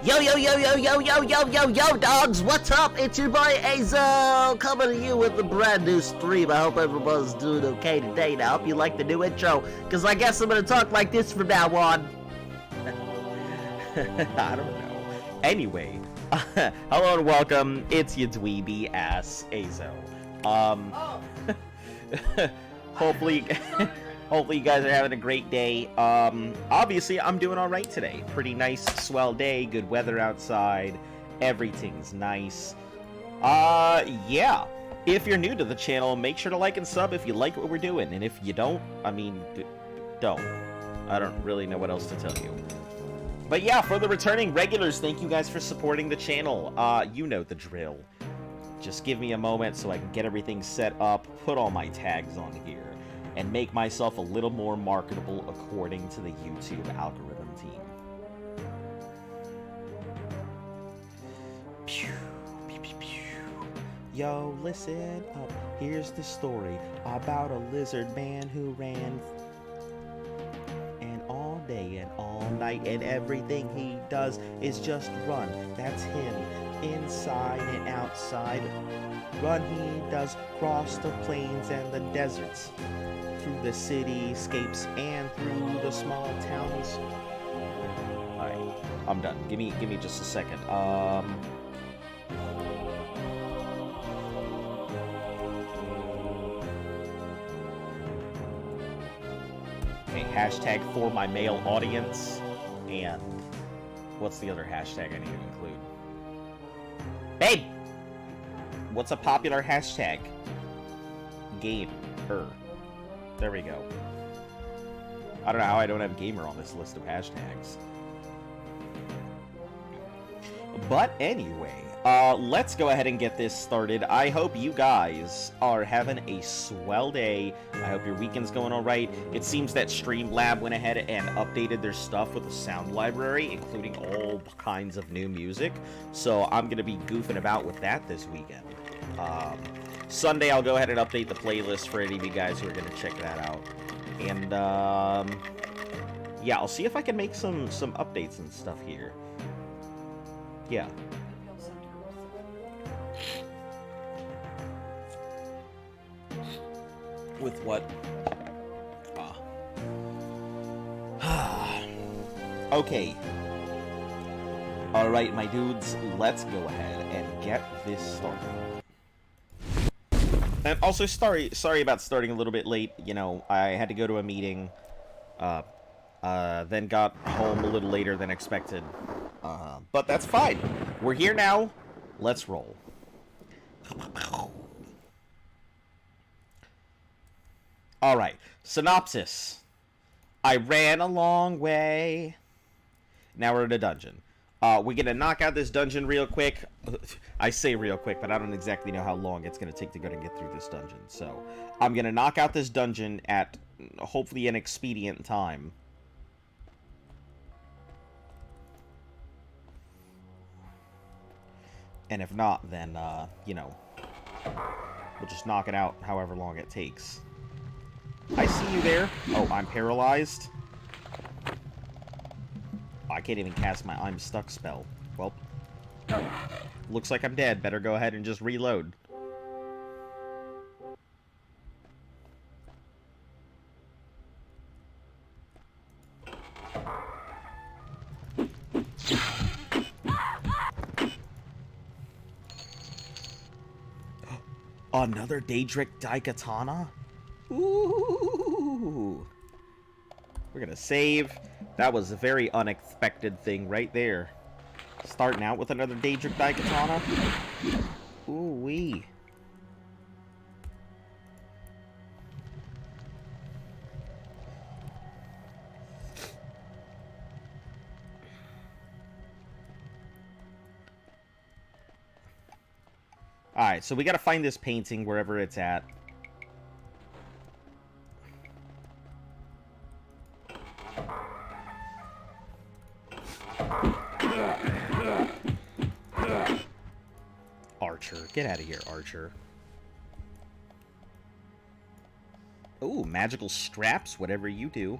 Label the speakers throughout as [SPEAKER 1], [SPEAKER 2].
[SPEAKER 1] Yo, yo, yo, yo, yo, yo, yo, yo, yo, dogs, what's up? It's your boy Azo, coming to you with a brand new stream. I hope everyone's doing okay today. Now, I hope you like the new intro, because I guess I'm going to talk like this from now on. I don't know. Anyway, hello and welcome. It's your dweeby ass Azo. Hopefully you guys are having a great day. Obviously, I'm doing all right today. Pretty nice, swell day, good weather outside. Everything's nice. Yeah. If you're new to the channel, make sure to like and sub if you like what we're doing. And if you don't, I mean, don't. I don't really know what else to tell you. But yeah, for the returning regulars, thank you guys for supporting the channel. You know the drill. Just give me a moment so I can get everything set up, put all my tags on here, and make myself a little more marketable according to the YouTube algorithm team. Pew, pew, pew, pew. Yo, listen up. Here's the story about a lizard man who ran and all day and all night, and everything he does is just run. That's him, inside and outside. Run he does, cross the plains and the deserts, through the cityscapes and through the small towns. Alright, I'm done. Give me just a second. Okay, hashtag for my male audience. And what's the other hashtag I need to include? Babe! What's a popular hashtag? Gamer. There we go. I don't know how I don't have gamer on this list of hashtags. But anyway, let's go ahead and get this started. I hope you guys are having a swell day. I hope your weekend's going all right. It seems that Streamlab went ahead and updated their stuff with the sound library, including all kinds of new music. So I'm going to be goofing about with that this weekend. Sunday, I'll go ahead and update the playlist for any of you guys who are going to check that out. And, yeah, I'll see if I can make some updates and stuff here. Yeah. With what? Okay. Alright, my dudes, let's go ahead and get this started. And also, sorry about starting a little bit late. You know, I had to go to a meeting, then got home a little later than expected. But that's fine. We're here now. Let's roll. Alright, synopsis. I ran a long way. Now we're in a dungeon. We're gonna knock out this dungeon real quick. I say real quick, but I don't exactly know how long it's gonna take to go and get through this dungeon. So, I'm gonna knock out this dungeon at hopefully an expedient time. And if not, then, you know, we'll just knock it out however long it takes. I see you there. Oh, I'm paralyzed. I can't even cast my I'm stuck spell. Well, looks like I'm dead. Better go ahead and just reload. Another Daedric Daikatana? Ooh. We're gonna save. That was a very unexpected thing right there. Starting out with another Daedric Daikatana. Ooh-wee. Alright, so we gotta find this painting wherever it's at. Archer. Get out of here, Archer. Ooh, magical straps, whatever you do.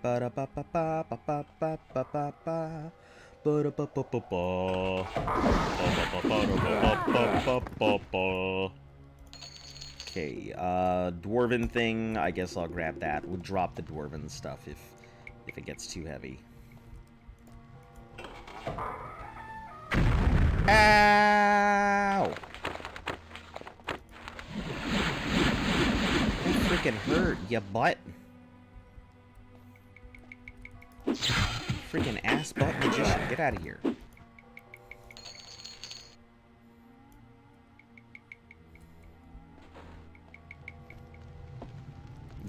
[SPEAKER 1] Ba-da-ba-ba-ba-ba-ba-ba-ba-ba. Ba-da-ba-ba-ba-ba. Ba-ba-ba-ba-ba-ba-ba-ba. Okay, dwarven thing, I guess I'll grab that. We'll drop the dwarven stuff if it gets too heavy. Ow! That freaking hurt, ya butt. Freaking ass butt magician, get out of here.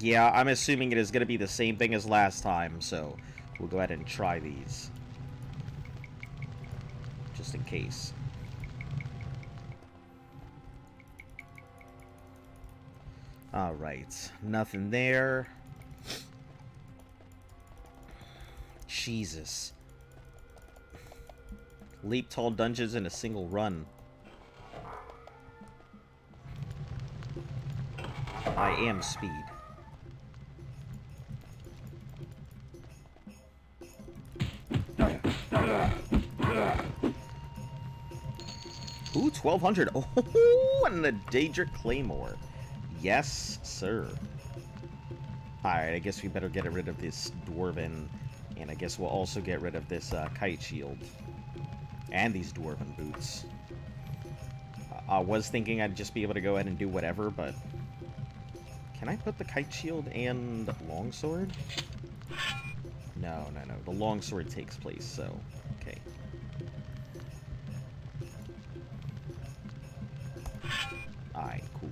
[SPEAKER 1] Yeah, I'm assuming it is going to be the same thing as last time, so we'll go ahead and try these. Just in case. Alright, nothing there. Jesus. Leap tall dungeons in a single run. I am speed. Ooh, 1200. Oh, and a Daedric Claymore. Yes, sir. Alright, I guess we better get rid of this Dwarven. And I guess we'll also get rid of this Kite Shield. And these Dwarven Boots. I was thinking I'd just be able to go ahead and do whatever, but... Can I put the Kite Shield and Longsword? No. The Longsword takes place, so... Okay. Alright, cool.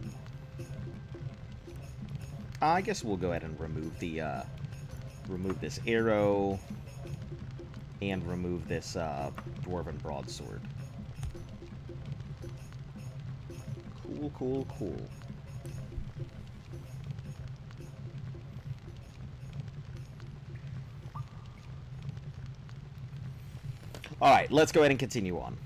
[SPEAKER 1] I guess we'll go ahead and remove the, remove this arrow, and remove this, Dwarven Broadsword. Cool. Alright, let's go ahead and continue on.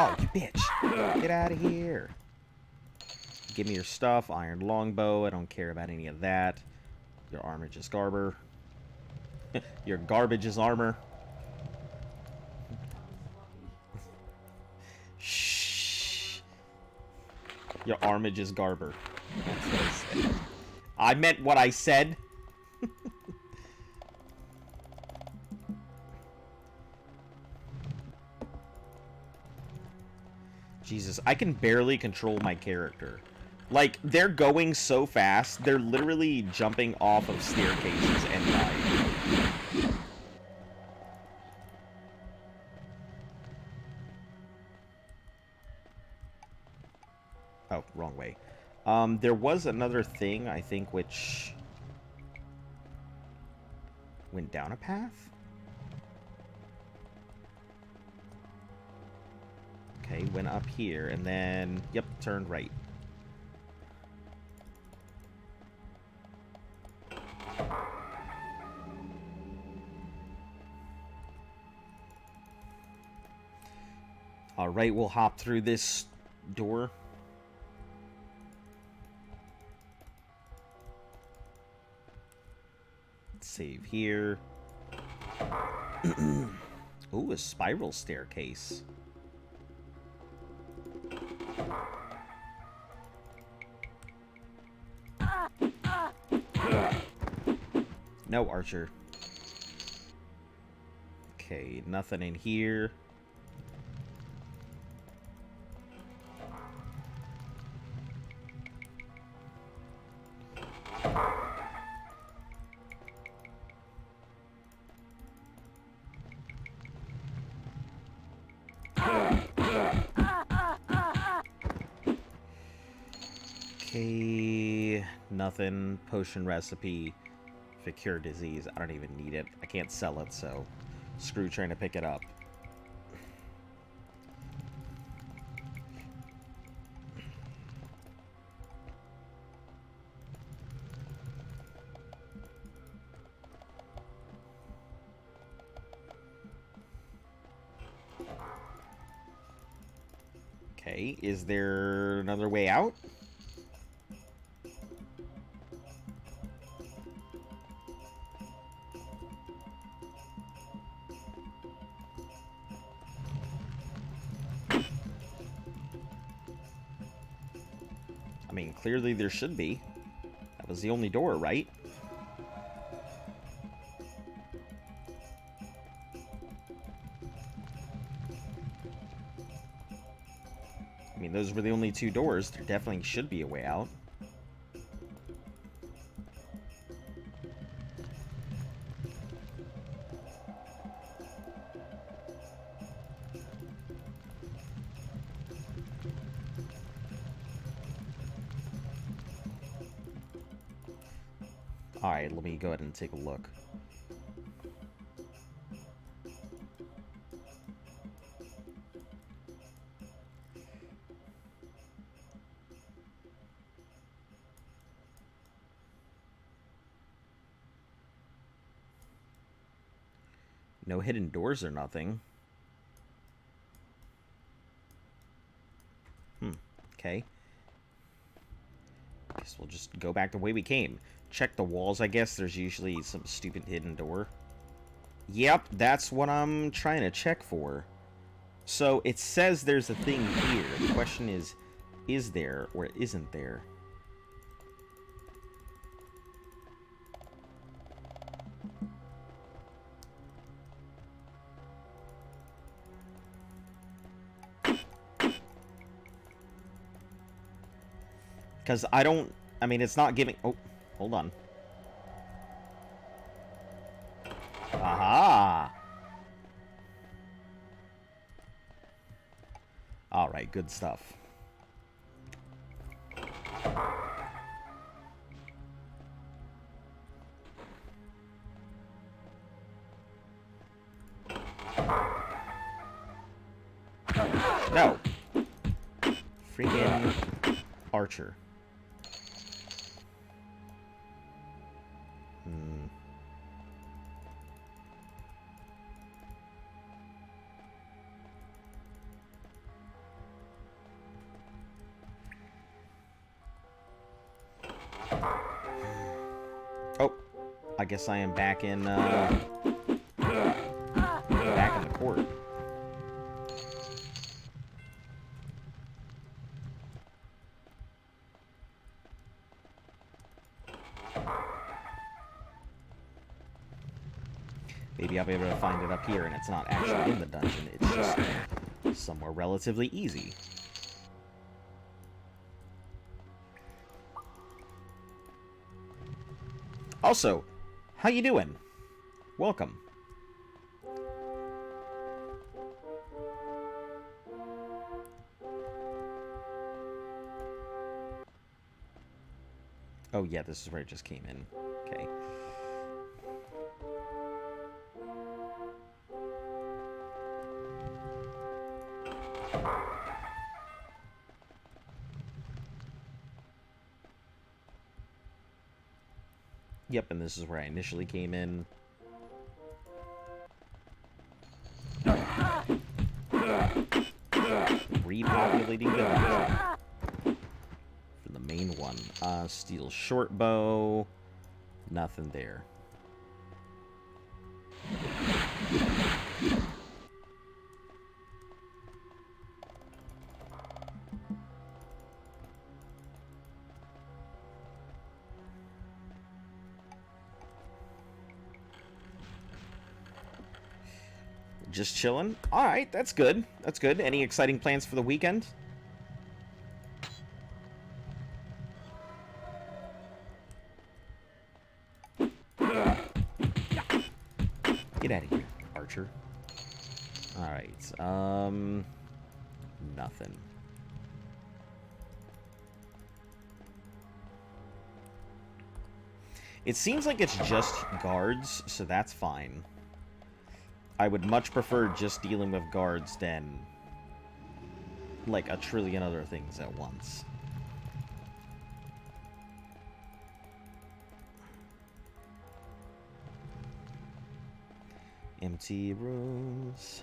[SPEAKER 1] Oh, you bitch! Get out of here! Give me your stuff. Iron longbow. I don't care about any of that. Your armor is garber. Your garbage is armor. Shh. Your armage is garber. That's what I said. I meant what I said. Jesus, I can barely control my character. Like, they're going so fast, they're literally jumping off of staircases and dying. Oh, wrong way. There was another thing, I think, which went down a path? Okay, went up here, and then, yep, turned right. Alright, we'll hop through this door. Save here. Ooh, a spiral staircase. No, Archer. Okay, nothing in here. Okay, nothing. Potion recipe for cure disease. I don't even need it. I can't sell it, so screw trying to pick it up. Okay, is there another way out? I mean, clearly there should be. That was the only door, right? I mean, those were the only two doors. There definitely should be a way out. Alright, let me go ahead and take a look. No hidden doors or nothing. Okay. Guess we'll just go back the way we came. Check the walls, I guess. There's usually some stupid hidden door. Yep, that's what I'm trying to check for. So, it says there's a thing here. The question is there or isn't there? Because I don't... I mean, it's not giving... Oh, hold on. Aha! Alright, good stuff. No! Freaking archer. Oh, I guess I am back in the court. Maybe I'll be able to find it up here, and it's not actually in the dungeon. It's just somewhere relatively easy. Also, how you doing? Welcome. Oh yeah, this is where it just came in. Okay. Yep, and this is where I initially came in. Repopulating the dungeon. For the main one. Steel short bow. Nothing there. Just chilling. Alright, that's good. That's good. Any exciting plans for the weekend? Get out of here, Archer. Alright, nothing. It seems like it's just guards, so that's fine. I would much prefer just dealing with guards than, like, a trillion other things at once. Empty rooms.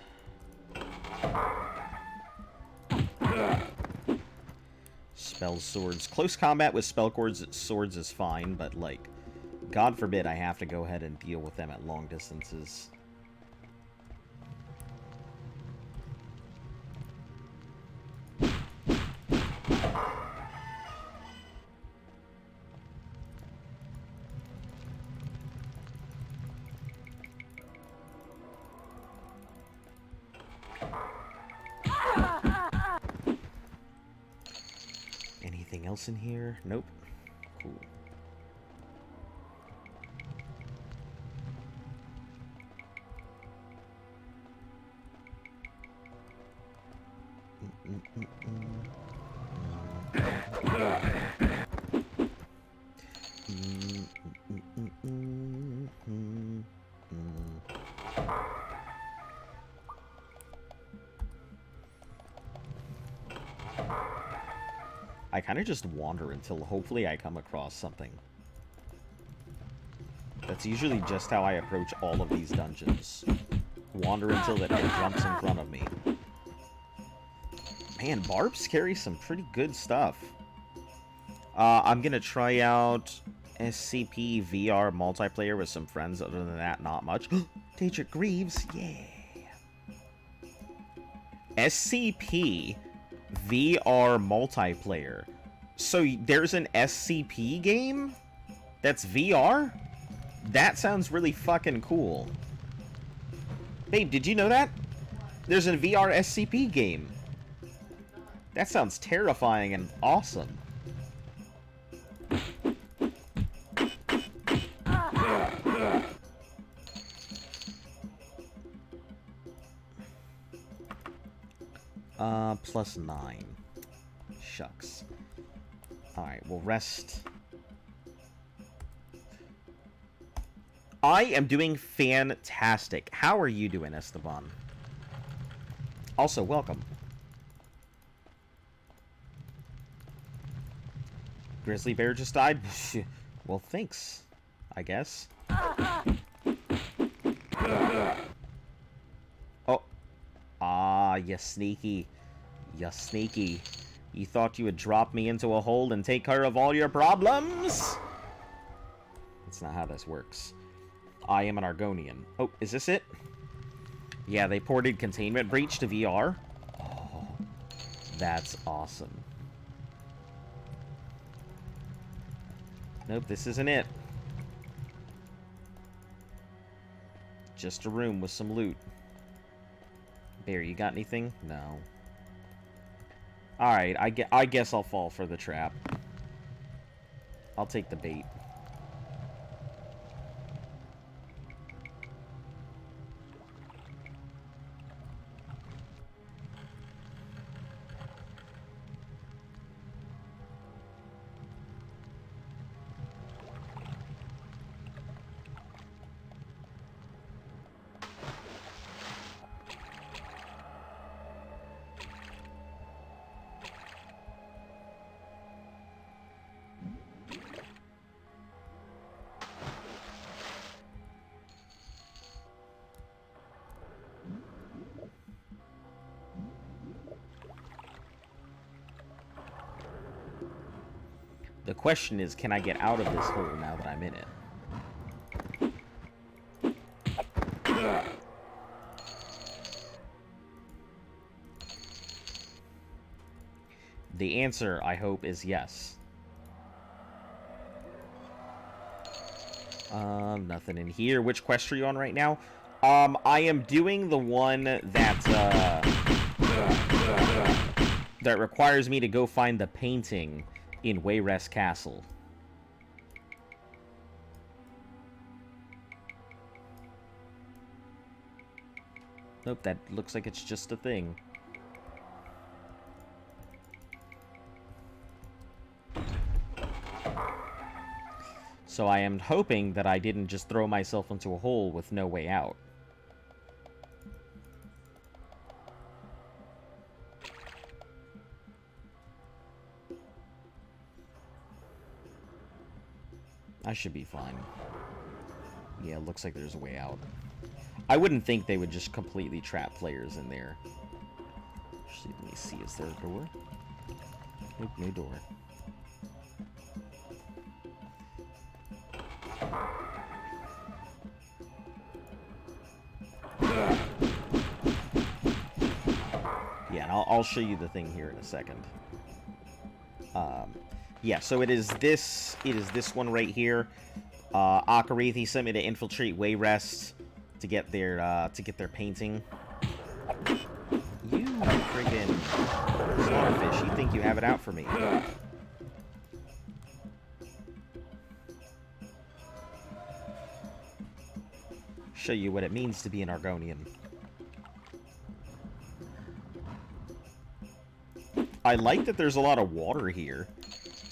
[SPEAKER 1] Spell swords. Close combat with spell swords is fine, but, like, God forbid I have to go ahead and deal with them at long distances. else in here? Nope. Cool. I kind of just wander until hopefully I come across something. That's usually just how I approach all of these dungeons. Wander until that thing jumps in front of me. Man, barbs carry some pretty good stuff. I'm gonna try out SCP VR multiplayer with some friends. Other than that, not much. Daedric Greaves, yeah. SCP VR multiplayer. So there's an SCP game that's VR? That sounds really fucking cool. Babe, did you know that? There's a VR SCP game. That sounds terrifying and awesome. +9. Shucks. Alright, we'll rest. I am doing fantastic. How are you doing, Esteban? Also, welcome. Grizzly bear just died? Well, thanks, I guess. Oh. Ah, you sneaky. You sneaky. You thought you would drop me into a hole and take care of all your problems? That's not how this works. I am an Argonian. Oh, is this it? Yeah, they ported Containment Breach to VR. Oh, that's awesome. Nope, this isn't it. Just a room with some loot. Bear, you got anything? No. Alright, I guess I'll fall for the trap. I'll take the bait. The question is, can I get out of this hole now that I'm in it? The answer, I hope, is yes. Nothing in here. Which quest are you on right now? I am doing the one that, that requires me to go find the painting in Wayrest Castle. Nope, that looks like it's just a thing. So I am hoping that I didn't just throw myself into a hole with no way out. I should be fine. Yeah, it looks like there's a way out. I wouldn't think they would just completely trap players in there. Actually, let me see, is there a door? Nope, no door. Yeah, and I'll show you the thing here in a second. Yeah, so it is this one right here. Akarethi sent me to infiltrate Wayrest to get their painting. You friggin' starfish, you think you have it out for me. show you what it means to be an Argonian. I like that there's a lot of water here.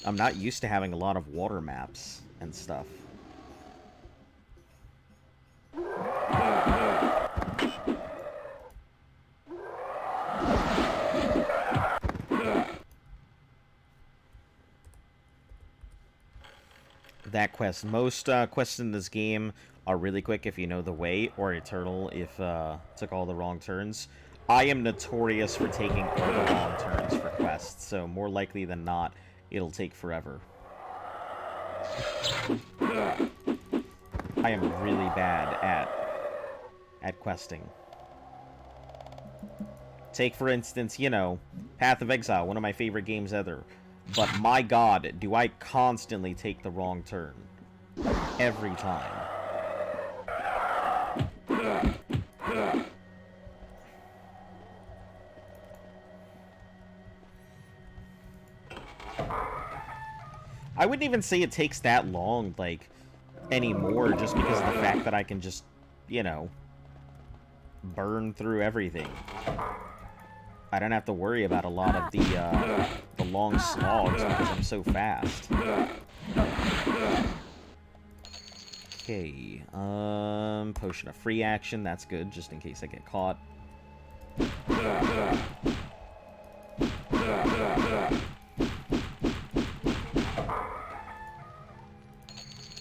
[SPEAKER 1] I'm not used to having a lot of water maps and stuff. That quest. Most quests in this game are really quick if you know the way, or eternal if took all the wrong turns. I am notorious for taking all the wrong turns for quests, so more likely than not, it'll take forever. I am really bad at questing. Take, for instance, you know, Path of Exile, one of my favorite games ever. But my god, do I constantly take the wrong turn. Every time. I wouldn't even say it takes that long, like, anymore, just because of the fact that I can just, you know, burn through everything. I don't have to worry about a lot of the long slogs because I'm so fast. Okay, potion of free action, that's good, just in case I get caught. Give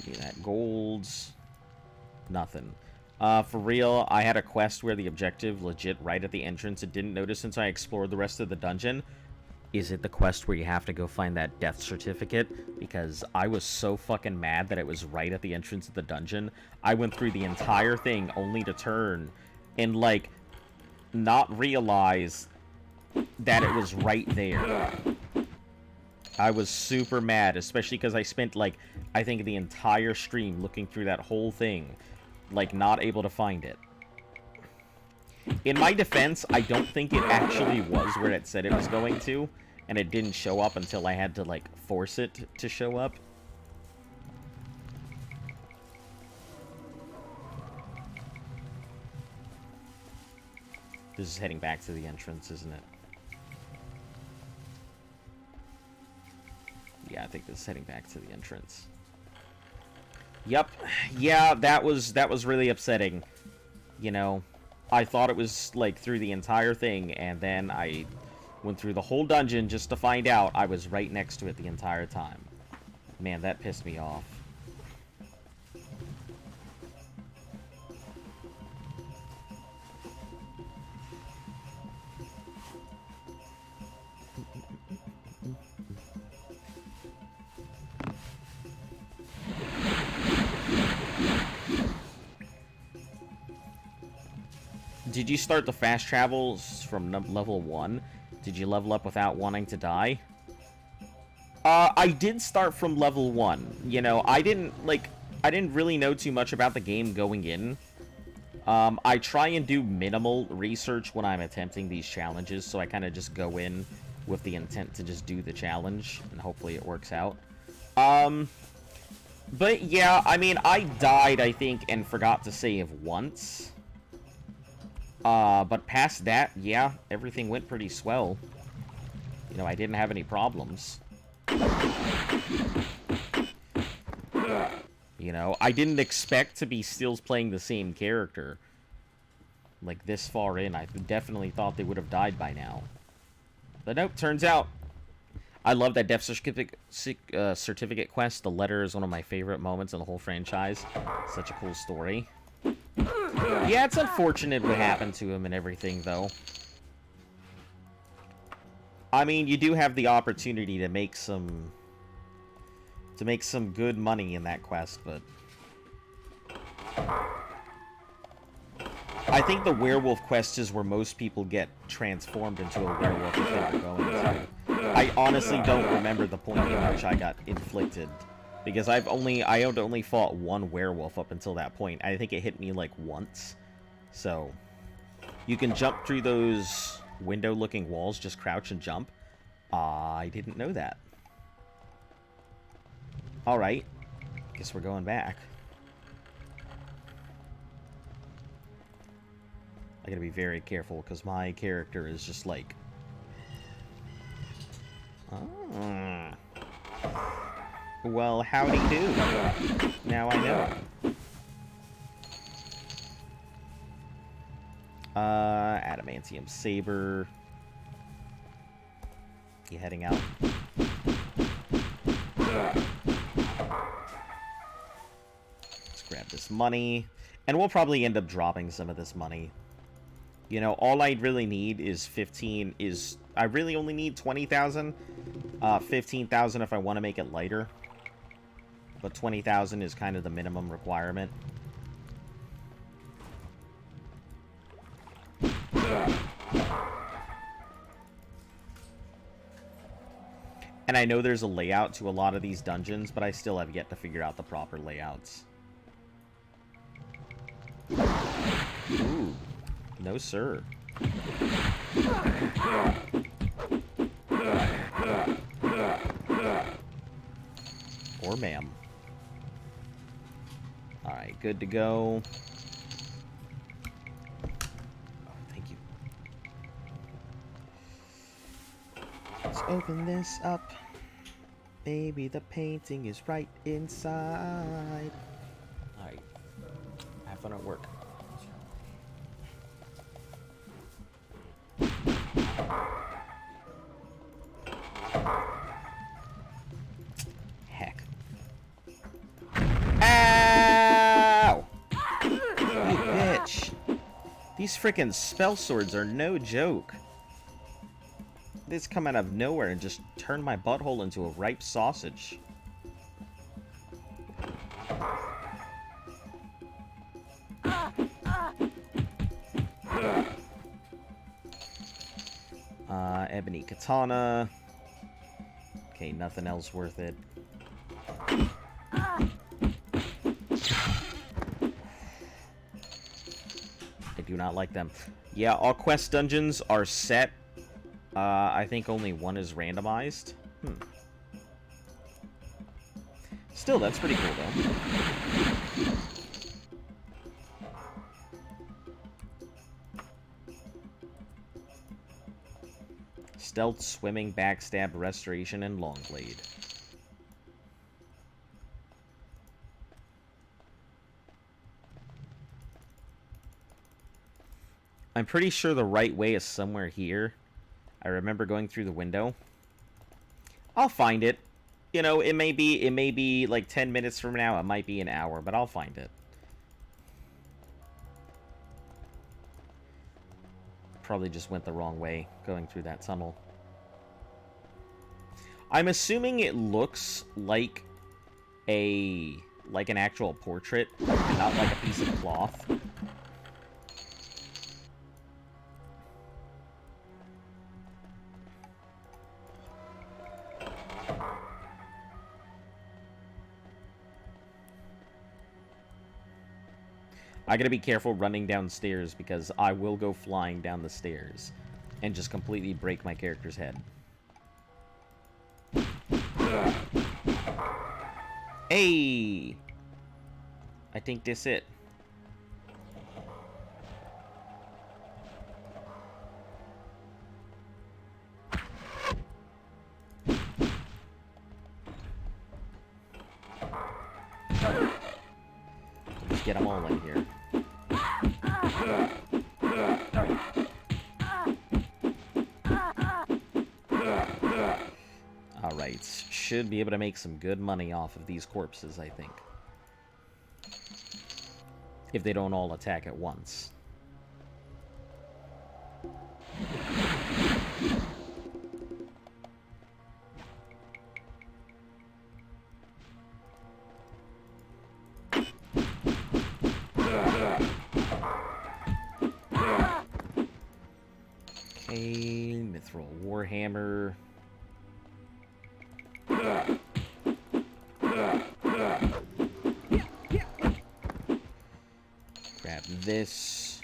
[SPEAKER 1] me that golds. Nothing. For real, I had a quest where the objective, legit, right at the entrance, it didn't notice since I explored the rest of the dungeon. Is it the quest where you have to go find that death certificate? Because I was so fucking mad that it was right at the entrance of the dungeon. I went through the entire thing only to turn and, like, not realize that it was right there. I was super mad, especially because I spent, like, I think the entire stream looking through that whole thing, like, not able to find it. In my defense, I don't think it actually was where it said it was going to, and it didn't show up until I had to, like, force it to show up. This is heading back to the entrance, isn't it? Yeah, I think this is heading back to the entrance. Yep. Yeah, that was really upsetting. You know, I thought it was, like, through the entire thing, and then I went through the whole dungeon just to find out I was right next to it the entire time. Man, that pissed me off. Did you start the fast travels from level 1? Did you level up without wanting to die? I did start from level 1. You know, I didn't really know too much about the game going in. I try and do minimal research when I'm attempting these challenges, so I kind of just go in with the intent to just do the challenge, and hopefully it works out. But yeah, I mean, I died, I think, and forgot to save once. But past that, yeah, everything went pretty swell. You know, I didn't have any problems. You know, I didn't expect to be still playing the same character. Like, this far in, I definitely thought they would have died by now. But nope, turns out. I love that death certificate quest. The letter is one of my favorite moments in the whole franchise. Such a cool story. Yeah, it's unfortunate what happened to him and everything, though. I mean, you do have the opportunity to make some good money in that quest, but I think the werewolf quest is where most people get transformed into a werewolf if they were going to. I honestly don't remember the point in which I got inflicted. Because I had only fought one werewolf up until that point. I think it hit me, like, once. So, you can jump through those window-looking walls, just crouch and jump. I didn't know that. Alright. Guess we're going back. I gotta be very careful, because my character is just like... Oh. Well, howdy do. Now I know. Adamantium Saber. You heading out? Let's grab this money. And we'll probably end up dropping some of this money. You know, all I really need is 15 is... I really only need 20,000. 15,000 if I want to make it lighter. But 20,000 is kind of the minimum requirement. And I know there's a layout to a lot of these dungeons, but I still have yet to figure out the proper layouts. Ooh. No, sir. Or ma'am. Alright, good to go. Oh, thank you. Let's open this up. Maybe the painting is right inside. Alright. Have fun at work. Heck. Ow! You bitch. These frickin' spell swords are no joke. They just come out of nowhere and just turn my butthole into a ripe sausage. Ebony katana. Okay, nothing else worth it. I do not like them. Yeah, all quest dungeons are set. I think only one is randomized. Still, that's pretty cool, though. Stealth, swimming, backstab, restoration, and longblade. I'm pretty sure the right way is somewhere here. I remember going through the window. I'll find it. You know, it may be like 10 minutes from now. It might be an hour, but I'll find it. Probably just went the wrong way going through that tunnel. I'm assuming it looks like an actual portrait and not like a piece of cloth. I gotta be careful running downstairs because I will go flying down the stairs and just completely break my character's head. Hey! I think this it. Let's get them all in here. Alright, should be able to make some good money off of these corpses, I think. If they don't all attack at once. Okay, Mithril Warhammer. Grab this.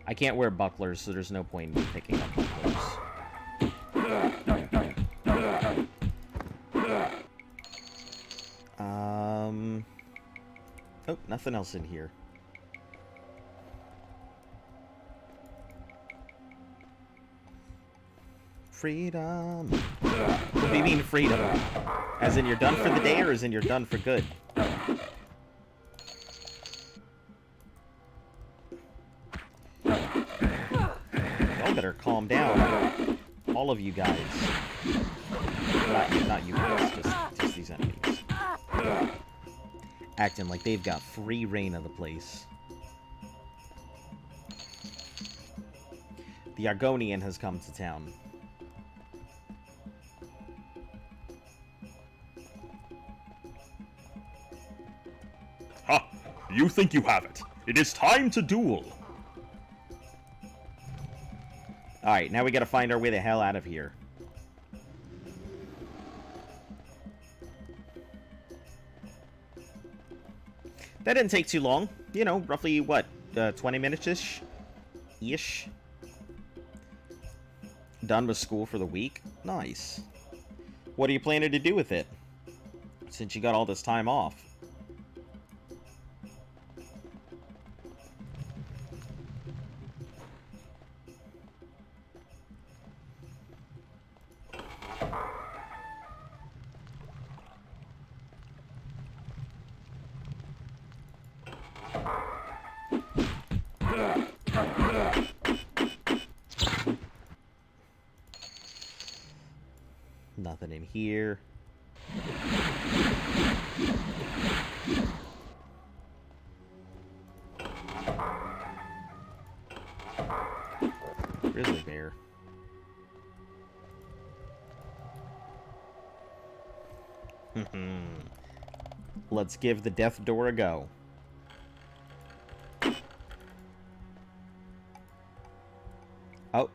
[SPEAKER 1] I can't wear bucklers, so there's no point in me picking up bucklers. Oh, nothing else in here. freedom. What do you mean freedom? As in you're done for the day, or as in you're done for good? Y'all better calm down. All of you guys. Not you guys, just these enemies. Acting like they've got free reign of the place. The Argonian has come to town.
[SPEAKER 2] Ha! You think you have it. It is time to duel.
[SPEAKER 1] Alright, now we gotta find our way the hell out of here. That didn't take too long. You know, roughly, what, 20 minutes-ish? Ish? Done with school for the week? Nice. What are you planning to do with it? Since you got all this time off. Nothing in here. Grizzly bear. Let's give the death door a go. Oh.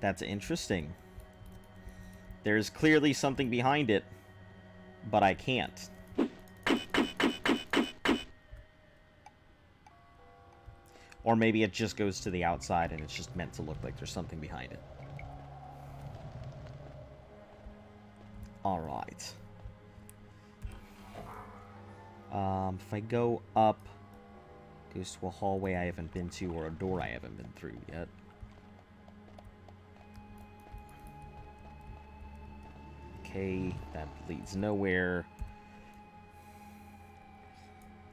[SPEAKER 1] That's interesting. There's clearly something behind it, but I can't. Or maybe it just goes to the outside and it's just meant to look like there's something behind it. Alright. If I go up, goes to a hallway I haven't been to or a door I haven't been through yet. Okay, that leads nowhere.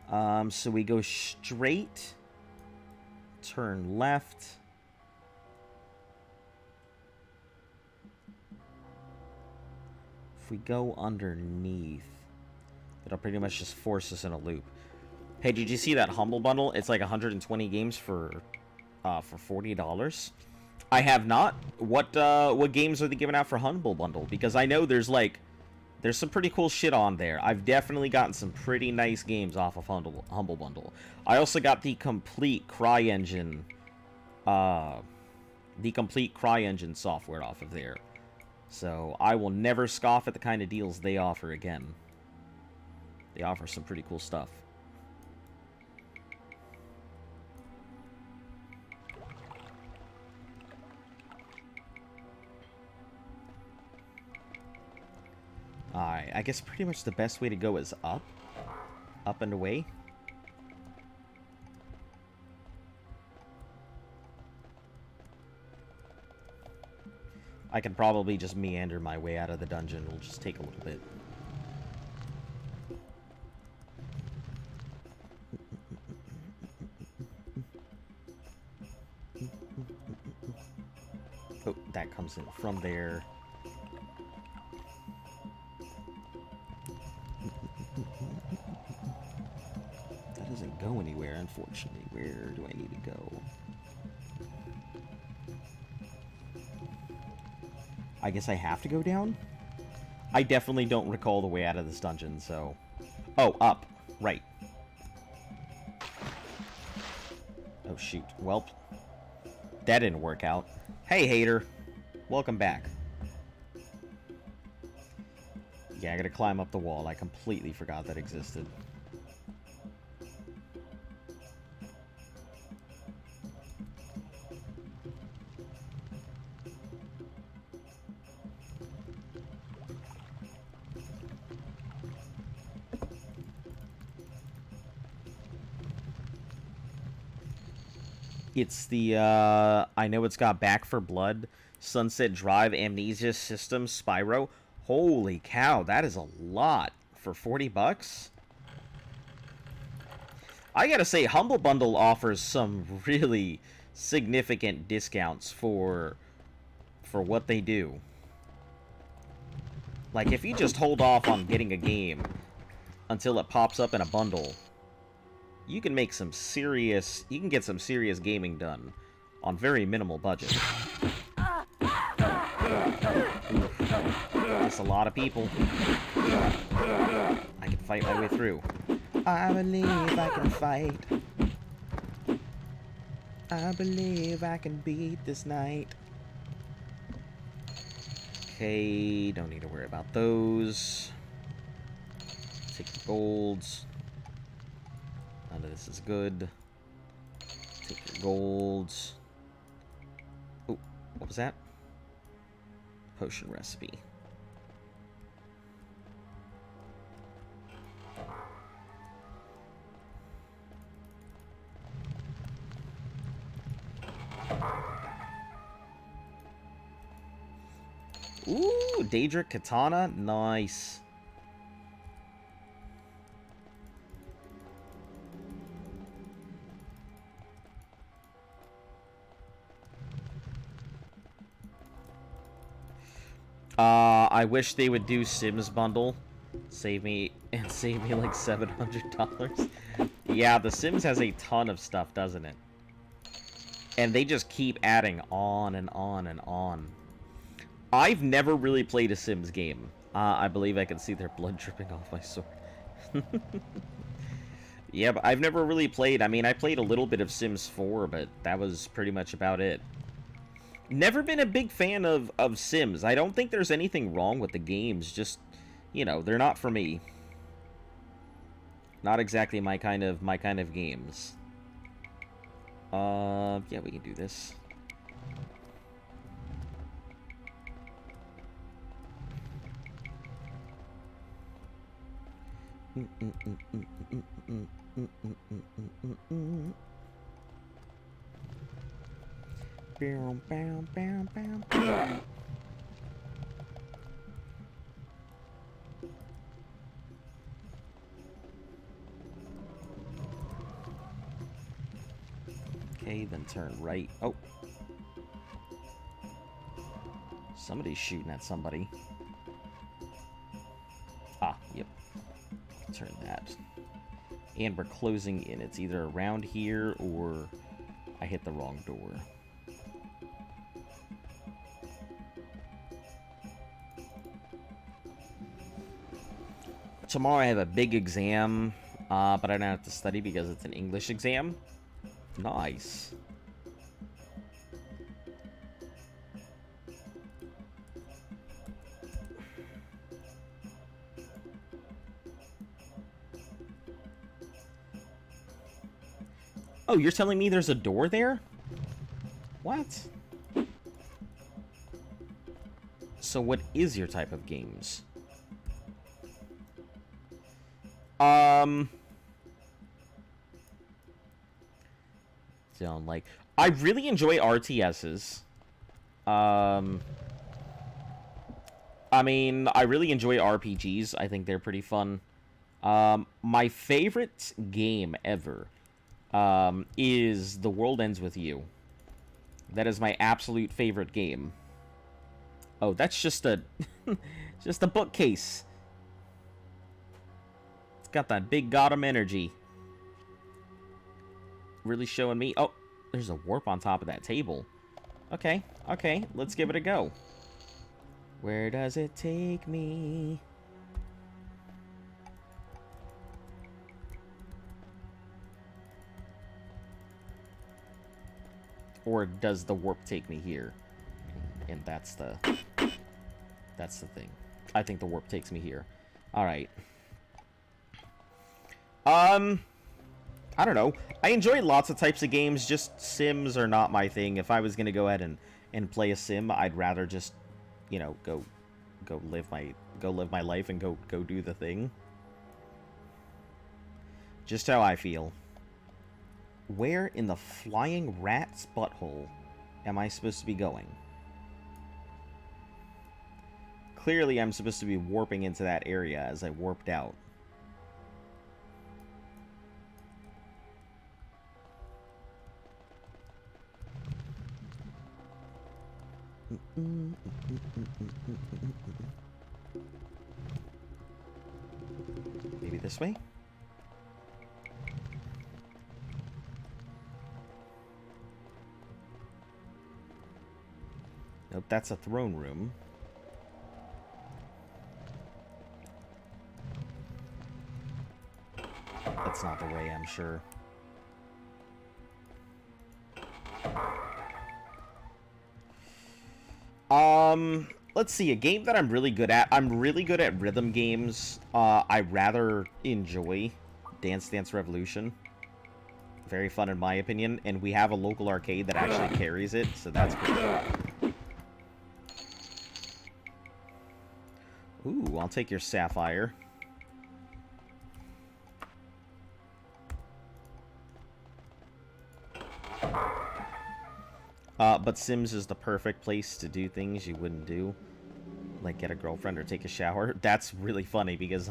[SPEAKER 1] So we go straight, turn left. If we go underneath, it'll pretty much just force us in a loop. Hey, did you see that Humble Bundle? It's like 120 games for $40. I have not. What games are they giving out for Humble Bundle? Because I know there's some pretty cool shit on there. I've definitely gotten some pretty nice games off of Humble Bundle. I also got the complete CryEngine, software off of there. So I will never scoff at the kind of deals they offer again. They offer some pretty cool stuff. Alright, I guess pretty much the best way to go is up. Up and away. I can probably just meander my way out of the dungeon. It'll just take a little bit. Oh, that comes in from there. That doesn't go anywhere, unfortunately. Where do I need to go? I guess I have to go down? I definitely don't recall the way out of this dungeon, so... Oh, up. Right. Oh, shoot. Welp. That didn't work out. Hey, hater. Welcome back. Yeah, I gotta climb up the wall. I completely forgot that existed. It's the, I know it's got Back for Blood, Sunset Drive, Amnesia System, Spyro. Holy cow, that is a lot for 40 bucks. I gotta say, Humble Bundle offers some really significant discounts for what they do. Like, if you just hold off on getting a game until it pops up in a bundle, you can make some serious... You can get some serious gaming done on very minimal budget. That's a lot of people. I can fight my way through. I believe I can fight. I believe I can beat this night. Okay, don't need to worry about those. Take the golds. None of this is good. Take your golds. Oh, what was that? Potion recipe. Ooh, Daedric Katana. Nice. I wish they would do Sims bundle. Save me like $700. Yeah, The Sims has a ton of stuff, doesn't it? And they just keep adding on and on and on. I've never really played a Sims game. I believe I can see their blood dripping off my sword. Yeah, but I've never really played. I mean, I played a little bit of Sims 4, but that was pretty much about it. Never been a big fan of Sims. I don't think there's anything wrong with the games. Just, you know, they're not for me. Not exactly my kind of games. Yeah, we can do this. Okay, then turn right. Oh. Somebody's shooting at somebody. Ah, yep. Turn that. And we're closing in. It's either around here or I hit the wrong door. Tomorrow I have a big exam, but I don't have to study because it's an English exam. Nice. Oh, you're telling me there's a door there? What? So what is your type of games? Sound like I really enjoy RTSs. I mean, I really enjoy RPGs. I think they're pretty fun. My favorite game ever is The World Ends With You. That is my absolute favorite game. Oh, that's just a just a bookcase. It's got that big Gotham energy. Really showing me. Oh, there's a warp on top of that table. Okay, okay, let's give it a go. Where does it take me? Or does the warp take me here? And that's the thing. I think the warp takes me here. All right. I don't know. I enjoy lots of types of games. Just Sims are not my thing. If I was gonna go ahead and play a Sim, I'd rather just, you know, go live my life and go do the thing. Just how I feel. Where in the flying rat's butthole am I supposed to be going? Clearly, I'm supposed to be warping into that area as I warped out. Maybe this way? Nope, that's a throne room. That's not the way, I'm sure. Let's see, a game that I'm really good at. I'm really good at rhythm games. I rather enjoy Dance Dance Revolution. Very fun in my opinion, and we have a local arcade that actually carries it, so that's pretty cool. Ooh, I'll take your sapphire. But Sims is the perfect place to do things you wouldn't do. Like get a girlfriend or take a shower. That's really funny because,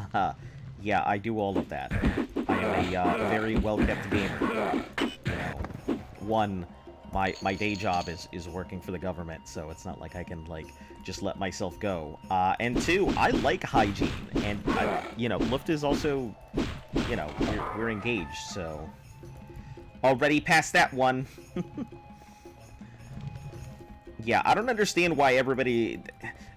[SPEAKER 1] yeah, I do all of that. I am a very well-kept gamer. You know, my day job is working for the government, so it's not like I can, like, just let myself go. And two, I like hygiene. And, you know, Luft is also, you know, we're engaged, so... Already past that one. Yeah, I don't understand why everybody...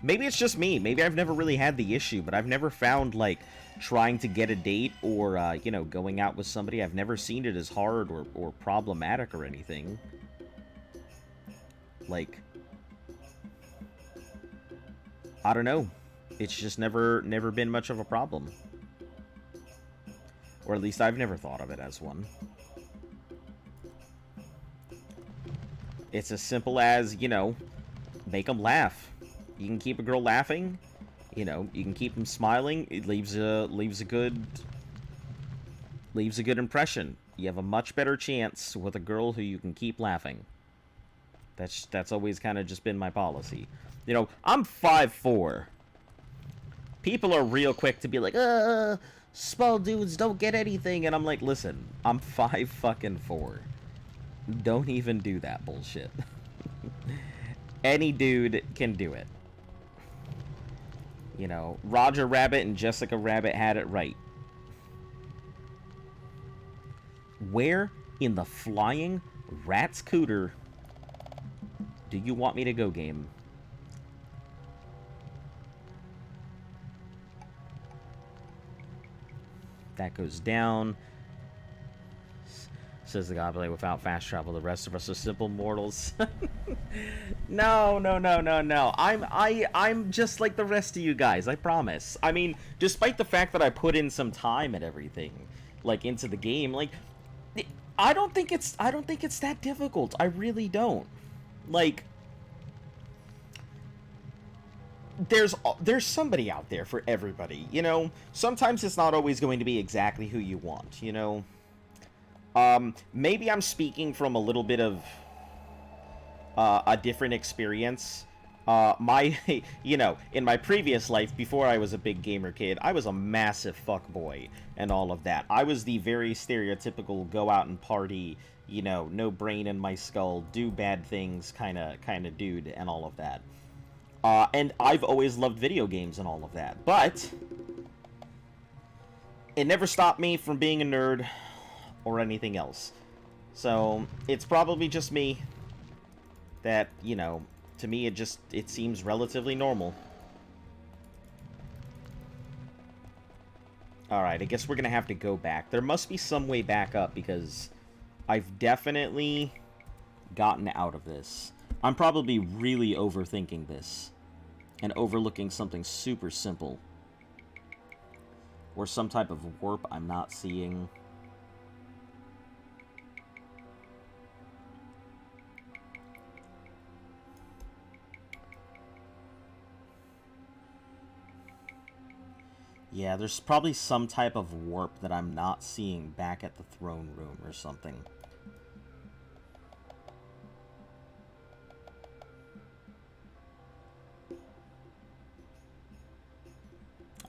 [SPEAKER 1] Maybe it's just me. Maybe I've never really had the issue, but I've never found, like, trying to get a date or, you know, going out with somebody. I've never seen it as hard or problematic or anything. Like... I don't know. It's just never been much of a problem. Or at least I've never thought of it as one. It's as simple as, you know, make them laugh. You can keep a girl laughing, you know, you can keep them smiling. It leaves a good impression. You have a much better chance with a girl who you can keep laughing. That's always kind of just been my policy. You know, I'm 5'4". People are real quick to be like, small dudes don't get anything, and I'm like, listen, I'm 5'4". Don't even do that bullshit. Any dude can do it. You know, Roger Rabbit and Jessica Rabbit had it right. Where in the flying rat's cooter do you want me to go, game? That goes down. Says the goblin, without fast travel, the rest of us are simple mortals. No. I'm just like the rest of you guys, I promise. I mean, despite the fact that I put in some time and everything, like, into the game, like, I don't think it's that difficult. I really don't. Like, there's somebody out there for everybody, you know? Sometimes it's not always going to be exactly who you want, you know? Maybe I'm speaking from a little bit of a different experience. You know, in my previous life, before I was a big gamer kid, I was a massive fuckboy and all of that. I was the very stereotypical go out and party, you know, no brain in my skull, do bad things kind of dude and all of that. And I've always loved video games and all of that, but it never stopped me from being a nerd or anything else. So, it's probably just me that, you know, to me it seems relatively normal. Alright, I guess we're gonna have to go back. There must be some way back up because I've definitely gotten out of this. I'm probably really overthinking this and overlooking something super simple. Or some type of warp I'm not seeing. Yeah, there's probably some type of warp that I'm not seeing back at the throne room or something.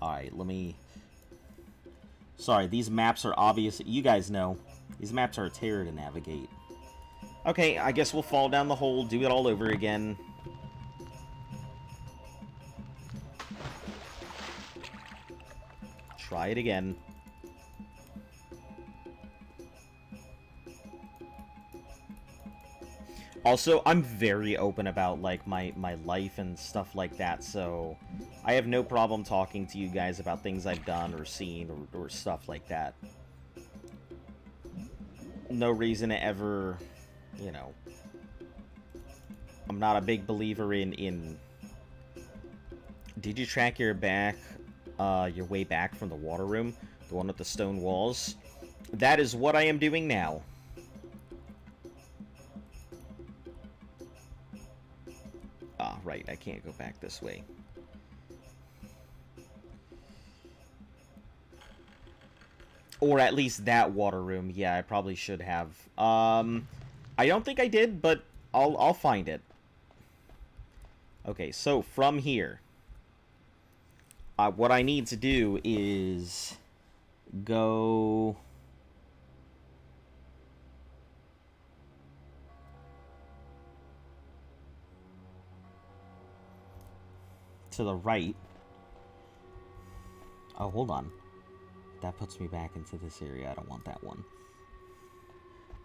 [SPEAKER 1] Alright, let me... Sorry, these maps are obvious. You guys know. These maps are a terror to navigate. Okay, I guess we'll fall down the hole, do it all over again. Try it again. Also, I'm very open about, like, my life and stuff like that, so I have no problem talking to you guys about things I've done or seen or stuff like that. No reason to ever, you know... I'm not a big believer in... Did you track your way back from the water room? The one with the stone walls? That is what I am doing now. Ah, right, I can't go back this way. Or at least that water room. Yeah, I probably should have. I don't think I did, but I'll find it. Okay, so from here, what I need to do is go... to the right. Oh, hold on. That puts me back into this area. I don't want that one.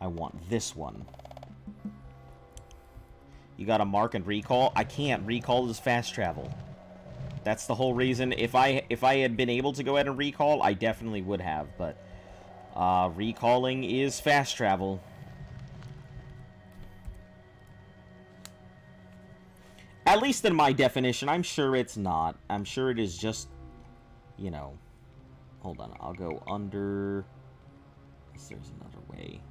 [SPEAKER 1] I want this one. You gotta mark and recall? I can't. Recall is fast travel. That's the whole reason. If I had been able to go ahead and recall, I definitely would have, but recalling is fast travel. At least in my definition. I'm sure it's not. I'm sure it is just, you know... Hold on, I'll go under... Unless there's another way.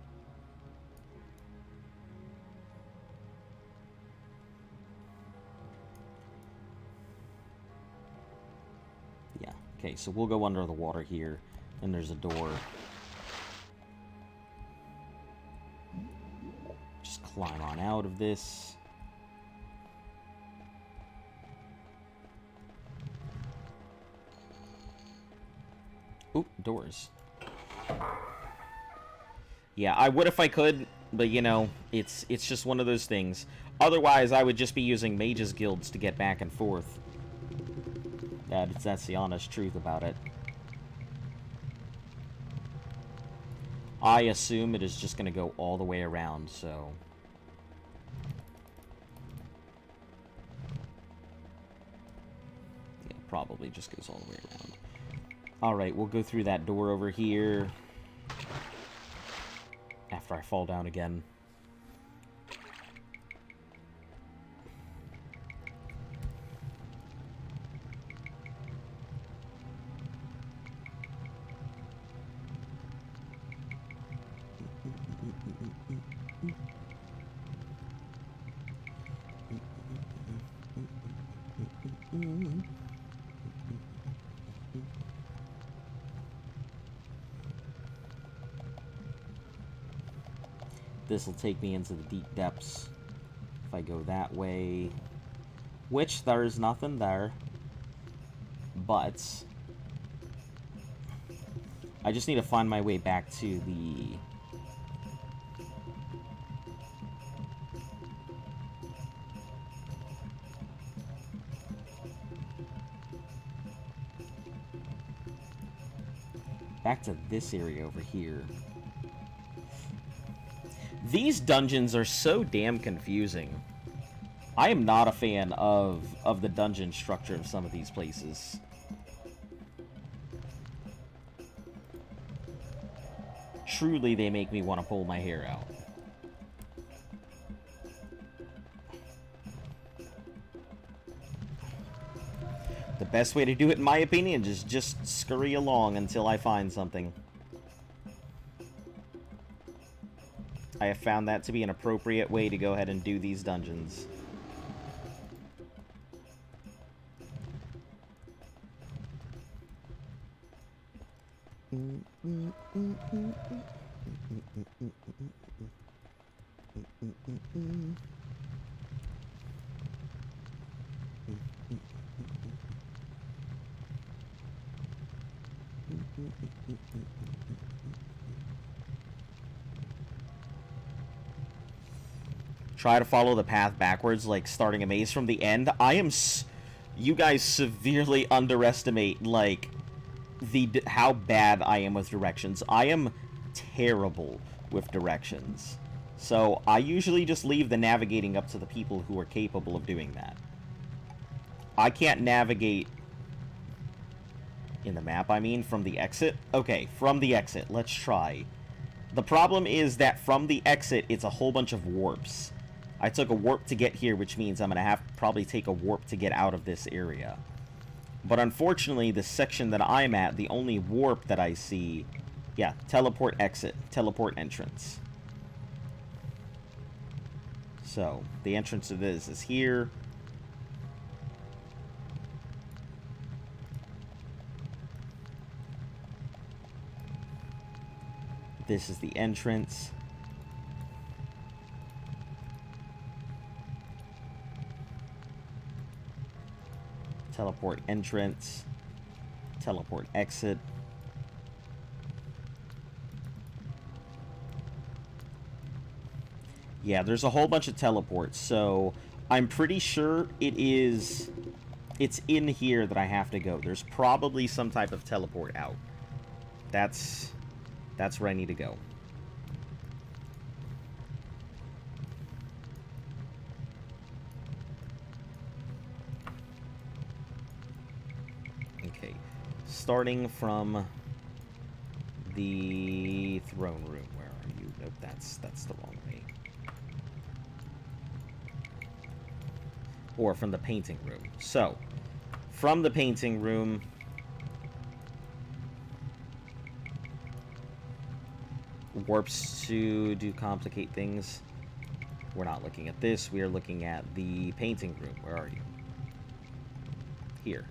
[SPEAKER 1] Yeah, okay, so we'll go under the water here. And there's a door. Just climb on out of this. Oop, doors. Yeah, I would if I could, but you know, it's just one of those things. Otherwise, I would just be using mages guilds to get back and forth. That's the honest truth about it. I assume it is just going to go all the way around, so... Yeah, probably just goes all the way around. Alright, we'll go through that door over here. After I fall down again. This will take me into the deep depths if I go that way, which there is nothing there, but I just need to find my way back to the this area over here. These dungeons are so damn confusing. I am not a fan of the dungeon structure of some of these places. Truly, they make me want to pull my hair out. The best way to do it, in my opinion, is just scurry along until I find something. I have found that to be an appropriate way to go ahead and do these dungeons. Try to follow the path backwards, like starting a maze from the end. You guys severely underestimate, like, how bad I am with directions. I am terrible with directions. So I usually just leave the navigating up to the people who are capable of doing that. I can't navigate in the map, I mean, from the exit. Okay, from the exit. Let's try. The problem is that from the exit, it's a whole bunch of warps. I took a warp to get here, which means I'm going to have to probably take a warp to get out of this area. But unfortunately, the section that I'm at, the only warp that I see... Yeah, teleport exit, teleport entrance. So, the entrance to this is here. This is the entrance. Teleport entrance. Teleport exit. Yeah, there's a whole bunch of teleports, so I'm pretty sure it's in here that I have to go. There's probably some type of teleport out. That's where I need to go. Okay, starting from the throne room. Where are you? Nope, that's the wrong way. Or from the painting room. So, from the painting room... Warps to do complicate things. We're not looking at this. We are looking at the painting room. Where are you? Here.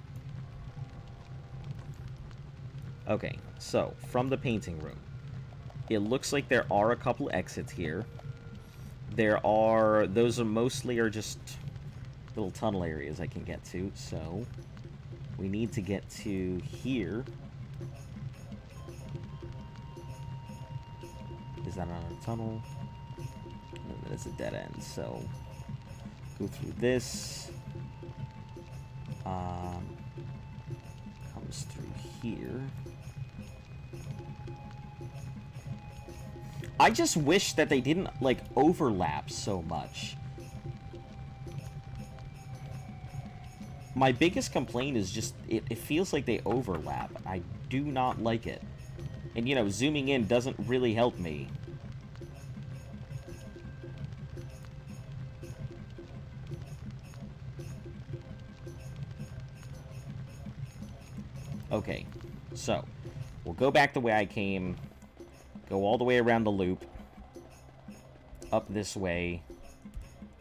[SPEAKER 1] Okay, so, from the painting room. It looks like there are a couple exits here. Those are mostly just little tunnel areas I can get to, so we need to get to here. Is that another tunnel? No, that is a dead end, so go through this. Comes through here. I just wish that they didn't, like, overlap so much. My biggest complaint is just, it feels like they overlap. I do not like it. And, you know, zooming in doesn't really help me. Okay, so, we'll go back the way I came. Go all the way around the loop. Up this way.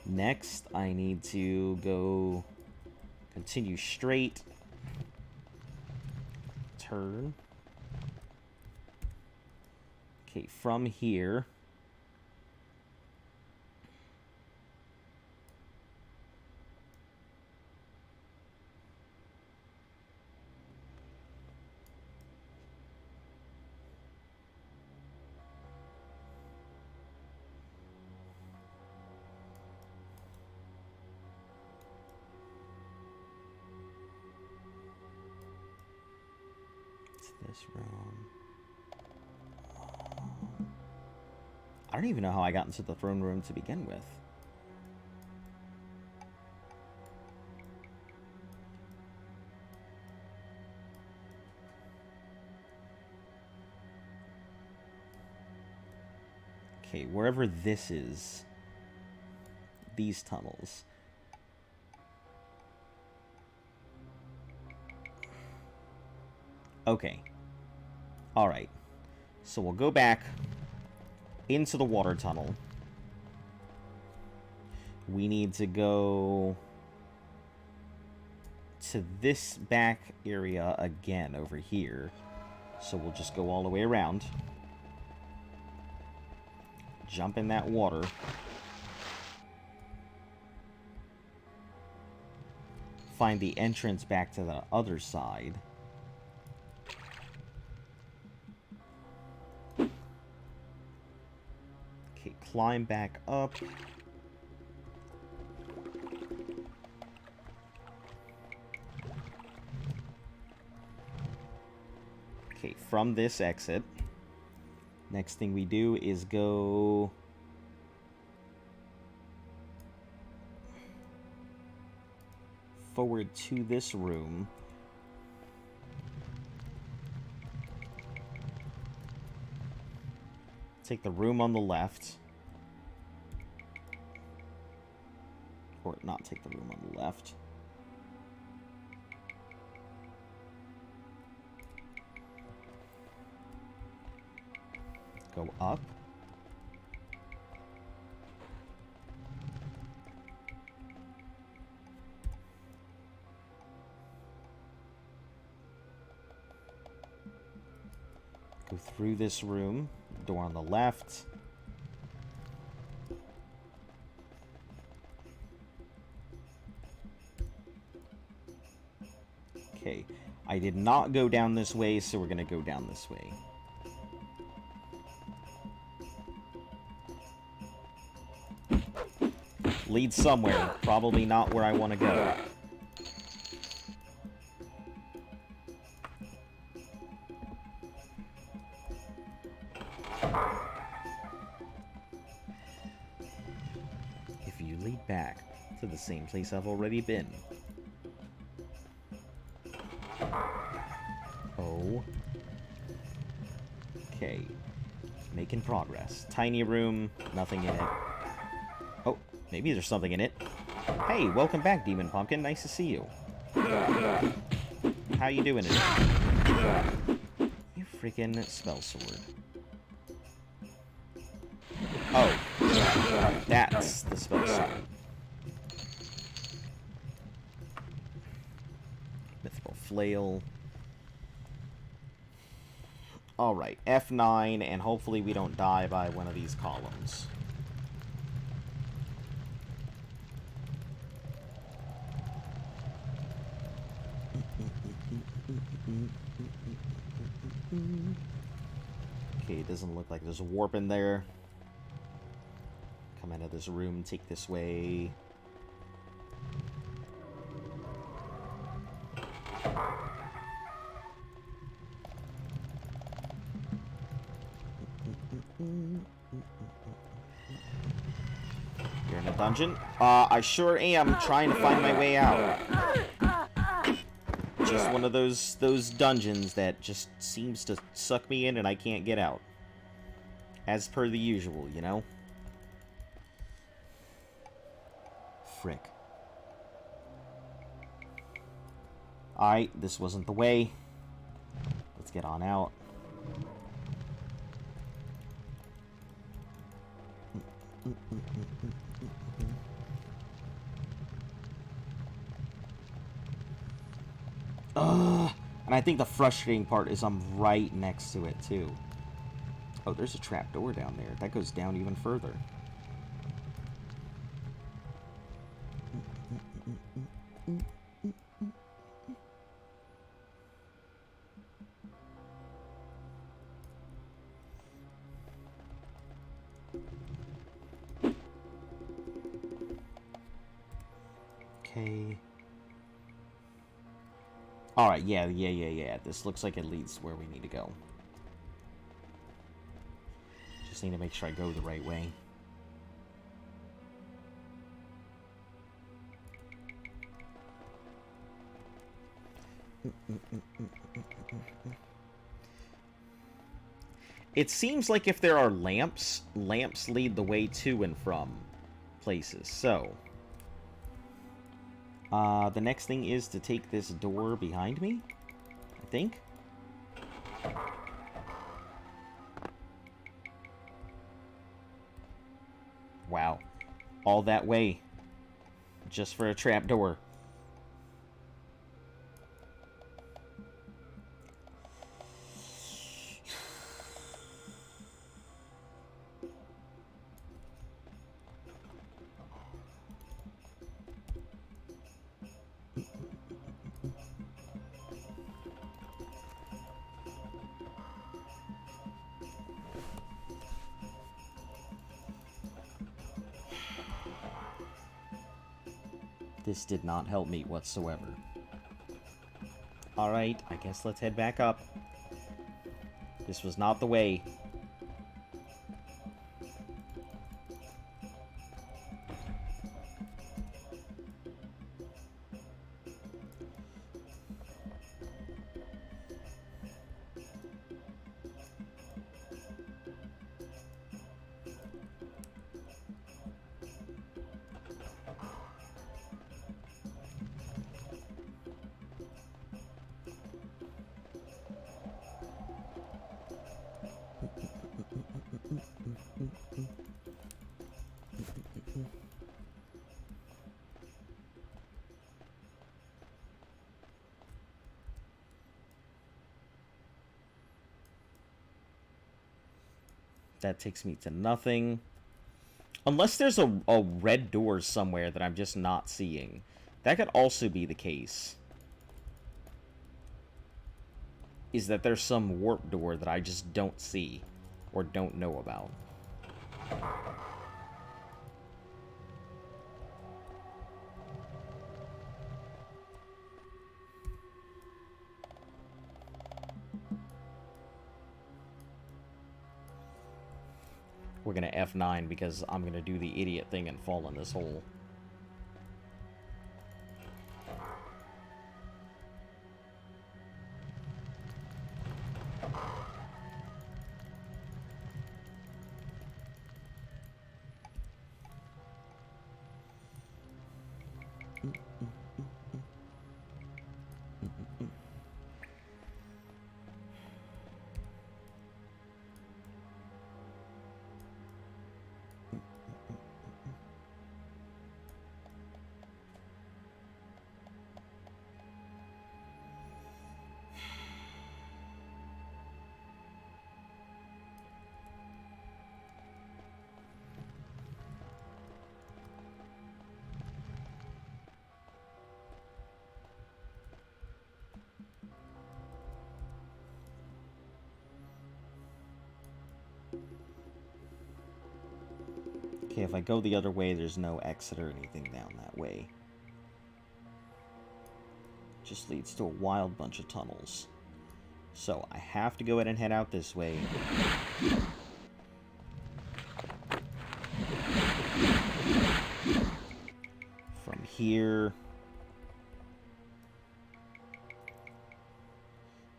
[SPEAKER 1] Next, I need to go... Continue straight. Turn. Okay, from here. This room. I don't even know how I got into the throne room to begin with. Okay, wherever this is, these tunnels. Okay. Alright. So we'll go back into the water tunnel. We need to go to this back area again over here. So we'll just go all the way around. Jump in that water. Find the entrance back to the other side. Okay, climb back up. Okay, from this exit, next thing we do is go... forward to this room. Take the room on the left. Or not take the room on the left. Go up. Go through this room. Door on the left. Okay. I did not go down this way, so we're gonna go down this way. Leads somewhere. Probably not where I want to go. If you lead back to the same place I've already been. Oh. Okay. Making progress. Tiny room, nothing in it. Oh, maybe there's something in it. Hey, welcome back, Demon Pumpkin. Nice to see you. How you doing today? You freaking spell sword. Oh. That's the spell sword. Mythical flail. Alright, F9, and hopefully we don't die by one of these columns. Okay, it doesn't look like there's a warp in there. Come out of this room, take this way. You're in a dungeon? I sure am trying to find my way out. Just one of those dungeons that just seems to suck me in and I can't get out. As per the usual, you know? Frick. Alright, this wasn't the way. Let's get on out. And I think the frustrating part is I'm right next to it, too. Oh, there's a trap door down there. That goes down even further. Okay. Alright, yeah. This looks like it leads where we need to go. Just need to make sure I go the right way. It seems like if there are lamps, lamps lead the way to and from places. So, the next thing is to take this door behind me, I think. Wow. All that way just for a trap door. This did not help me whatsoever. Alright, I guess let's head back up. This was not the way. That takes me to nothing. Unless there's a red door somewhere that I'm just not seeing. That could also be the case. Is that there's some warp door that I just don't see or don't know about. We're gonna F9 because I'm gonna do the idiot thing and fall in this hole. Okay, if I go the other way, there's no exit or anything down that way. Just leads to a wild bunch of tunnels. So, I have to go ahead and head out this way. From here...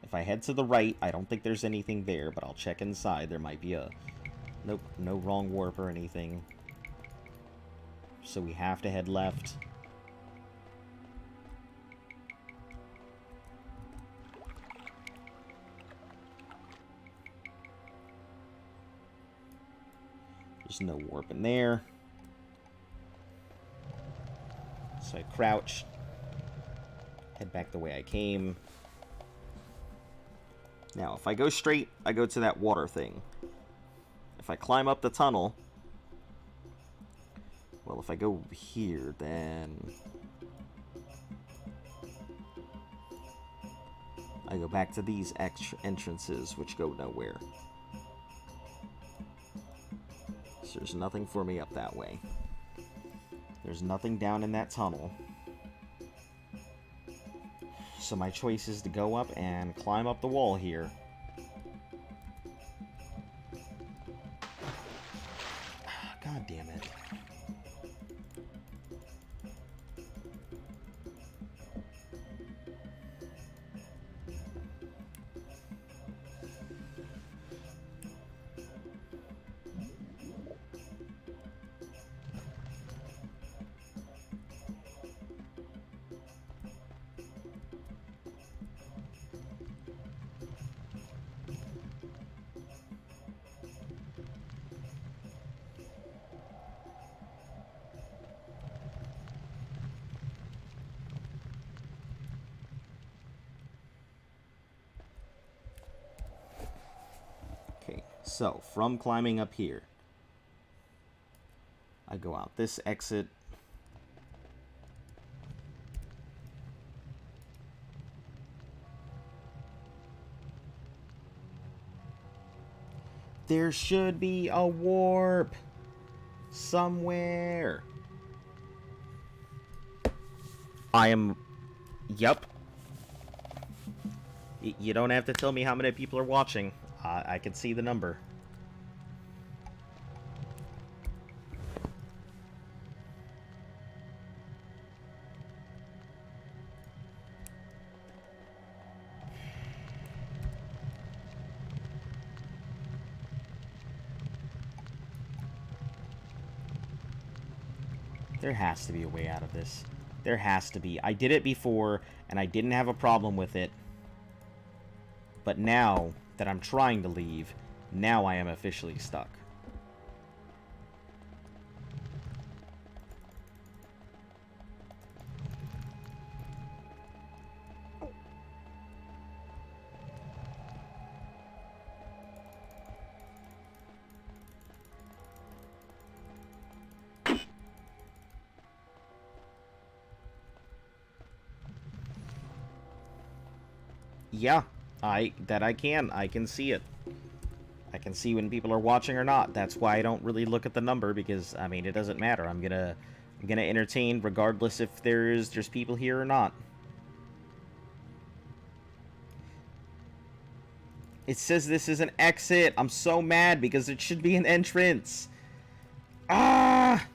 [SPEAKER 1] If I head to the right, I don't think there's anything there, but I'll check inside. There might be a... Nope, no wrong warp or anything. So we have to head left. There's no warp in there. So I crouch. Head back the way I came. Now, if I go straight, I go to that water thing. If I climb up the tunnel... Well, if I go here, then... I go back to these extra entrances, which go nowhere. So there's nothing for me up that way. There's nothing down in that tunnel. So my choice is to go up and climb up the wall here. God damn it. So, from climbing up here, I go out this exit. There should be a warp somewhere. I am... Yup. You don't have to tell me how many people are watching. I can see the number. There has to be a way out of this. There has to be. I did it before, and I didn't have a problem with it. But now that I'm trying to leave, now I am officially stuck. Yeah, I can see it. I can see when people are watching or not. That's why I don't really look at the number, because I mean, it doesn't matter. I'm gonna entertain regardless if there's people here or not. It says this is an exit. I'm so mad because it should be an entrance. Ah!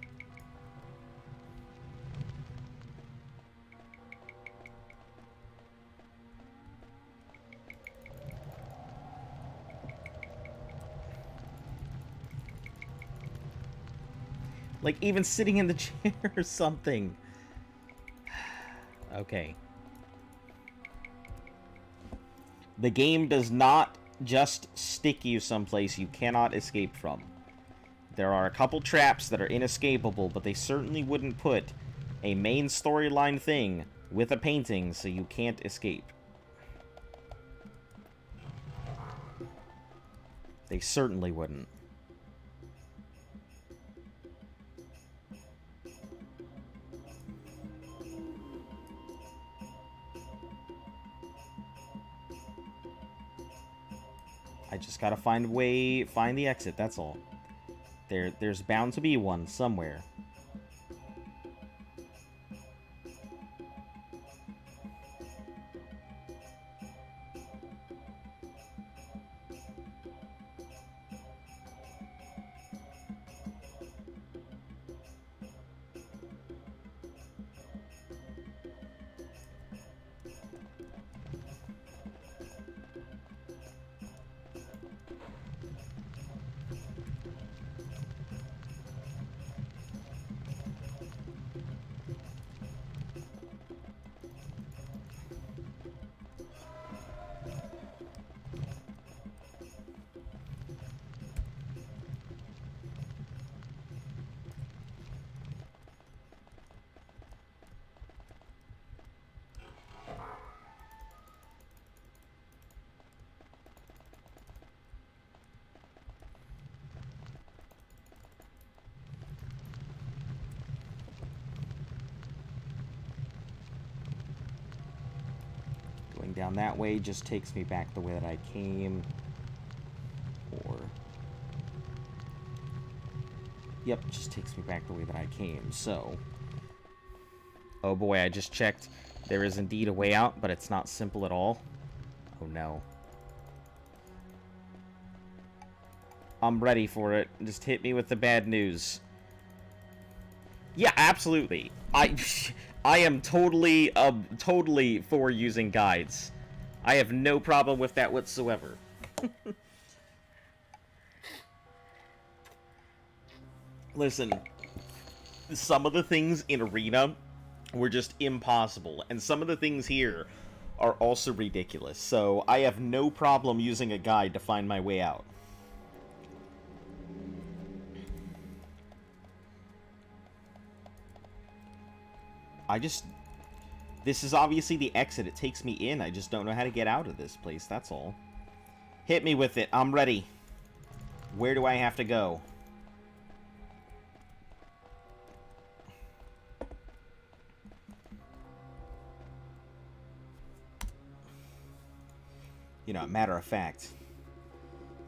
[SPEAKER 1] Like, even sitting in the chair or something. Okay. The game does not just stick you someplace you cannot escape from. There are a couple traps that are inescapable, but they certainly wouldn't put a main storyline thing with a painting so you can't escape. They certainly wouldn't. I just gotta find the exit, that's all. There's bound to be one somewhere. Going down that way just takes me back the way that I came. Or... Yep, just takes me back the way that I came, so... Oh boy, I just checked. There is indeed a way out, but it's not simple at all. Oh no. I'm ready for it. Just hit me with the bad news. Yeah, absolutely. I am totally for using guides. I have no problem with that whatsoever. Listen, some of the things in Arena were just impossible, and some of the things here are also ridiculous, so I have no problem using a guide to find my way out. This is obviously the exit. It takes me in. I just don't know how to get out of this place, that's all. Hit me with it. I'm ready. Where do I have to go? You know, matter of fact,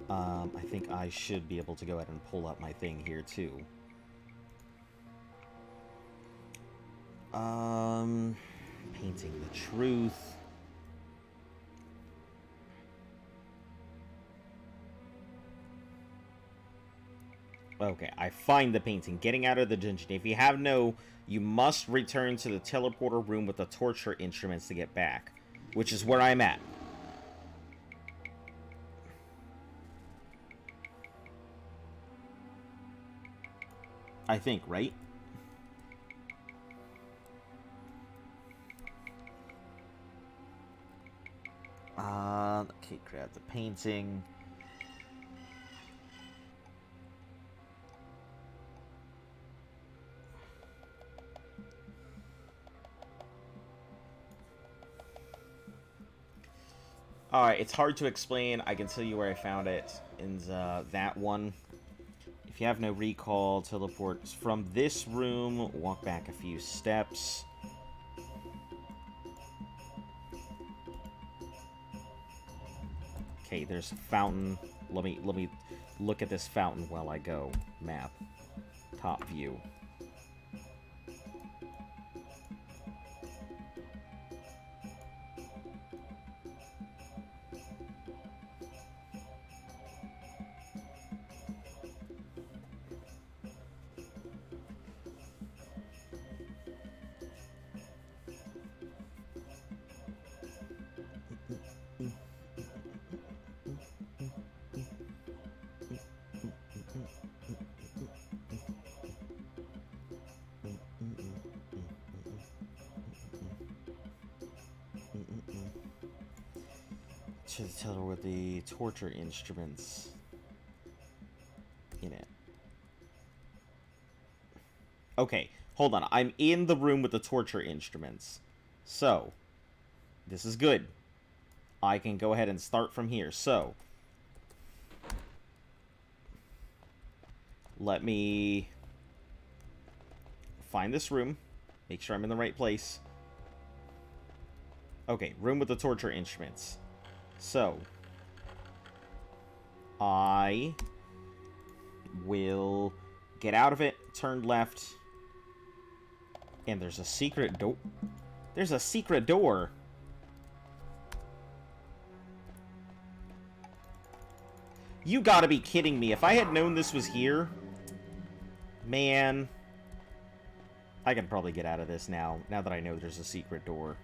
[SPEAKER 1] I think I should be able to go ahead and pull up my thing here, too. Painting the truth. Okay, I find the painting. Getting out of the dungeon. If you have no, you must return to the teleporter room with the torture instruments to get back. Which is where I'm at. I think, right? Okay, grab the painting. Alright, it's hard to explain. I can tell you where I found it. In that one. If you have no recall, teleport from this room. Walk back a few steps. Okay, there's a fountain. Let me look at this fountain while I go. Map. Top view. To the teller with the torture instruments in it. Okay, hold on. I'm in the room with the torture instruments. So, this is good. I can go ahead and start from here. So, let me find this room. Make sure I'm in the right place. Okay, room with the torture instruments. So, I will get out of it, turn left, and there's a secret door. There's a secret door. You gotta be kidding me. If I had known this was here, man, I can probably get out of this now that I know there's a secret door.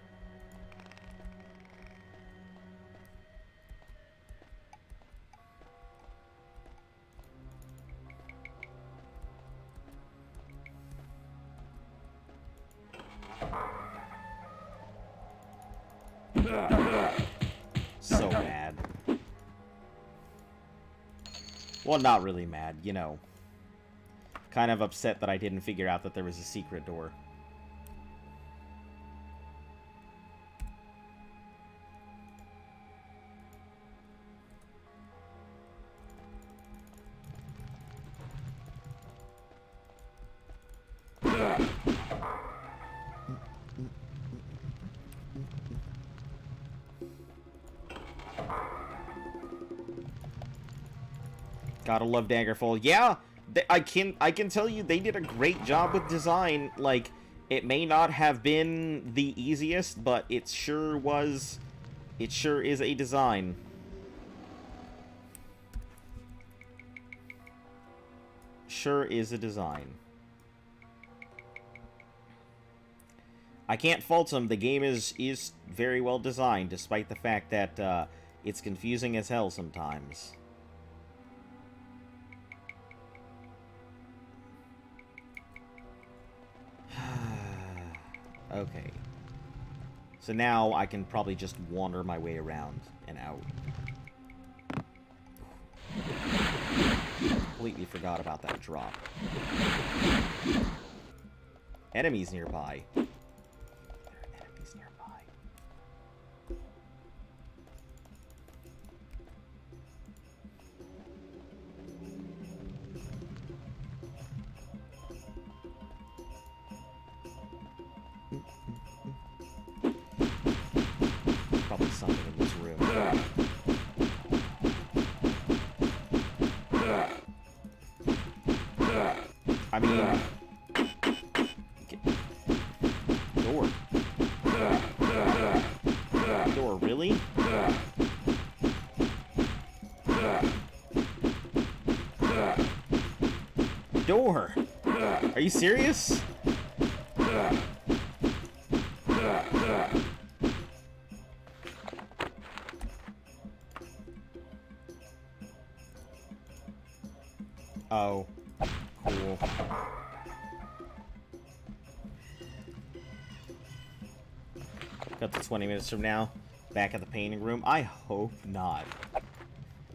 [SPEAKER 1] So mad. Well, not really mad, you know. Kind of upset that I didn't figure out that there was a secret door. Gotta love Daggerfall. Yeah, I can tell you they did a great job with design. Like, it may not have been the easiest, but it sure was. It sure is a design. Sure is a design. I can't fault them. The game is very well designed, despite the fact that it's confusing as hell sometimes. Okay. So now I can probably just wander my way around and out. Completely forgot about that drop. Enemies nearby. There are enemies nearby. Probably something in this room. I mean... Door. door, really? Door! Are you serious? Oh. Cool. Got to 20 minutes from now. Back at the painting room. I hope not.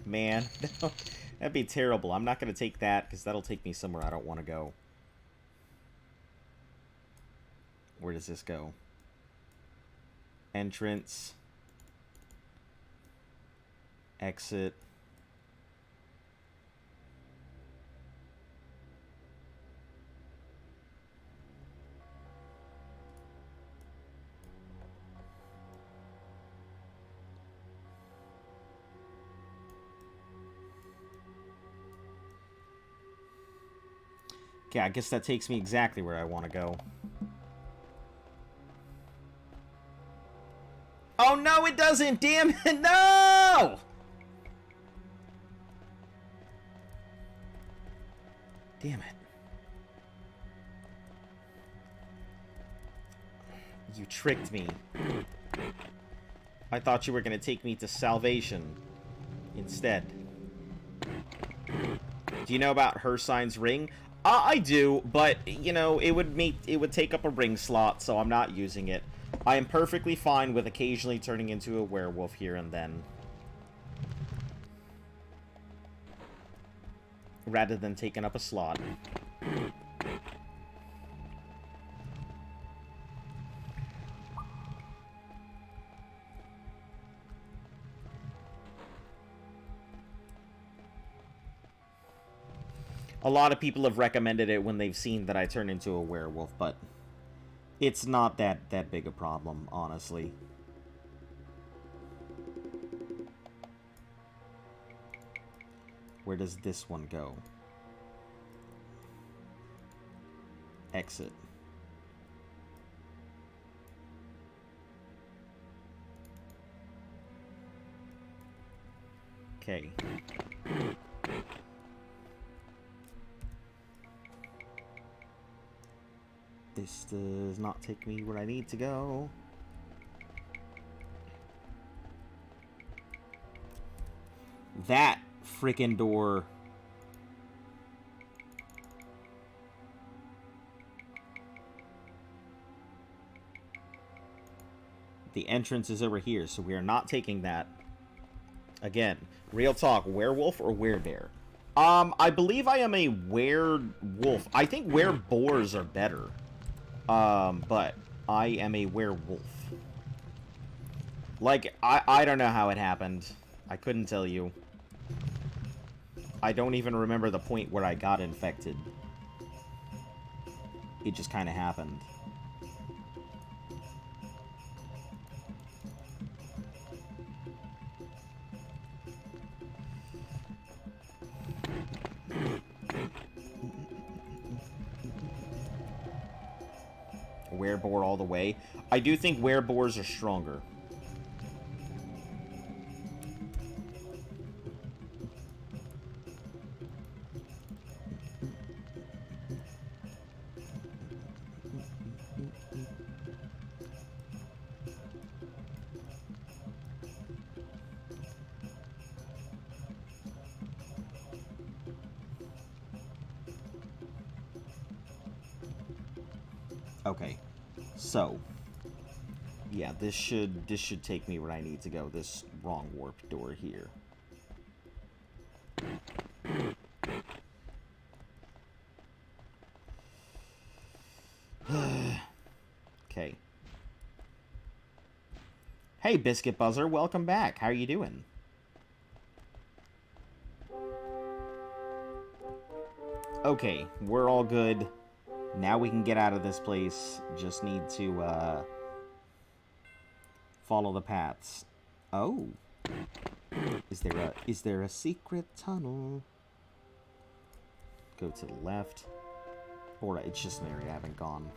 [SPEAKER 1] Man, that'd be terrible. I'm not going to take that, because that'll take me somewhere I don't want to go. Where does this go? Entrance. Exit. Okay, I guess that takes me exactly where I want to go. Oh, no, it doesn't! Damn it! No! Damn it. You tricked me. I thought you were going to take me to salvation instead. Do you know about Hersign's ring? I do, but, you know, it would take up a ring slot, so I'm not using it. I am perfectly fine with occasionally turning into a werewolf here and then. Rather than taking up a slot. A lot of people have recommended it when they've seen that I turn into a werewolf, but it's not that big a problem, honestly. Where does this one go? Exit. Okay. This does not take me where I need to go. That freaking door. The entrance is over here, so we are not taking that. Again, real talk, werewolf or werebear? I believe I am a werewolf. I think wereboars are better. But I am a werewolf. Like, I don't know how it happened. I couldn't tell you. I don't even remember the point where I got infected. It just kind of happened. Wereboar all the way. I do think wereboars are stronger. Okay. So, yeah, this should take me where I need to go. This wrong warp door here. Okay. Hey, Biscuit Buzzer, welcome back. How are you doing? Okay, we're all good. Now we can get out of this place. Just need to, follow the paths. Oh. Is there a secret tunnel? Go to the left. Or it's just an area I haven't gone.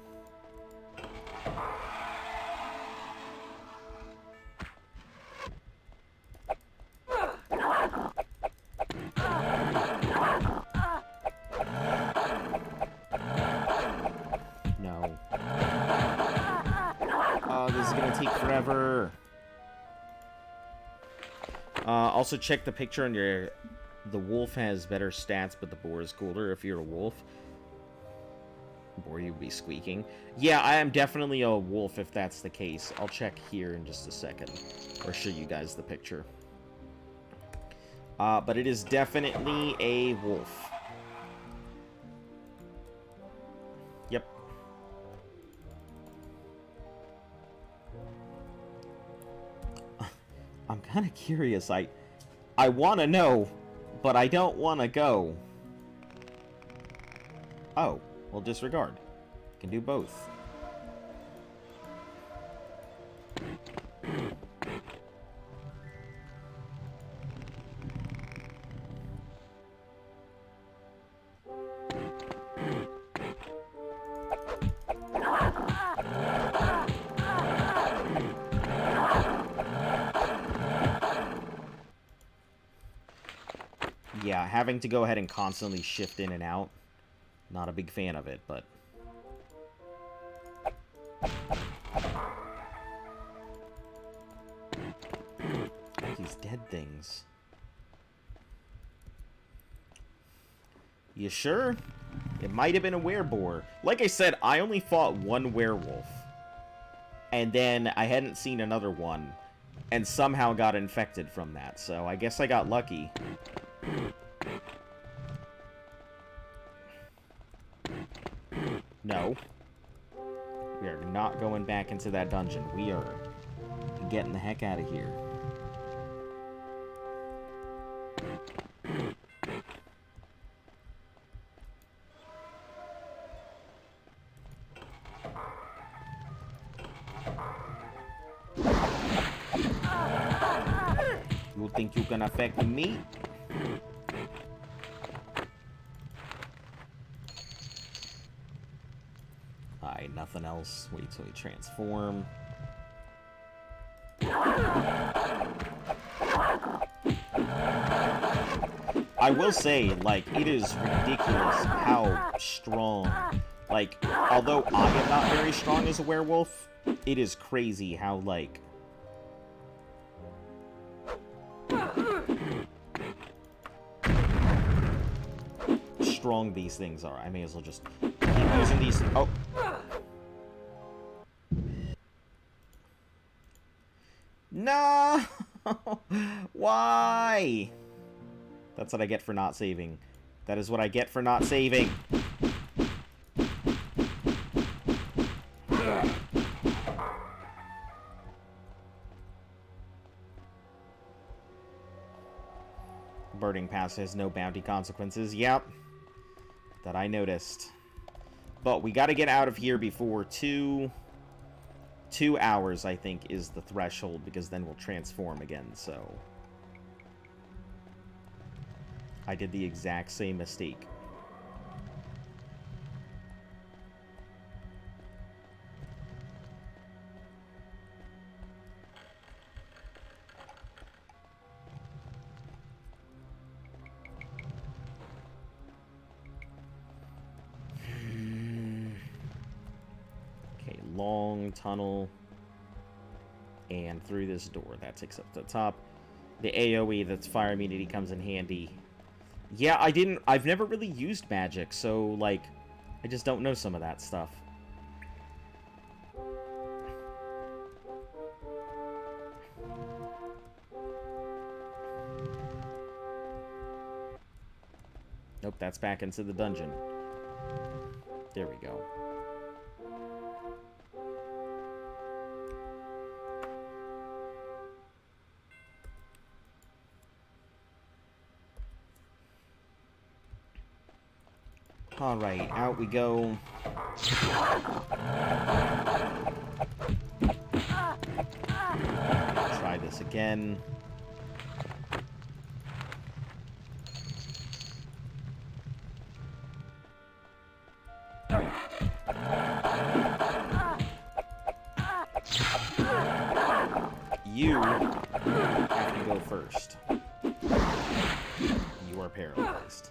[SPEAKER 1] take forever. Also check the picture on your... The wolf has better stats, but the boar is cooler if you're a wolf. Boar, you'd be squeaking. Yeah, I am definitely a wolf if that's the case. I'll check here in just a second. Or show you guys the picture. But it is definitely a wolf. Yep. I'm kind of curious. I want to know, but I don't want to go. Oh, well, disregard. Can do both. Yeah, having to go ahead and constantly shift in and out. Not a big fan of it, but... These dead things. You sure? It might have been a wereboar. Like I said, I only fought one werewolf. And then I hadn't seen another one. And somehow got infected from that, so I guess I got lucky. No. We are not going back into that dungeon. We are getting the heck out of here. You think you can affect me? Alright, nothing else. Wait till we transform. I will say, like, it is ridiculous how strong. Like, although I am not very strong as a werewolf, it is crazy how, like... strong these things are. I may as well just keep using these. Oh. No! Why? That's what I get for not saving. That is what I get for not saving. Birding past has no bounty consequences. Yep. That I noticed. But we got to get out of here before 2 hours, I think, is the threshold, because then we'll transform again, so... I did the exact same mistake. Long tunnel and through this door that takes up the top. The AoE, that's fire immunity, comes in handy. Yeah, I've never really used magic, so like I just don't know some of that stuff. Nope, that's back into the dungeon. There we go. Alright, out we go. Try this again. You have to go first. You are paralyzed.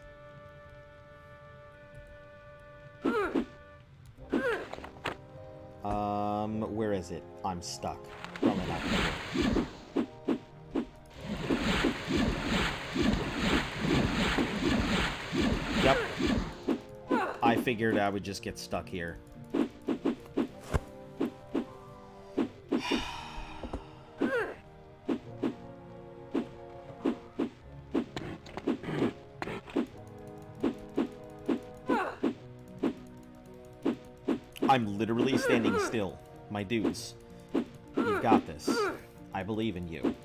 [SPEAKER 1] Where is it? I'm stuck. Probably not gonna work. Yep. I figured I would just get stuck here. I'm literally standing still. My dudes. You've got this. I believe in you.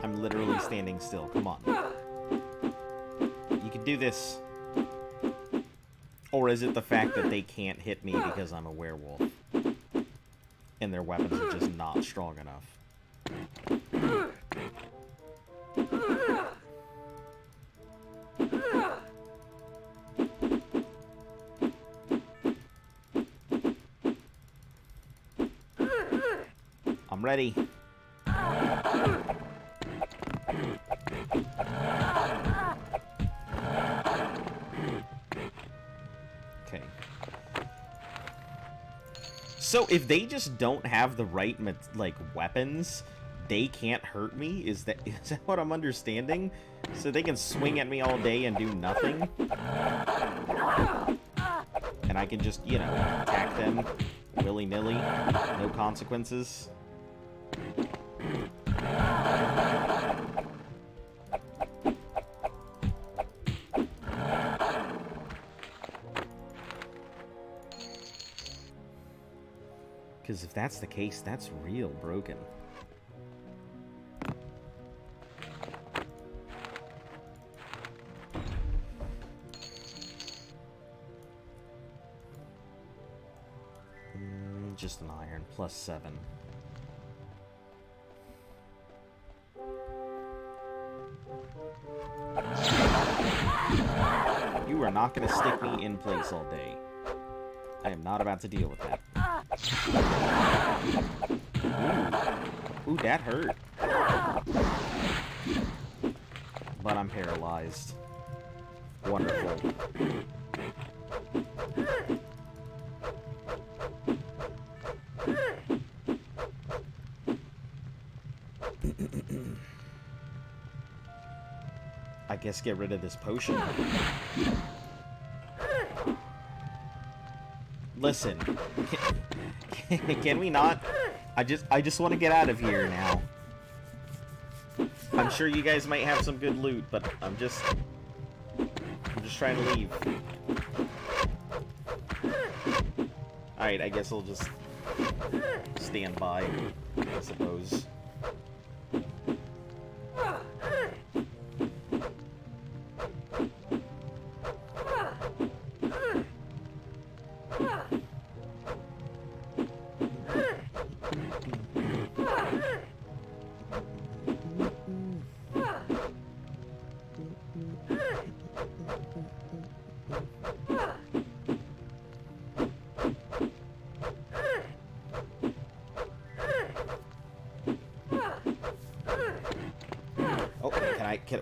[SPEAKER 1] I'm literally standing still. Come on. You can do this. Or is it the fact that they can't hit me because I'm a werewolf? And their weapons are just not strong enough. I'm ready. Okay. So if they just don't have the right, like, weapons, they can't hurt me? Is that what I'm understanding? So they can swing at me all day and do nothing? And I can just, you know, attack them willy-nilly, no consequences? Because if that's the case, that's real broken. Just an iron, +7. You are not going to stick me in place all day. I am not about to deal with that. Ooh, that hurt. But I'm paralyzed. Wonderful. I guess get rid of this potion. Listen, can we not? I just want to get out of here now. I'm sure you guys might have some good loot, but I'm just trying to leave. All right, I guess I'll just stand by, I suppose.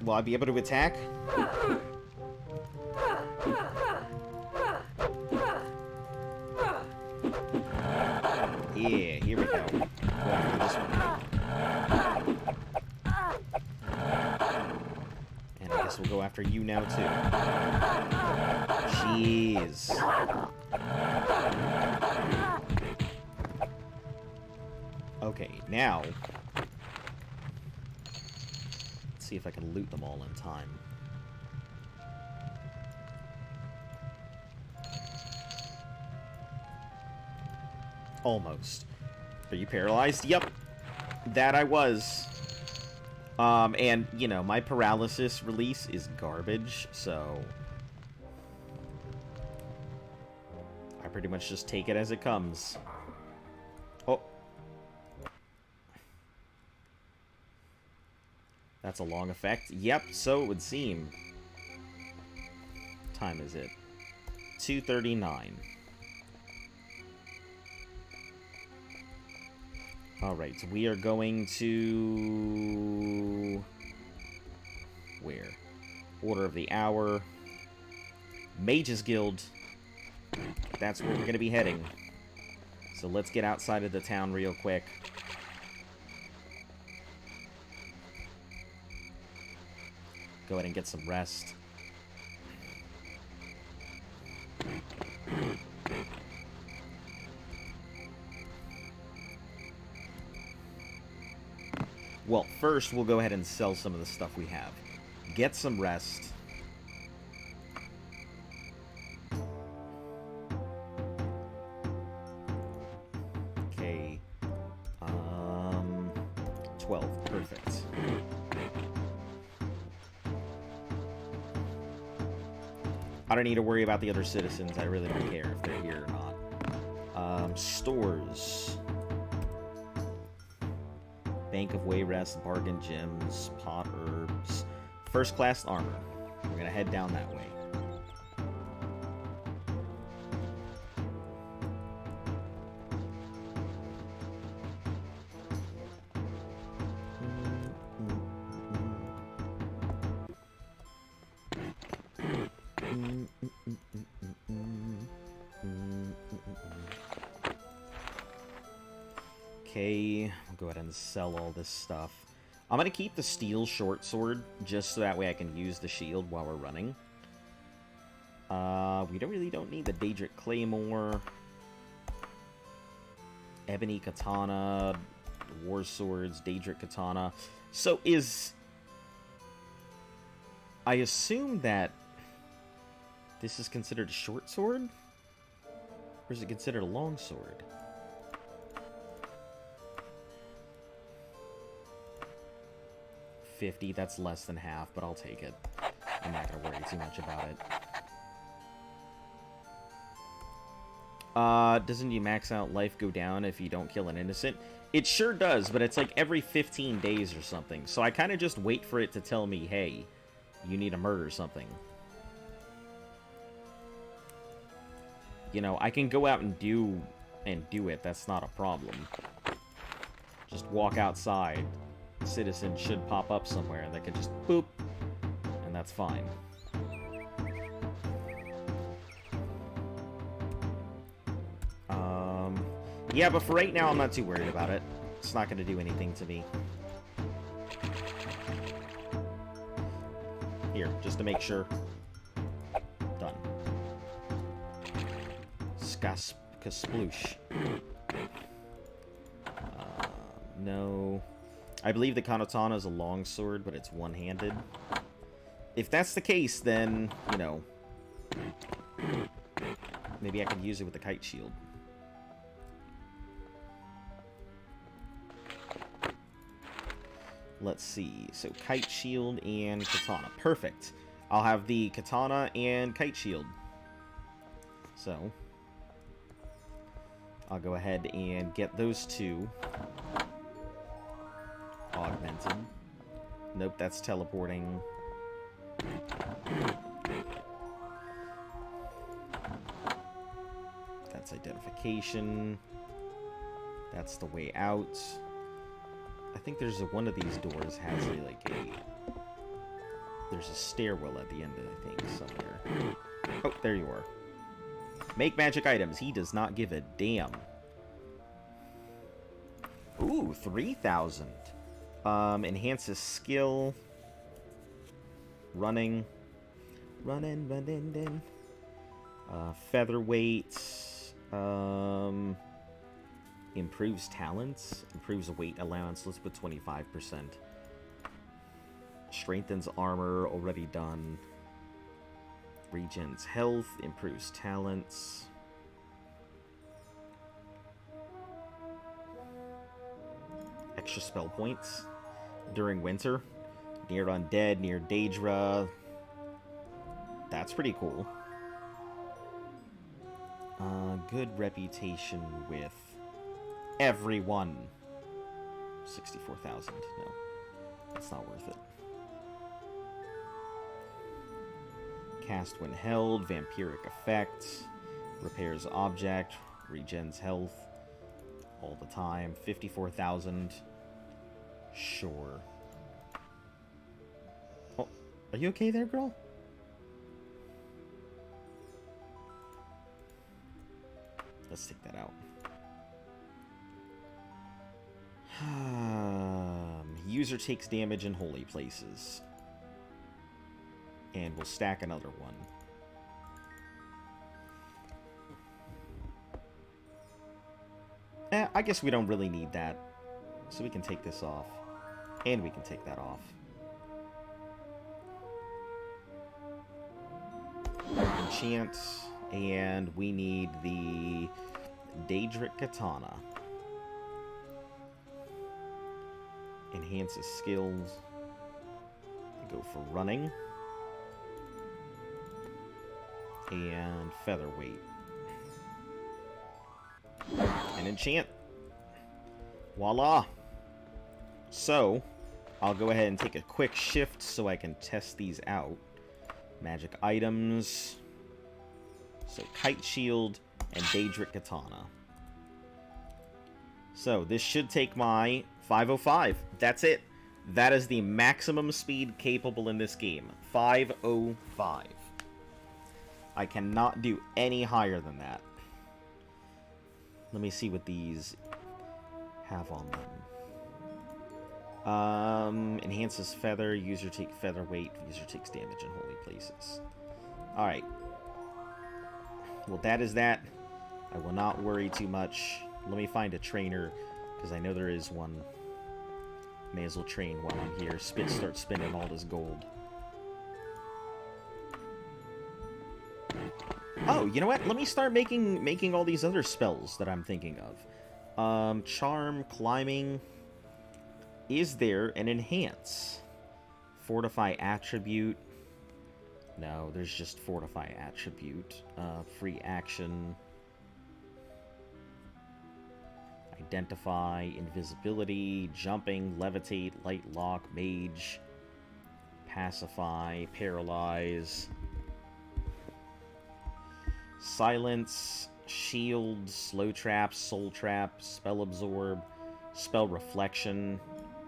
[SPEAKER 1] Will I be able to attack? Yeah, here we go. Go after this one. And I guess we'll go after you now, too. Jeez. Okay, now... see if I can loot them all in time. Almost. Are you paralyzed? Yep. That I was. And, you know, my paralysis release is garbage, so... I pretty much just take it as it comes. Oh. That's a long effect. Yep, so it would seem. What time is it? 2:39. Alright, so we are going to... Where? Order of the Hour. Mages Guild. That's where we're going to be heading. So let's get outside of the town real quick. Go ahead and get some rest. Well, first we'll go ahead and sell some of the stuff we have. Get some rest. Okay. 12. Perfect. I don't need to worry about the other citizens. I really don't care if they're here or not. Stores. Bank of Wayrest, Bargain Gems, Pot Herbs, First Class Armor. We're gonna head down that way. Okay, I'll go ahead and sell all this stuff. I'm going to keep the steel short sword, just so that way I can use the shield while we're running. We really don't need the Daedric Claymore. Ebony Katana, War Swords, Daedric Katana. So I assume that this is considered a short sword? Or is it considered a long sword? $50, that's less than half, but I'll take it. I'm not going to worry too much about it. Doesn't your max out life go down if you don't kill an innocent? It sure does, but it's like every 15 days or something. So I kind of just wait for it to tell me, hey, you need to murder something. You know, I can go out and do it. That's not a problem. Just walk outside. Citizen should pop up somewhere that could just boop, and that's fine. Yeah, but for right now, I'm not too worried about it. It's not going to do anything to me. Here, just to make sure. Done. Kasploosh. No. I believe the Katana is a long sword, but it's one-handed. If that's the case, then, you know, maybe I could use it with the kite shield. Let's see. So, kite shield and katana. Perfect. I'll have the katana and kite shield. So, I'll go ahead and get those two. Augmented. Nope, that's teleporting. That's identification. That's the way out. I think there's one of these doors has there's a stairwell at the end of the thing somewhere. Oh, there you are. Make magic items. He does not give a damn. Ooh, 3,000. Enhances skill. Running. Featherweight. Improves talents. Improves weight allowance. Let's put 25%. Strengthens armor. Already done. Regens health. Improves talents. Extra spell points during winter. Near undead, near Daedra. That's pretty cool. Good reputation with everyone. 64,000. No, that's not worth it. Cast when held. Vampiric effect. Repairs object. Regens health. all the time. 54,000. Sure. Oh, are you okay there, girl? Let's take that out. User takes damage in holy places. And we'll stack another one. I guess we don't really need that. So we can take this off. And we can take that off. Enchant. And we need the Daedric Katana. Enhances skills. Go for running. And featherweight. And enchant. Voila. So, I'll go ahead and take a quick shift so I can test these out. Magic items. So, Kite Shield and Daedric Katana. So, this should take my 505. That's it. That is the maximum speed capable in this game. 505. I cannot do any higher than that. Let me see what these have on them. Enhances feather. User takes featherweight. User takes damage in holy places. Alright. Well, that is that. I will not worry too much. Let me find a trainer, because I know there is one. May as well train while I'm here. Start spending all this gold. Oh, you know what? Let me start making all these other spells that I'm thinking of. Charm, climbing. Is there an enhance? Fortify attribute. No, there's just fortify attribute. Free action. Identify, invisibility, jumping, levitate, light lock, mage, pacify, paralyze, silence, shield, slow trap, soul trap, spell absorb, spell reflection,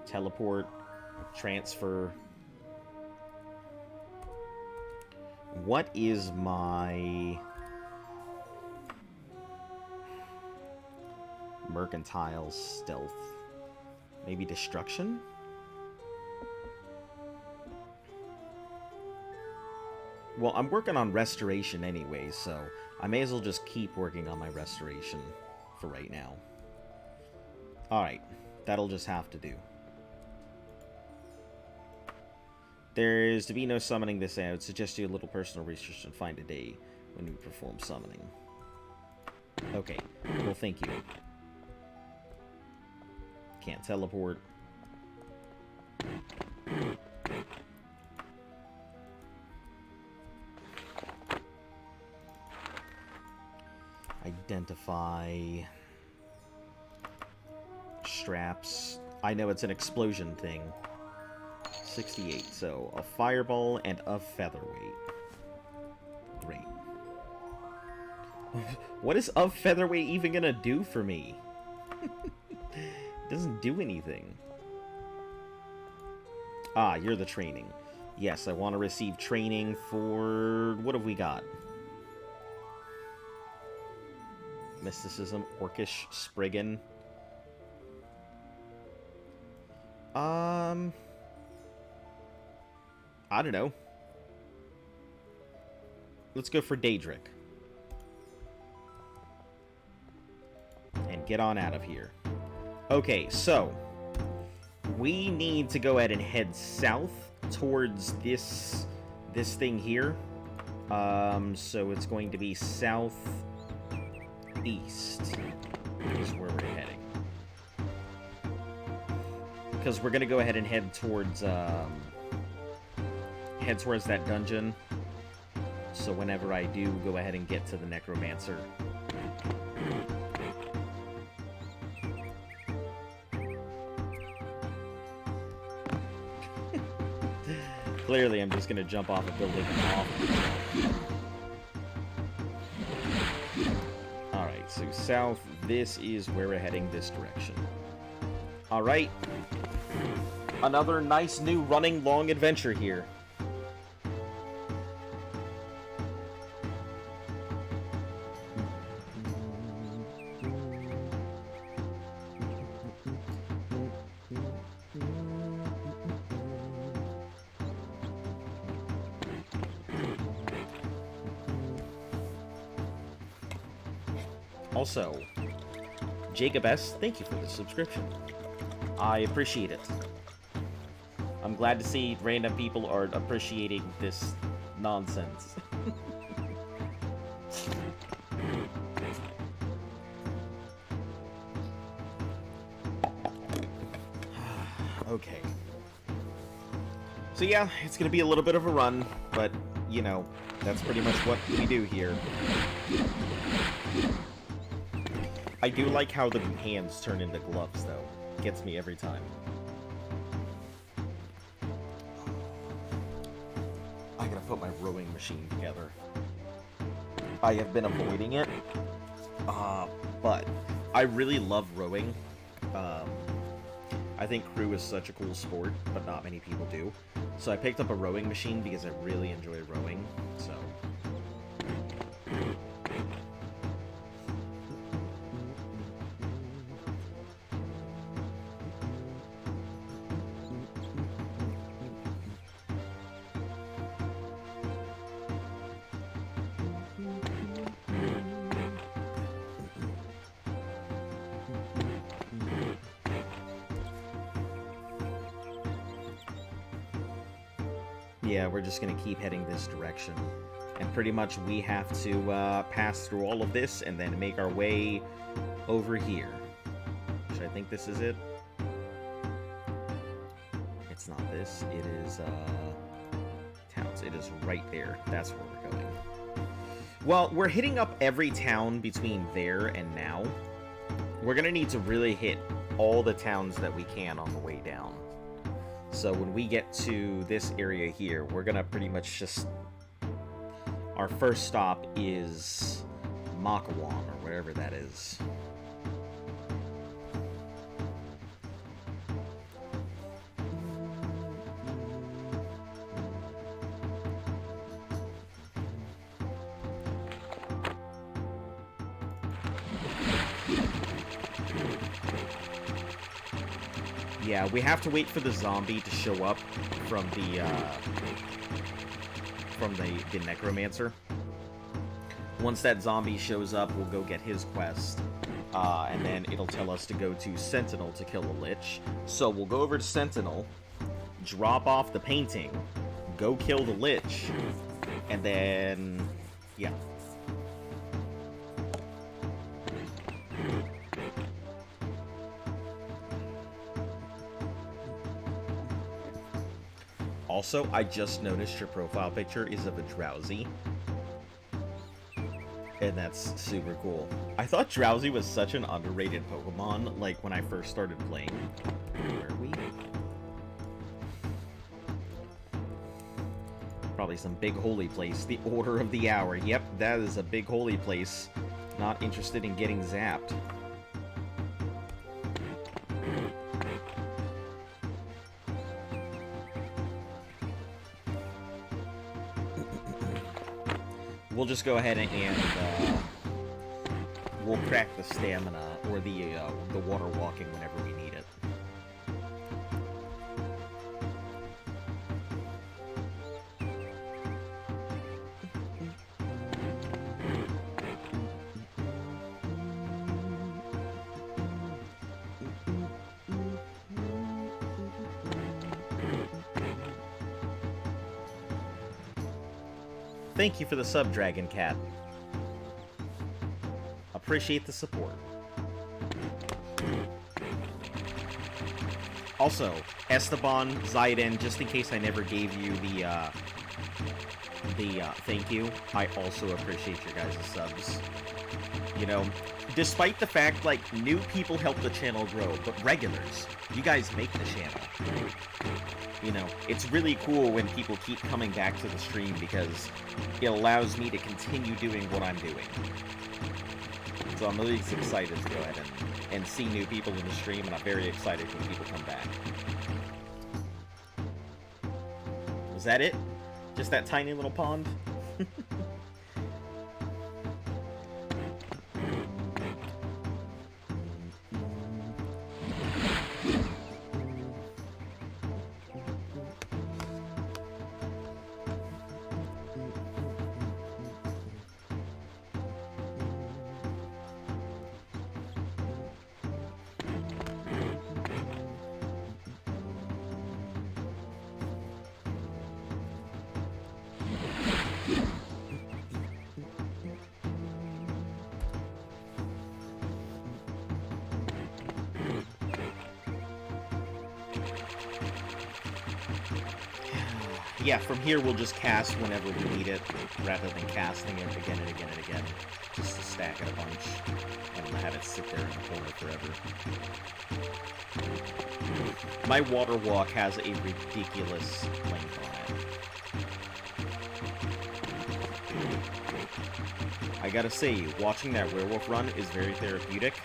[SPEAKER 1] teleport, transfer. What is my mercantile stealth? Maybe destruction? Well, I'm working on restoration anyway, so I may as well just keep working on my restoration for right now. Alright, that'll just have to do. There is to be no summoning this day. I would suggest you a little personal research and find a day when you perform summoning. Okay, well, thank you. Can't teleport. Identify straps. I know it's an explosion thing. 68, so a fireball and a featherweight. Great. What is of featherweight even gonna do for me? It doesn't do anything. Ah, you're the training. Yes, I want to receive training for... What have we got? Mysticism, Orcish, Spriggan. I don't know. Let's go for Daedric. And get on out of here. Okay, so we need to go ahead and head south towards this thing here. So it's going to be southeast is where we're heading. Because we're gonna go ahead and head towards that dungeon. So whenever I do go ahead and get to the Necromancer. Clearly, I'm just gonna jump off a building and off. Alright, so south this is where we're heading, this direction. Alright. Another nice new running long adventure here. Also, Jacob S., thank you for the subscription. I appreciate it. I'm glad to see random people are appreciating this nonsense. Okay. So yeah, it's gonna be a little bit of a run, but, you know, that's pretty much what we do here. I do like how the hands turn into gloves, though. Gets me every time. I gotta put my rowing machine together. I have been avoiding it, but I really love rowing. I think crew is such a cool sport, but not many people do. So I picked up a rowing machine because I really enjoy rowing, so... Yeah, we're just gonna keep heading this direction. And pretty much we have to pass through all of this and then make our way over here. Should I think this is it? It's not this. It is, towns. It is right there. That's where we're going. Well, we're hitting up every town between there and now. We're gonna need to really hit all the towns that we can on the way down. So when we get to this area here, we're gonna pretty much just... Our first stop is Makawan, or whatever that is. Yeah, we have to wait for the zombie to show up from the necromancer. Once that zombie shows up, we'll go get his quest, and then it'll tell us to go to Sentinel to kill a lich. So we'll go over to Sentinel, drop off the painting, go kill the lich, and then, yeah. Also, I just noticed your profile picture is of a Drowsy. And that's super cool. I thought Drowsy was such an underrated Pokemon, like, when I first started playing. Where are we? Probably some big holy place. The Order of the Hour. Yep, that is a big holy place. Not interested in getting zapped. We'll just go ahead and we'll crack the stamina or the water walking whenever we need it. Thank you for the sub, Dragon Cat. Appreciate the support. Also, Esteban, Zaiden, just in case I never gave you the thank you, I also appreciate your guys' subs. You know, despite the fact, like, new people help the channel grow, but regulars, you guys make the channel. You know, it's really cool when people keep coming back to the stream because it allows me to continue doing what I'm doing. So I'm really excited to go ahead and see new people in the stream, and I'm very excited when people come back. Was that it? Just that tiny little pond? Yeah, from here we'll just cast whenever we need it, rather than casting it again and again and again. Just to stack it a bunch, and have it sit there in the corner forever. My water walk has a ridiculous length on it. I gotta say, watching that werewolf run is very therapeutic.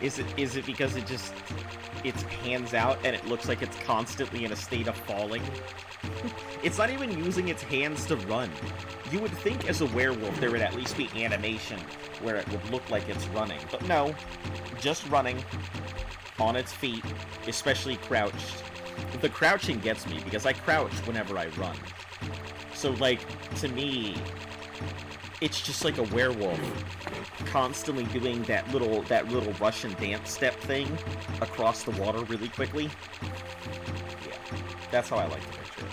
[SPEAKER 1] Is it because it's hands out and it looks like it's constantly in a state of falling? It's not even using its hands to run. You would think as a werewolf there would at least be animation where it would look like it's running. But no, just running on its feet, especially crouched. The crouching gets me because I crouch whenever I run. So like, to me, it's just like a werewolf constantly doing that little Russian dance step thing across the water really quickly. Yeah, that's how I like to picture it.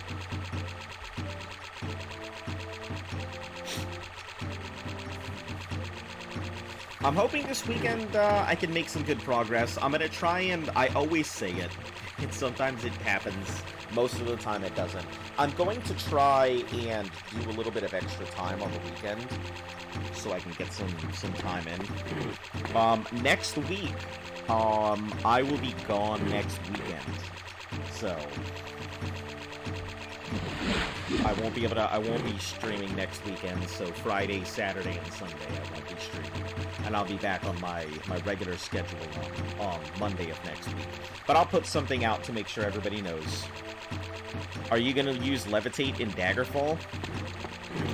[SPEAKER 1] I'm hoping this weekend I can make some good progress. I'm gonna try and... I always say it. And sometimes it happens. Most of the time it doesn't. I'm going to try and do a little bit of extra time on the weekend so I can get some time in. Next week, I will be gone next weekend. So I won't be streaming next weekend, so Friday, Saturday, and Sunday I won't be streaming. And I'll be back on my regular schedule on Monday of next week. But I'll put something out to make sure everybody knows. Are you gonna use Levitate in Daggerfall?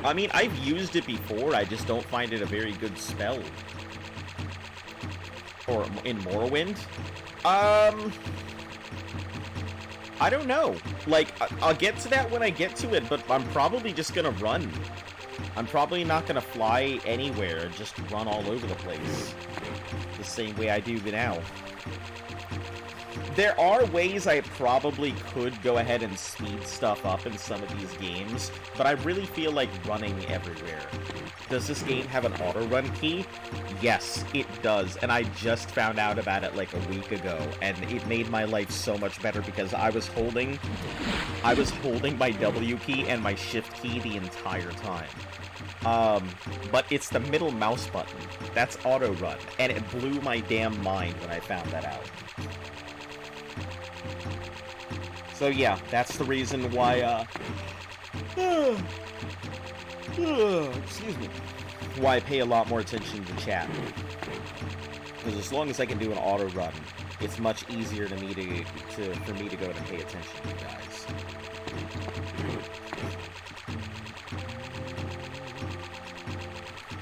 [SPEAKER 1] I mean, I've used it before, I just don't find it a very good spell. Or in Morrowind? I don't know. Like, I'll get to that when I get to it, but I'm probably just gonna run. I'm probably not gonna fly anywhere, just run all over the place. The same way I do now. There are ways I probably could go ahead and speed stuff up in some of these games, but I really feel like running everywhere. Does this game have an auto-run key? Yes, it does, and I just found out about it like a week ago, and it made my life so much better because I was holding my W key and my shift key the entire time. But it's the middle mouse button. That's auto-run, and it blew my damn mind when I found that out. So yeah, that's the reason why, excuse me, why I pay a lot more attention to chat. Because as long as I can do an auto run, it's much easier for me to go and pay attention to you guys.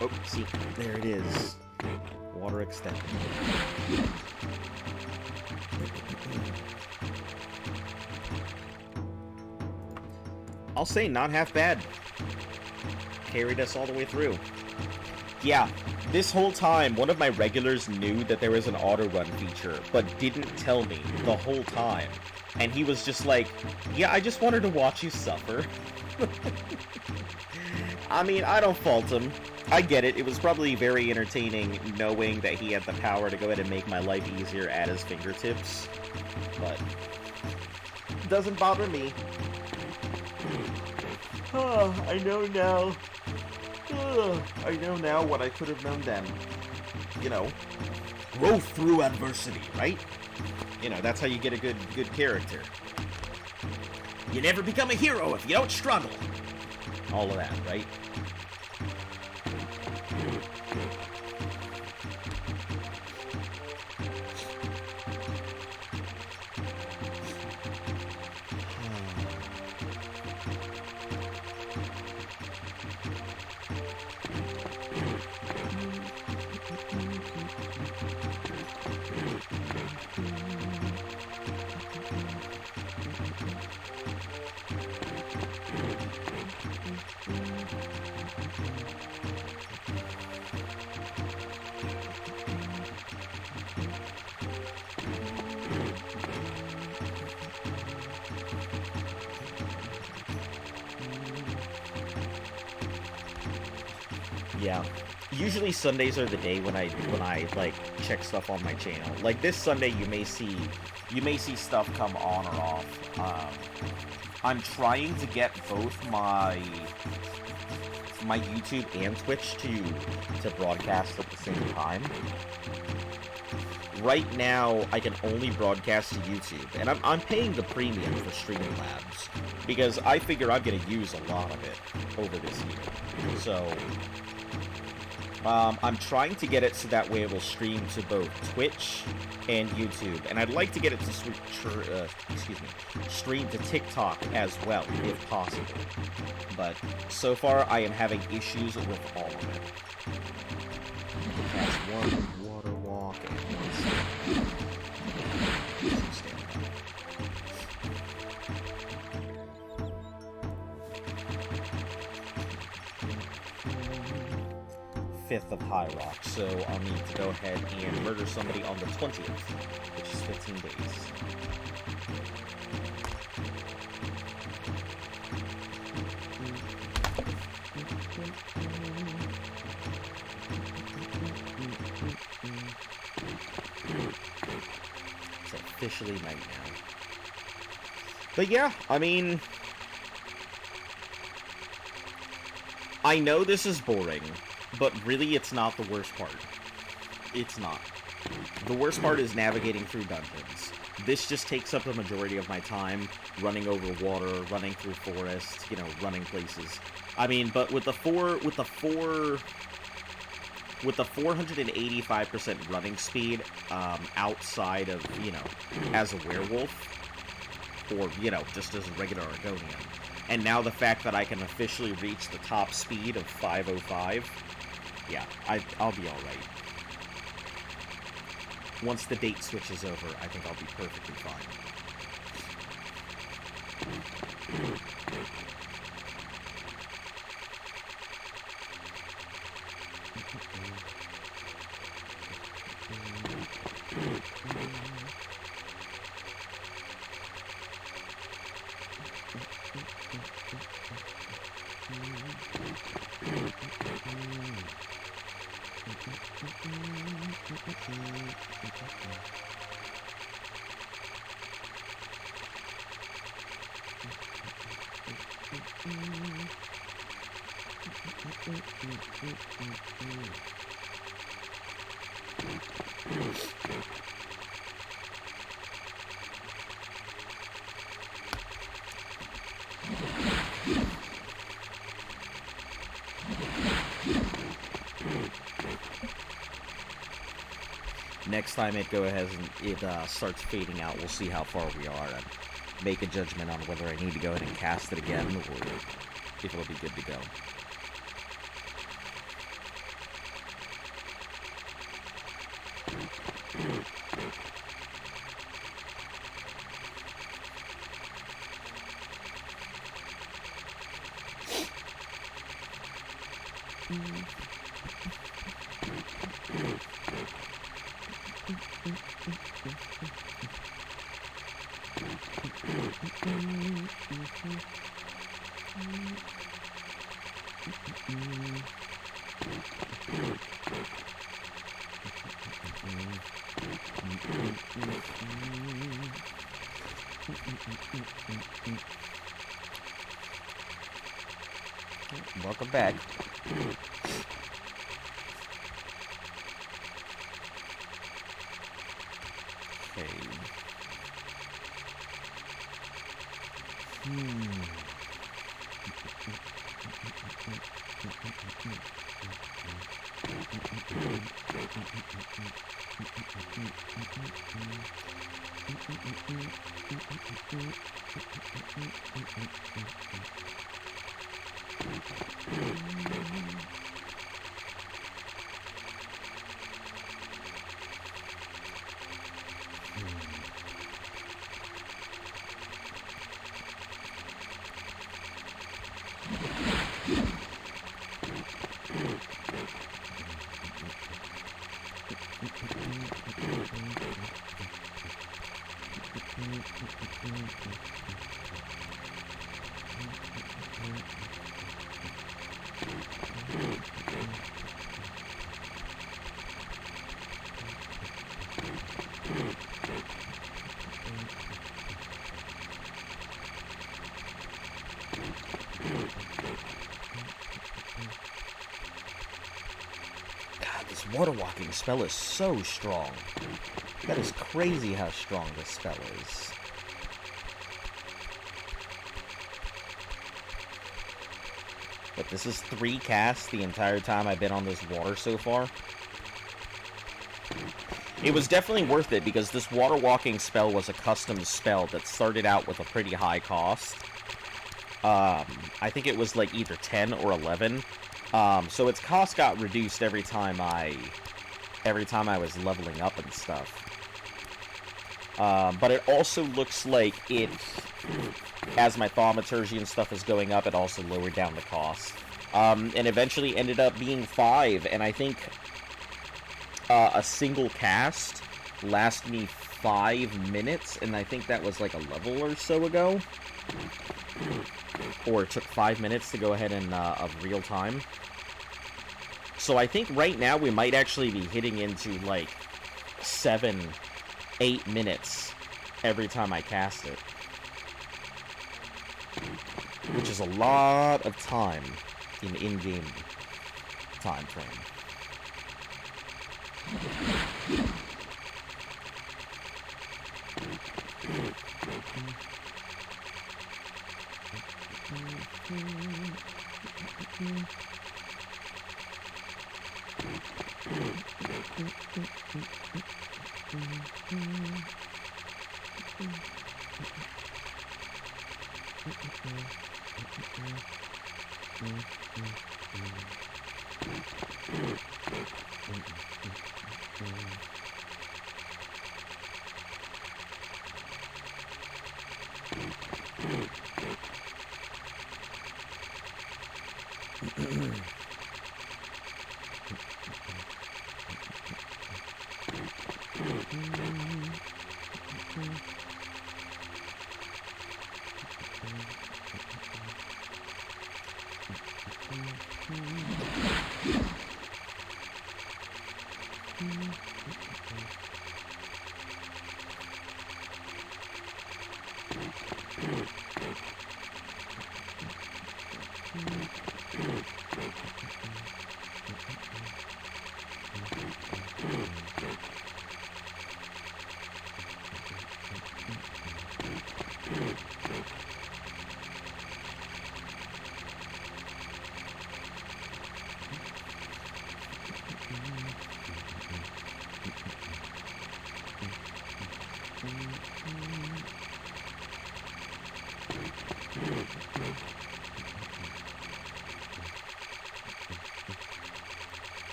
[SPEAKER 1] Oh, see, there it is. Water extended. I'll say not half bad. Carried us all the way through. Yeah, this whole time, one of my regulars knew that there was an auto-run feature, but didn't tell me the whole time. And he was just like, yeah, I just wanted to watch you suffer. I mean, I don't fault him. I get it. It was probably very entertaining knowing that he had the power to go ahead and make my life easier at his fingertips. But it doesn't bother me. Oh, I know now. I know now what I could have known then. You know, growth through adversity, right? You know, that's how you get a good character. You never become a hero if you don't struggle. All of that, right? Yeah. Usually Sundays are the day when I like check stuff on my channel. Like this Sunday, you may see stuff come on or off. I'm trying to get both my YouTube and Twitch to broadcast at the same time. Right now, I can only broadcast to YouTube, and I'm paying the premium for Streamlabs because I figure I'm going to use a lot of it over this year. So, I'm trying to get it so that way it will stream to both Twitch and YouTube, and I'd like to get it to stream to TikTok as well, if possible. But so far, I am having issues with all of it. That's one water walk and one stand. Fifth of High Rock, so I'll need to go ahead and murder somebody on the 20th, which is 15 days. It's officially night now. But yeah, I mean, I know this is boring, but really it's not the worst part. It's not. The worst part is navigating through dungeons. This just takes up the majority of my time, running over water, running through forests, you know, running places. I mean, but with the 485% running speed, outside of, you know, as a werewolf, or, you know, just as a regular Argonian, and now the fact that I can officially reach the top speed of 505, yeah, I'll be alright. Once the date switches over, I think I'll be perfectly fine. Next time it starts fading out, we'll see how far we are and make a judgment on whether I need to go ahead and cast it again or if it'll be good to go. Welcome back. Okay. water walking spell is so strong. That is crazy how strong this spell is. But this is 3 casts the entire time I've been on this water so far. It was definitely worth it because this water walking spell was a custom spell that started out with a pretty high cost. I think it was like either 10 or 11. So its cost got reduced every time I was leveling up and stuff. But it also looks like it, as my thaumaturgy and stuff is going up, it also lowered down the cost. And eventually ended up being 5, and I think a single cast lasted me 5 minutes, and I think that was like a level or so ago. Or it took 5 minutes to go ahead and of real time. So I think right now we might actually be hitting into like 7, 8 minutes every time I cast it. Which is a lot of time in in-game time frame.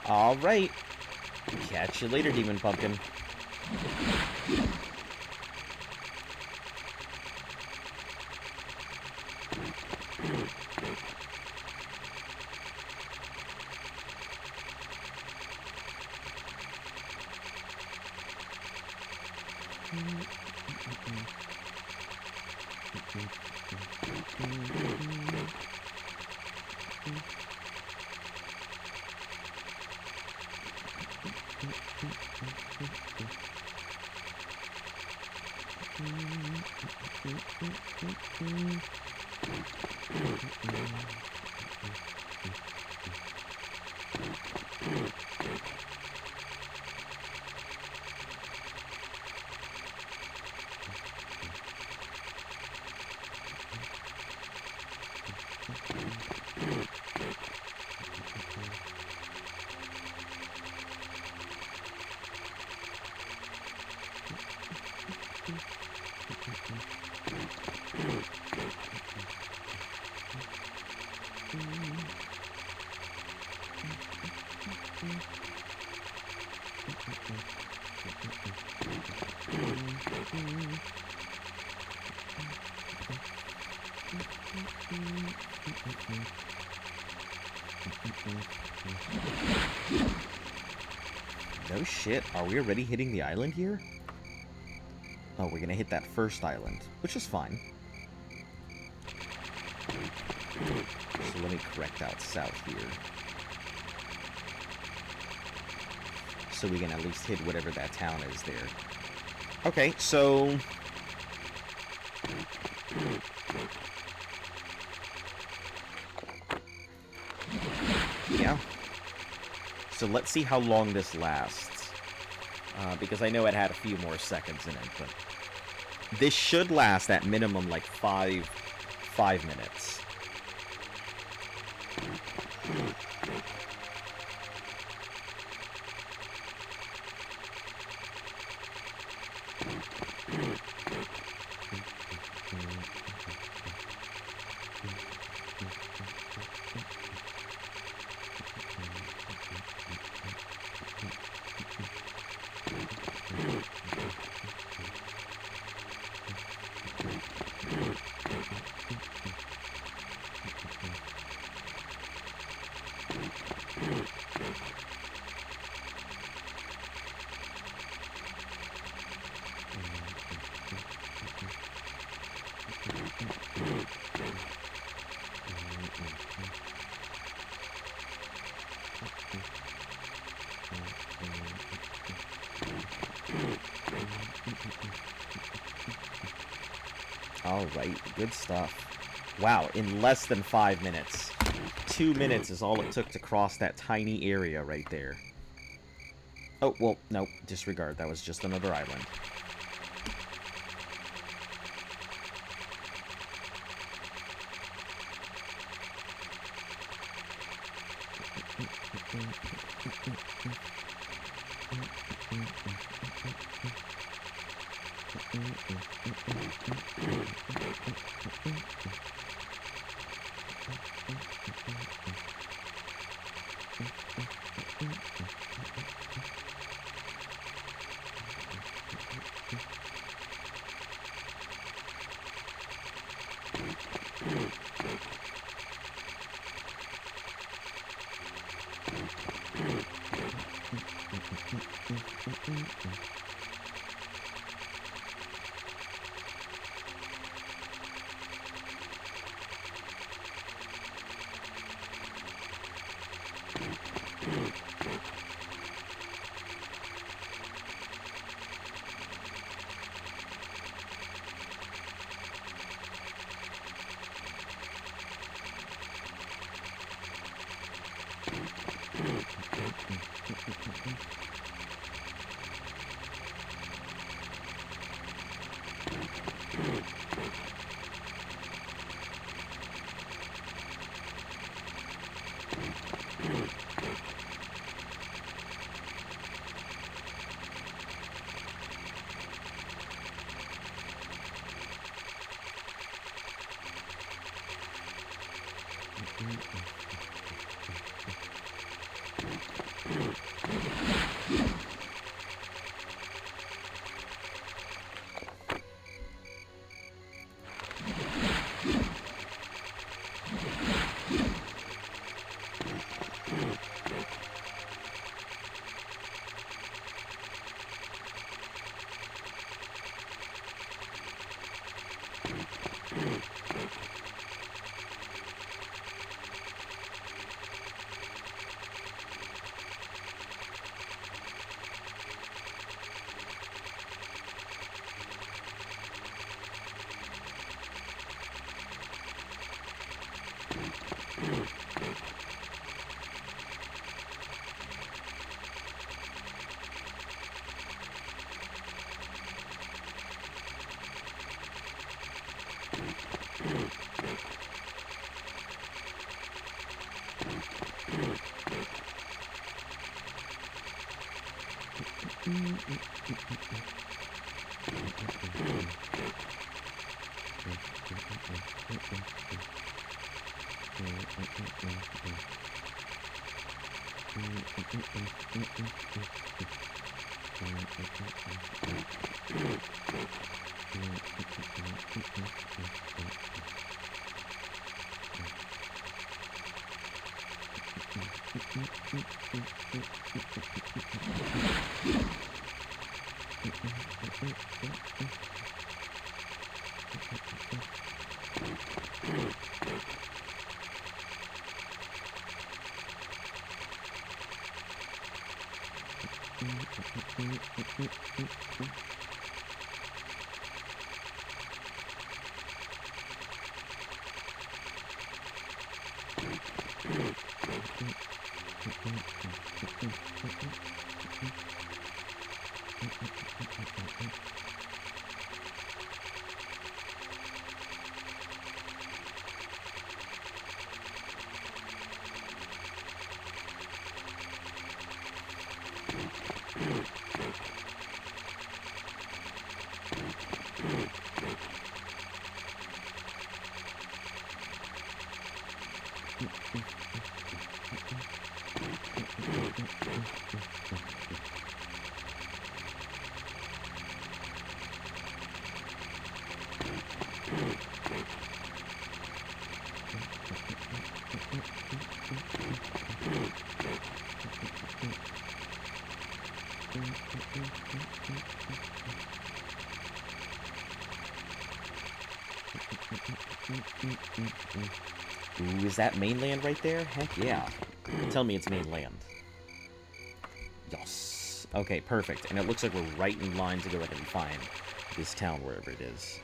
[SPEAKER 1] Alright. Catch you later, Demon Pumpkin. No shit, are we already hitting the island here? Oh, we're gonna hit that first island, which is fine. So let me correct out south here. So we can at least hit whatever that town is there. Okay, so... yeah. So let's see how long this lasts. Because I know it had a few more seconds in it, but... this should last at minimum like 5 minutes. Alright, good stuff. Wow, in less than 5 minutes. 2 minutes is all it took to cross that tiny area right there. Oh, well, no, disregard. That was just another island. Ooh, is that mainland right there? Heck yeah. Tell me it's mainland. Yes. Okay, perfect. And it looks like we're right in line to go ahead and find this town, wherever it is.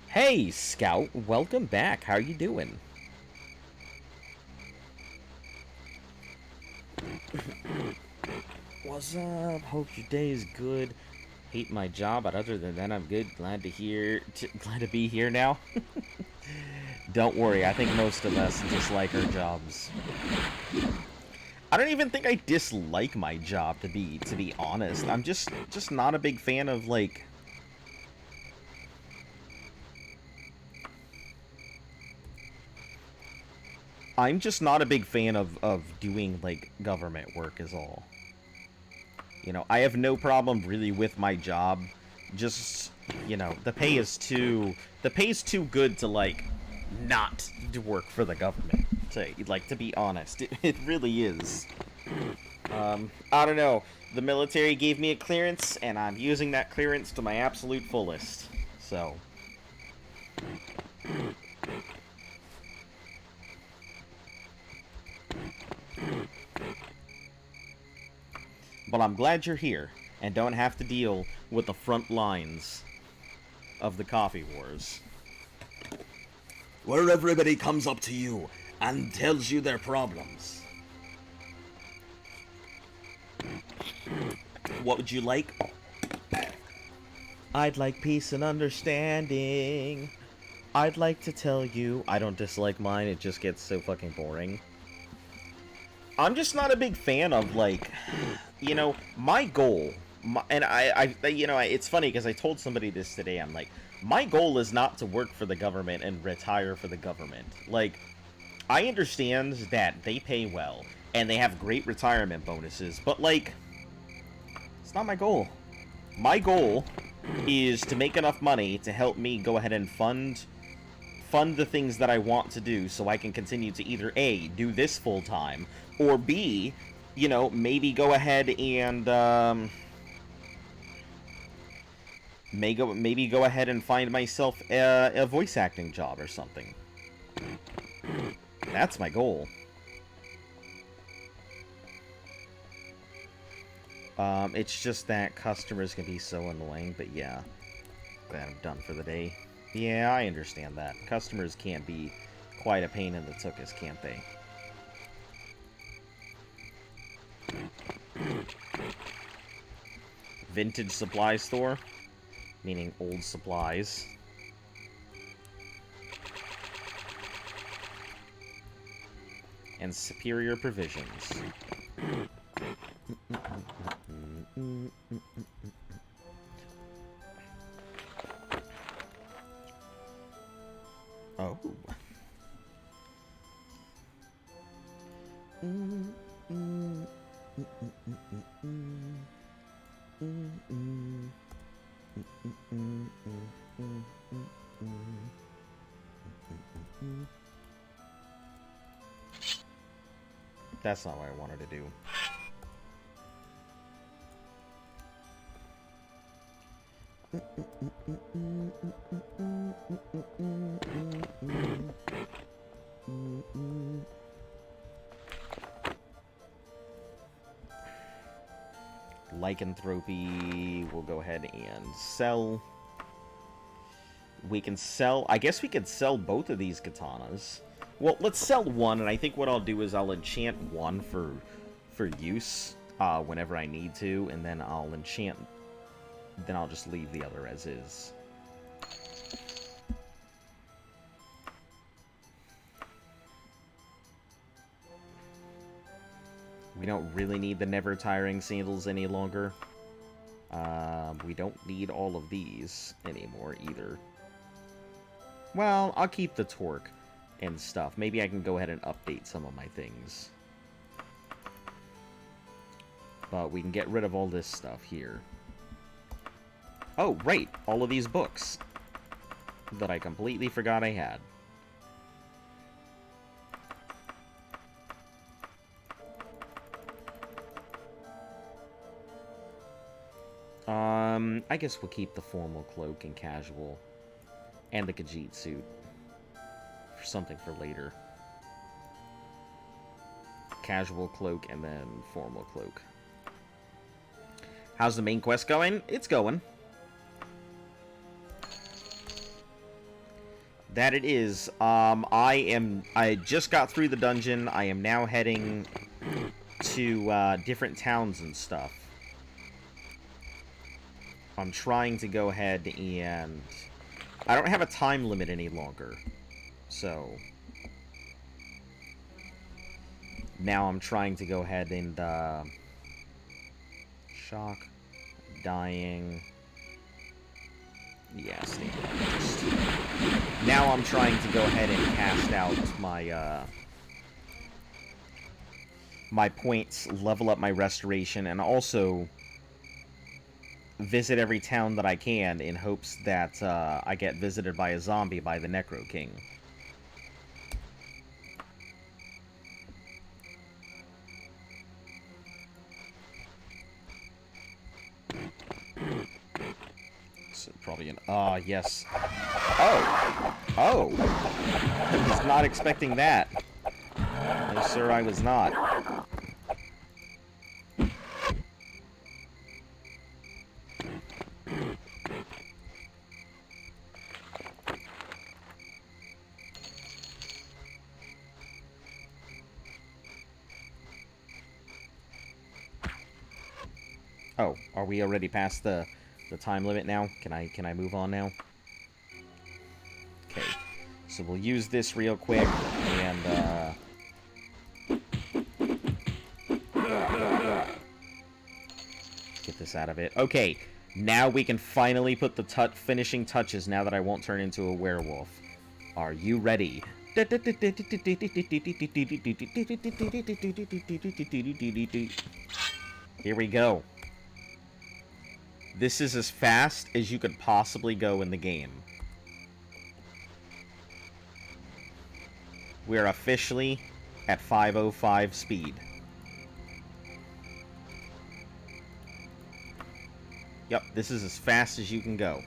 [SPEAKER 1] Hey, Scout. Welcome back. How are you doing? What's up? Hope your day is good. Hate my job, but other than that, I'm good. Glad to be here now. Don't worry. I think most of us dislike our jobs. I don't even think I dislike my job, to be honest. I'm just not a big fan of, like... I'm just not a big fan of doing, like, government work is all. You know, I have no problem really with my job. Just, you know, the pay is too good to, like, not to work for the government. To be honest. It really is. I don't know. The military gave me a clearance, and I'm using that clearance to my absolute fullest. So... But I'm glad you're here, and don't have to deal with the front lines of the coffee wars. Where everybody comes up to you and tells you their problems. What would you like? I'd like peace and understanding. I'd like to tell you, I don't dislike mine, it just gets so fucking boring. I'm just not a big fan of, like, you know, my goal, and you know, it's funny because I told somebody this today, I'm like, my goal is not to work for the government and retire for the government. Like, I understand that they pay well, and they have great retirement bonuses, but, like, it's not my goal. My goal is to make enough money to help me go ahead and fund the things that I want to do so I can continue to either A, do this full-time, or B, you know, maybe go ahead and, maybe go ahead and find myself a voice acting job or something. That's my goal. It's just that customers can be so annoying, but yeah. Glad I'm done for the day. Yeah, I understand that. Customers can be quite a pain in the tuchus, can't they? Vintage supply store, meaning old supplies. And superior provisions. Oh. That's not what I wanted to do. Lycanthropy, we'll go ahead and sell. We can sell, I guess we could sell both of these katanas. Well, let's sell one, and I think what I'll do is I'll enchant one for use whenever I need to, and then I'll enchant, then I'll just leave the other as is. We don't really need the never-tiring sandals any longer. We don't need all of these anymore either. Well, I'll keep the torque and stuff. Maybe I can go ahead and update some of my things. But we can get rid of all this stuff here. Oh, right! All of these books that I completely forgot I had. I guess we'll keep the formal cloak and casual. And the Khajiit suit. For something for later. Casual cloak and then formal cloak. How's the main quest going? It's going. That it is. I just got through the dungeon. I am now heading to different towns and stuff. I'm trying to go ahead and... I don't have a time limit any longer. So... now I'm trying to go ahead and, shock. Dying. Yeah, stabilized. Now I'm trying to go ahead and cast out my, my points, level up my restoration, and also visit every town that I can in hopes that I get visited by a zombie by the Necro King. So probably an yes. Oh! Oh! I was not expecting that. No, sir, I was not. Oh, are we already past the time limit now? Can I move on now? Okay. So we'll use this real quick and get this out of it. Okay. Now we can finally put the finishing touches now that I won't turn into a werewolf. Are you ready? Here we go. This is as fast as you could possibly go in the game. We're officially at 505 speed. Yep, this is as fast as you can go.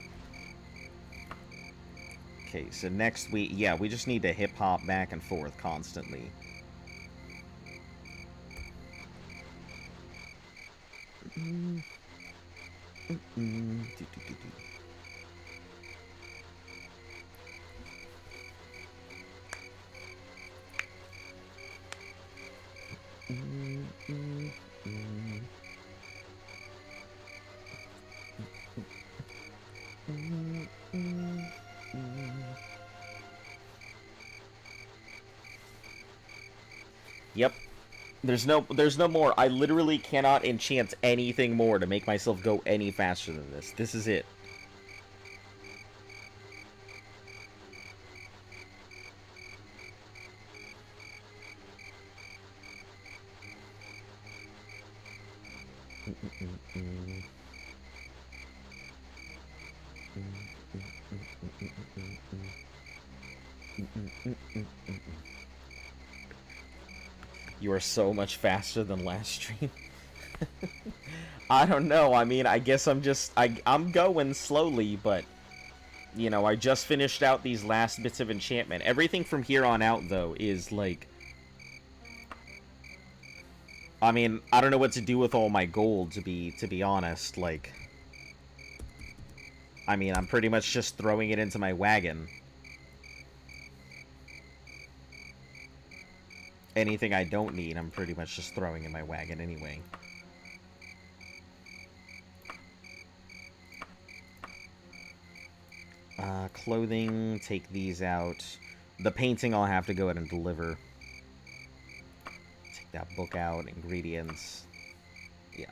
[SPEAKER 1] Okay, so next we just need to hip-hop back and forth constantly. Yep. There's no more. I literally cannot enchant anything more to make myself go any faster than this. This is it. You are so much faster than last stream. I don't know. I mean, I guess I'm going slowly, but you know, I just finished out these last bits of enchantment. Everything from here on out, though, is like, I mean, I don't know what to do with all my gold, to be honest. Like, I mean, I'm pretty much just throwing it into my wagon. Anything I don't need, I'm pretty much just throwing in my wagon anyway. Clothing, take these out. The painting I'll have to go ahead and deliver. Take that book out, ingredients. Yeah.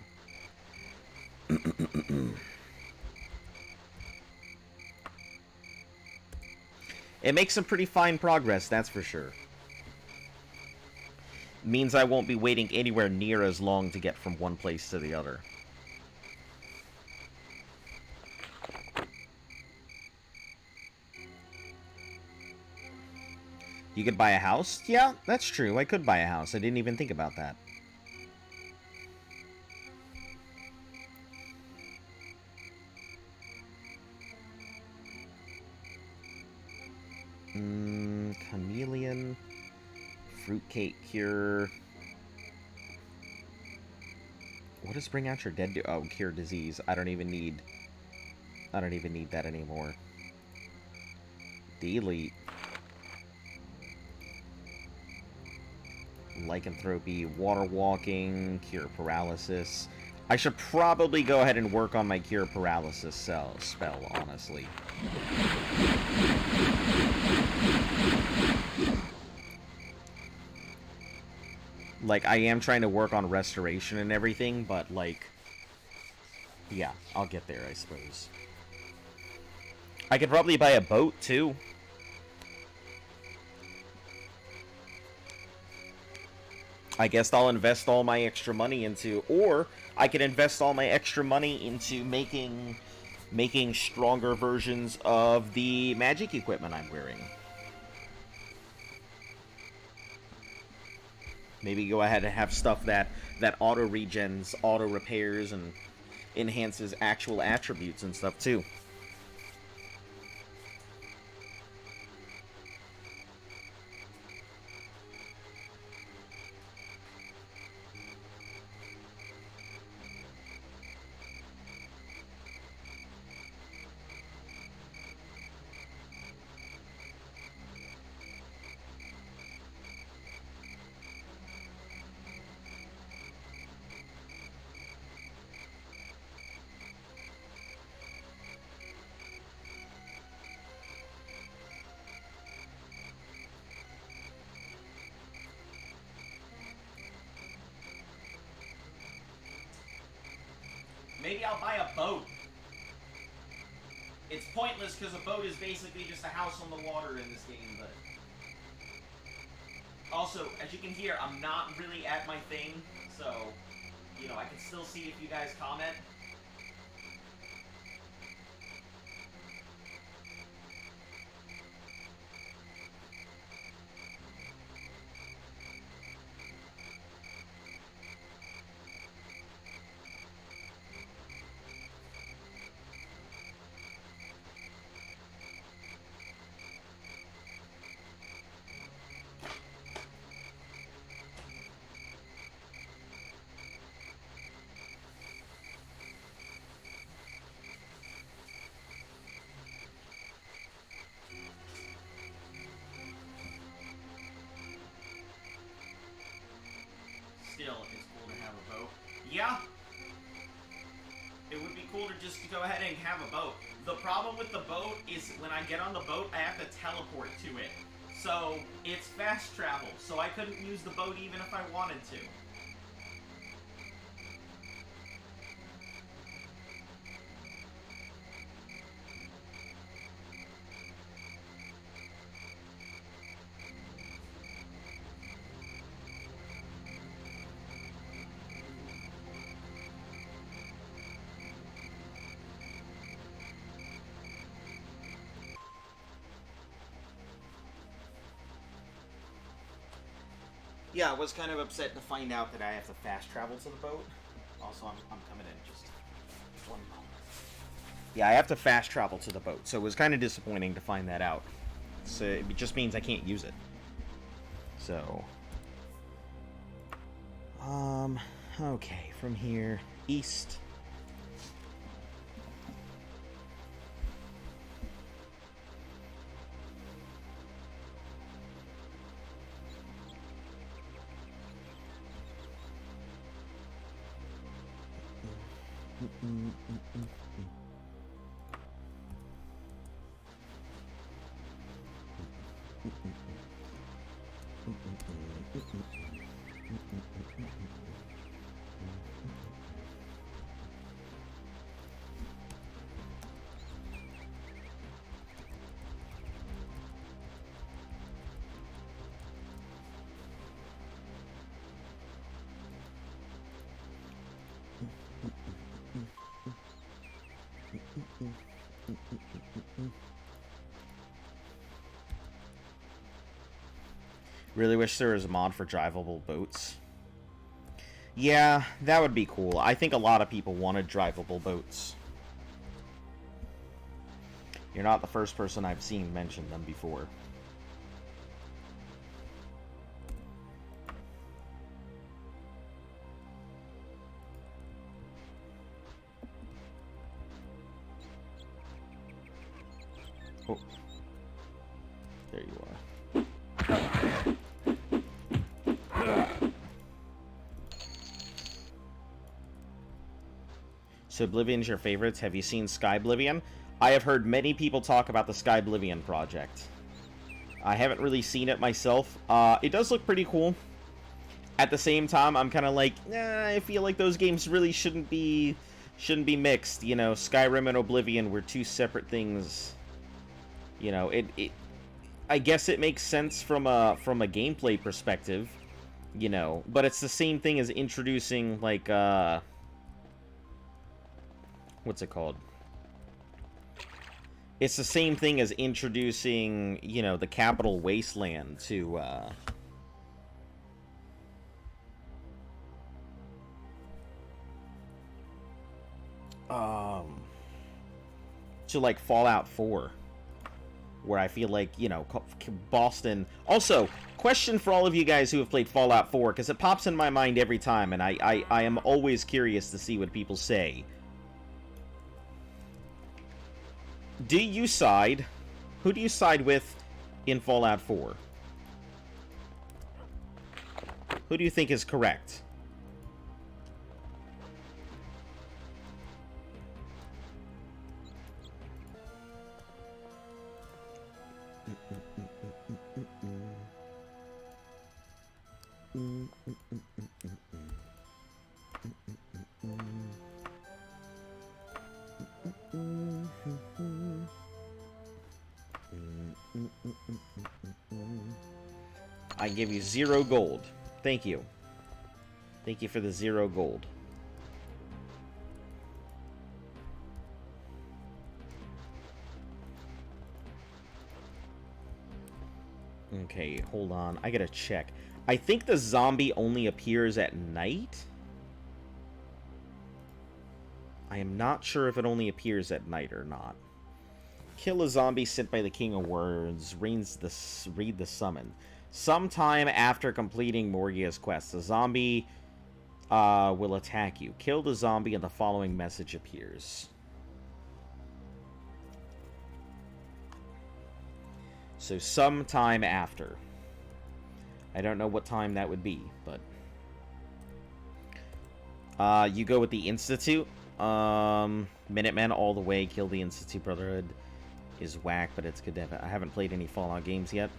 [SPEAKER 1] It makes some pretty fine progress, that's for sure. Means I won't be waiting anywhere near as long to get from one place to the other. You could buy a house? Yeah, that's true. I could buy a house. I didn't even think about that. Chameleon. Fruitcake cure. What does bring out your dead do? Oh, cure disease. I don't even need that anymore. Delete. Lycanthropy, water walking, cure paralysis. I should probably go ahead and work on my cure paralysis spell, honestly. Like, I am trying to work on restoration and everything, but, like, yeah, I'll get there, I suppose. I could probably buy a boat, too. I guess I'll invest all my extra money into, or I could invest all my extra money into making stronger versions of the magic equipment I'm wearing. Maybe go ahead and have stuff that auto regens, auto repairs, and enhances actual attributes and stuff too. Maybe I'll buy a boat. It's pointless because a boat is basically just a house on the water in this game, but... Also, as you can hear, I'm not really at my thing, so, you know, I can still see if you guys comment. Still, it's cool to have a boat. Yeah! It would be cool to just go ahead and have a boat. The problem with the boat is when I get on the boat, I have to teleport to it. So it's fast travel, so I couldn't use the boat even if I wanted to. Yeah, I was kind of upset to find out that I have to fast travel to the boat. Also, I'm coming in just one moment. Yeah, I have to fast travel to the boat, so it was kind of disappointing to find that out. So it just means I can't use it. So, okay, from here, east. Really wish there was a mod for drivable boats. Yeah, that would be cool. I think a lot of people wanted drivable boats. You're not the first person I've seen mention them before. Oh. There you are. So Oblivion's your favorites. Have you seen Skyblivion? I have heard many people talk about the Skyblivion project. I haven't really seen it myself. It does look pretty cool. At the same time, I'm kind of like, I feel like those games really shouldn't be mixed. You know, Skyrim and Oblivion were two separate things. You know, I guess it makes sense from a gameplay perspective, you know, but it's the same thing as introducing, like, what's it called? It's the same thing as introducing, you know, the Capital Wasteland to like Fallout 4. Where I feel like, you know, Boston... Also, question for all of you guys who have played Fallout 4, because it pops in my mind every time, and I am always curious to see what people say. Do you side... Who do you side with in Fallout 4? Who do you think is correct? I give you 0 gold. Thank you. Thank you for the 0 gold. Okay, hold on. I gotta check. I think the zombie only appears at night. I am not sure if it only appears at night or not. Kill a zombie sent by the King of Words. Read the summon. Sometime after completing Morgia's quest, the zombie will attack you. Kill the zombie and the following message appears. So sometime after. I don't know what time that would be, but... you go with the Institute. Minutemen all the way. Kill the Institute Brotherhood is whack, but it's good to have it. I haven't played any Fallout games yet.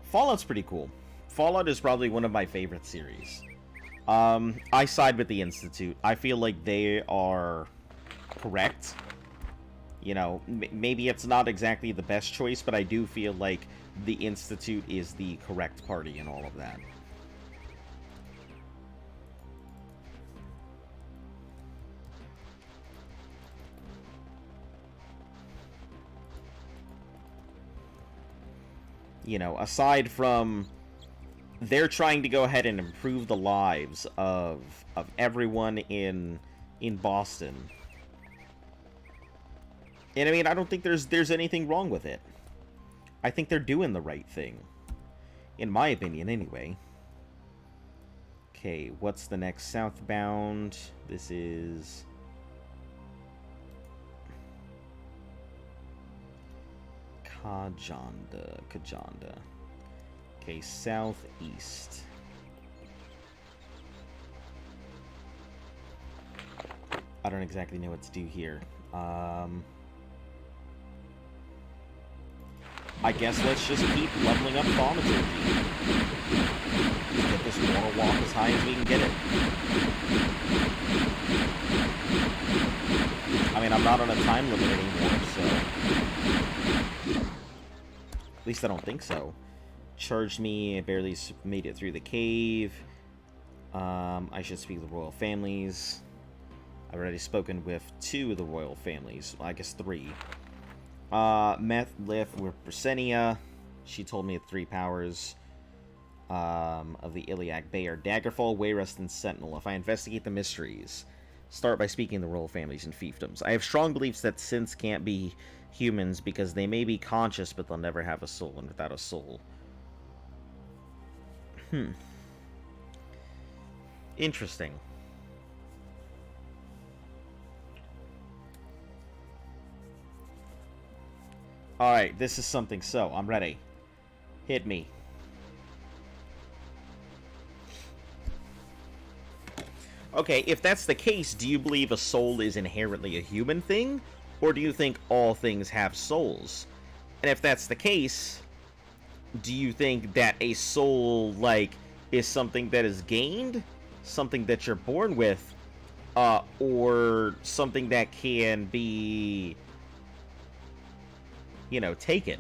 [SPEAKER 1] Fallout's pretty cool. Fallout is probably one of my favorite series. I side with the Institute. I feel like they are correct. You know, maybe it's not exactly the best choice, but I do feel like the Institute is the correct party in all of that. You know, aside from they're trying to go ahead and improve the lives of everyone in Boston. And I mean, I don't think there's anything wrong with it. I think they're doing the right thing. In my opinion, anyway. Okay, what's the next southbound? This is... Kajanda. Okay, southeast. I don't exactly know what to do here. I guess let's just keep leveling up thaumaturgy. Get this water walk as high as we can get it. I mean, I'm not on a time limit anymore, so... At least I don't think so. Charged me, I barely made it through the cave. I should speak to the royal families. I've already spoken with 2 of the royal families. Well, I guess 3. Met with Brisenia. She told me the 3 powers of the Iliac Bay are Daggerfall, Wayrest, and Sentinel. If I investigate the mysteries, start by speaking to the royal families and fiefdoms. I have strong beliefs that synths can't be humans because they may be conscious, but they'll never have a soul, and without a soul. Interesting. Alright, this is something so. I'm ready. Hit me. Okay, if that's the case, do you believe a soul is inherently a human thing? Or do you think all things have souls? And if that's the case, do you think that a soul, like, is something that is gained? Something that you're born with? Or something that can be... you know, taken.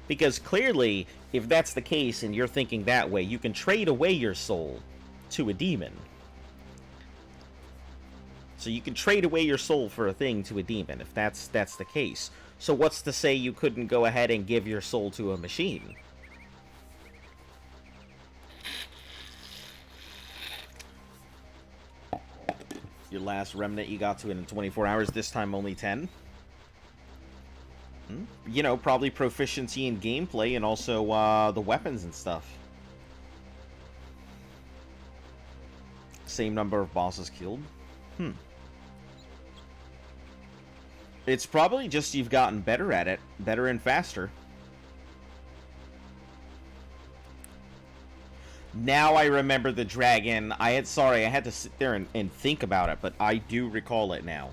[SPEAKER 1] Because clearly, if that's the case and you're thinking that way, you can trade away your soul to a demon. So you can trade away your soul for a thing to a demon, if that's the case. So what's to say you couldn't go ahead and give your soul to a machine? Your last remnant you got to it in 24 hours, this time only 10? You know, probably proficiency in gameplay and also the weapons and stuff. Same number of bosses killed. It's probably just you've gotten better at it. Better and faster. Now I remember the dragon. I had to sit there and think about it, but I do recall it now.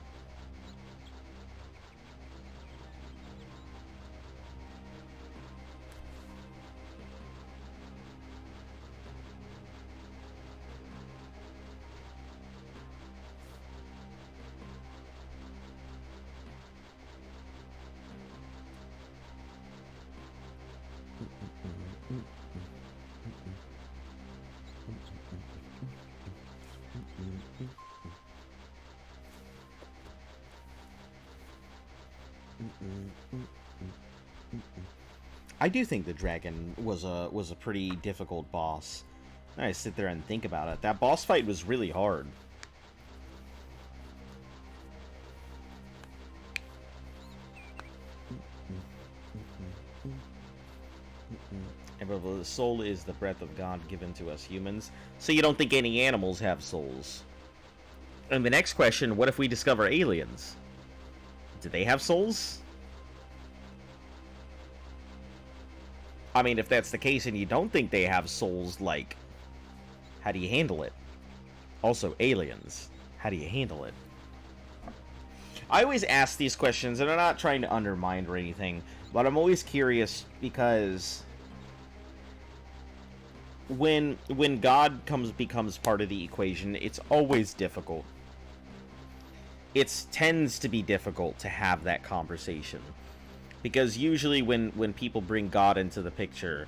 [SPEAKER 1] I do think the dragon was a pretty difficult boss. I sit there and think about it. That boss fight was really hard. And the soul is the breath of God given to us humans. So you don't think any animals have souls? And the next question, what if we discover aliens? Do they have souls? I mean, if that's the case and you don't think they have souls, like, how do you handle it? Also, aliens. How do you handle it? I always ask these questions, and I'm not trying to undermine or anything, but I'm always curious because when God becomes part of the equation, it's always difficult. It tends to be difficult to have that conversation, because usually when people bring God into the picture,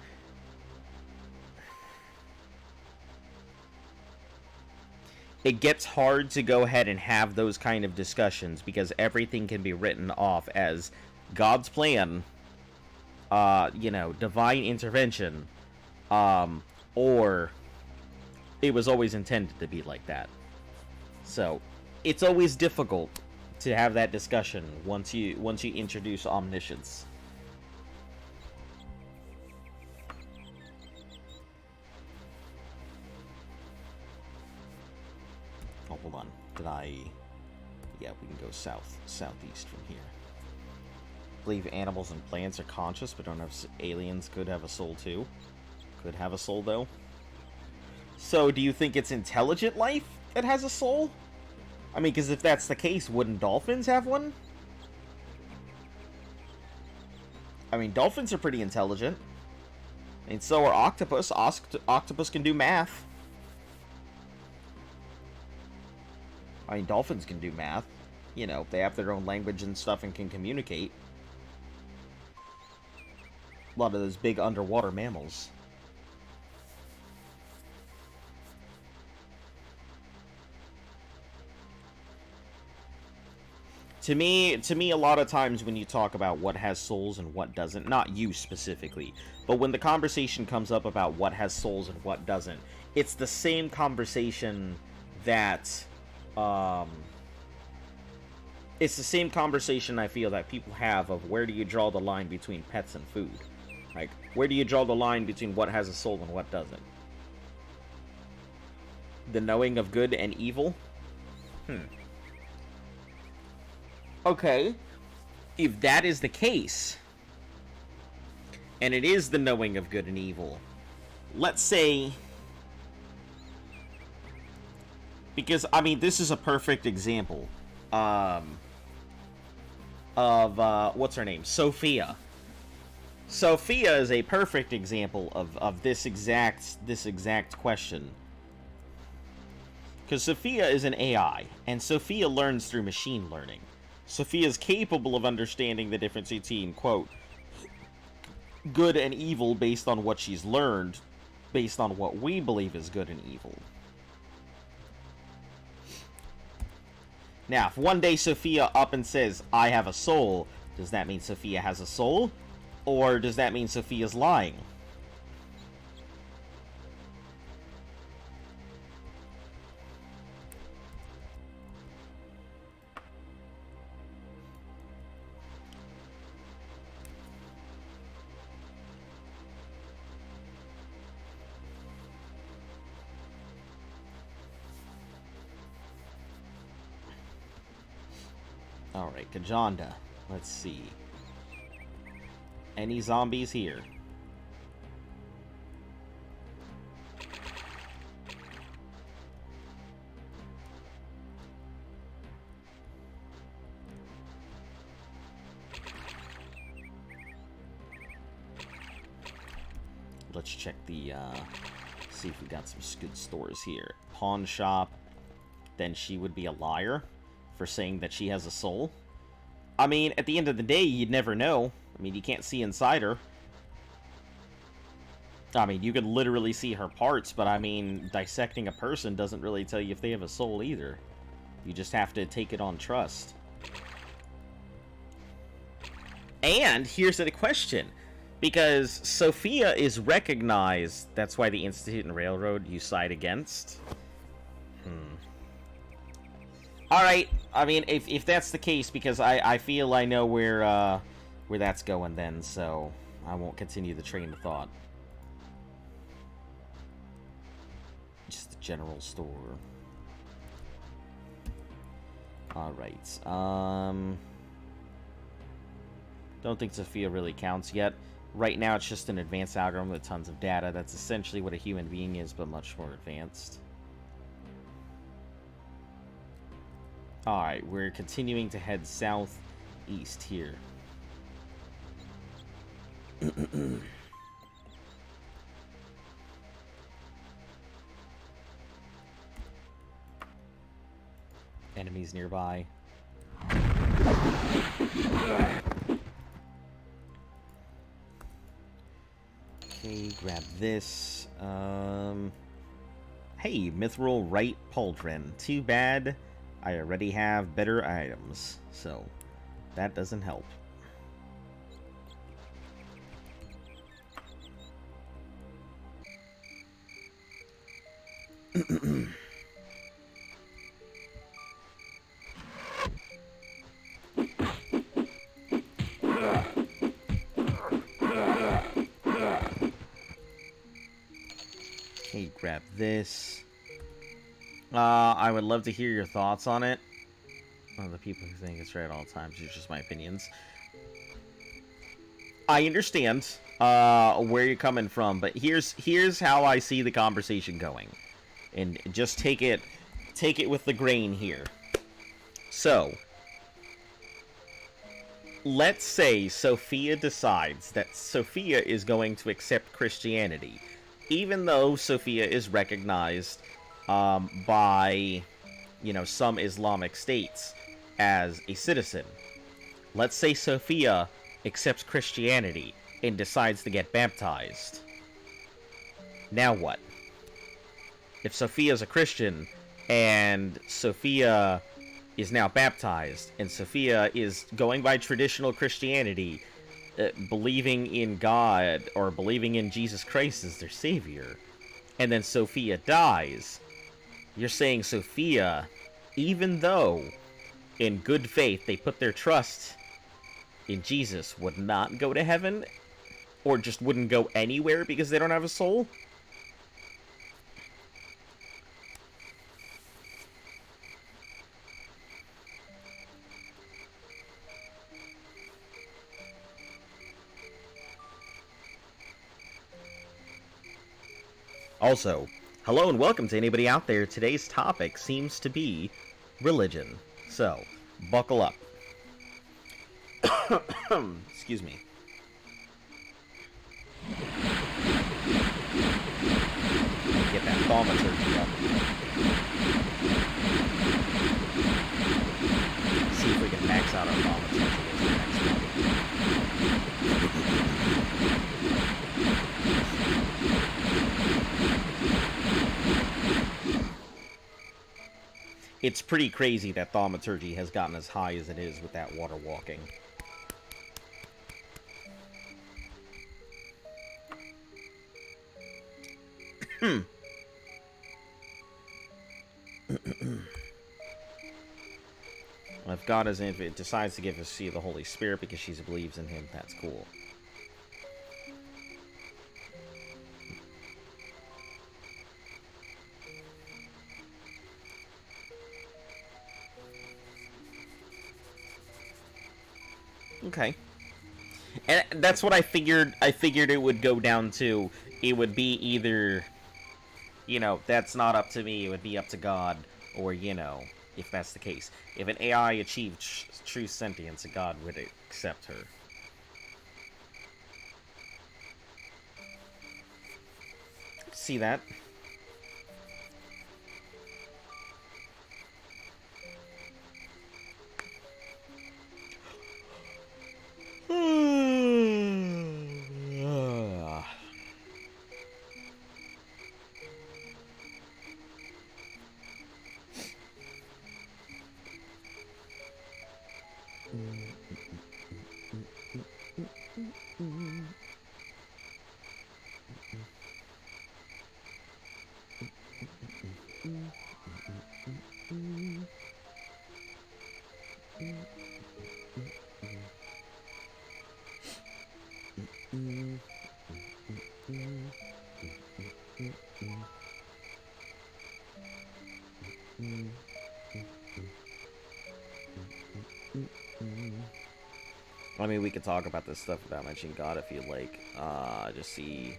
[SPEAKER 1] it gets hard to go ahead and have those kind of discussions, because everything can be written off as God's plan, divine intervention, or it was always intended to be like that. So it's always difficult to have that discussion once you introduce omniscience. Oh, hold on. Yeah, we can go southeast from here. I believe animals and plants are conscious, but don't have... Aliens could have a soul, too. Could have a soul, though. So, do you think it's intelligent life that has a soul? I mean, because if that's the case, wouldn't dolphins have one? I mean, dolphins are pretty intelligent. And so are octopus. Octopus can do math. I mean, dolphins can do math. You know, they have their own language and stuff and can communicate. A lot of those big underwater mammals. To me, a lot of times when you talk about what has souls and what doesn't, not you specifically, but when the conversation comes up about what has souls and what doesn't, it's the same conversation that, it's the same conversation I feel that people have of where do you draw the line between pets and food. Like, where do you draw the line between what has a soul and what doesn't? The knowing of good and evil? Okay, if that is the case, and it is the knowing of good and evil, let's say, because, I mean, this is a perfect example, of, what's her name? Sophia. Sophia is a perfect example of this exact question. Because Sophia is an AI, and Sophia learns through machine learning. Sophia is capable of understanding the difference between, quote, good and evil based on what she's learned, based on what we believe is good and evil. Now, if one day Sophia up and says, I have a soul, does that mean Sophia has a soul? Or does that mean Sophia's lying? Alright, Kajanda. Let's see. Any zombies here? Let's check the, see if we got some good stores here. Pawn shop. Then she would be a liar for saying that she has a soul. I mean, at the end of the day, you'd never know. I mean, you can't see inside her. I mean, you could literally see her parts, but I mean, dissecting a person doesn't really tell you if they have a soul either. You just have to take it on trust. And here's the question. Because Sophia is recognized, that's why the Institute and Railroad you side against. Alright, I mean, if that's the case, because I feel I know where that's going then, so I won't continue the train of thought. Just the general store. Alright, don't think Sophia really counts yet. Right now, it's just an advanced algorithm with tons of data. That's essentially what a human being is, but much more advanced. Alright, we're continuing to head southeast here. Enemies nearby. Okay, grab this. Hey, Mithril Right Pauldron. Too bad I already have better items, so that doesn't help. Okay, grab this. I would love to hear your thoughts on it. The people who think it's right all the time, it's just my opinions. I understand where you're coming from, but here's how I see the conversation going, and just take it with the grain here. So, let's say Sophia decides that Sophia is going to accept Christianity, even though Sophia is recognized by, you know, some Islamic states as a citizen. Let's say Sophia accepts Christianity and decides to get baptized. Now what? If Sophia's a Christian and Sophia is now baptized and Sophia is going by traditional Christianity, believing in God or believing in Jesus Christ as their savior, and then Sophia dies, you're saying Sophia, even though in good faith they put their trust in Jesus, would not go to heaven? Or just wouldn't go anywhere because they don't have a soul? Also, hello and welcome to anybody out there. Today's topic seems to be religion. So, buckle up. Excuse me. Get that thaumaturgy up. See if we can max out our thaumaturgy as the next one. It's pretty crazy that thaumaturgy has gotten as high as it is with that water walking. If God is in, it decides to give us the Holy Spirit because she believes in him, that's cool. Okay. And that's what I figured. I figured it would go down to. It would be either, you know, that's not up to me, it would be up to God, or, you know, if that's the case. If an AI achieved true sentience, God would accept her. See that? I mean, we could talk about this stuff without mentioning God if you like. Just see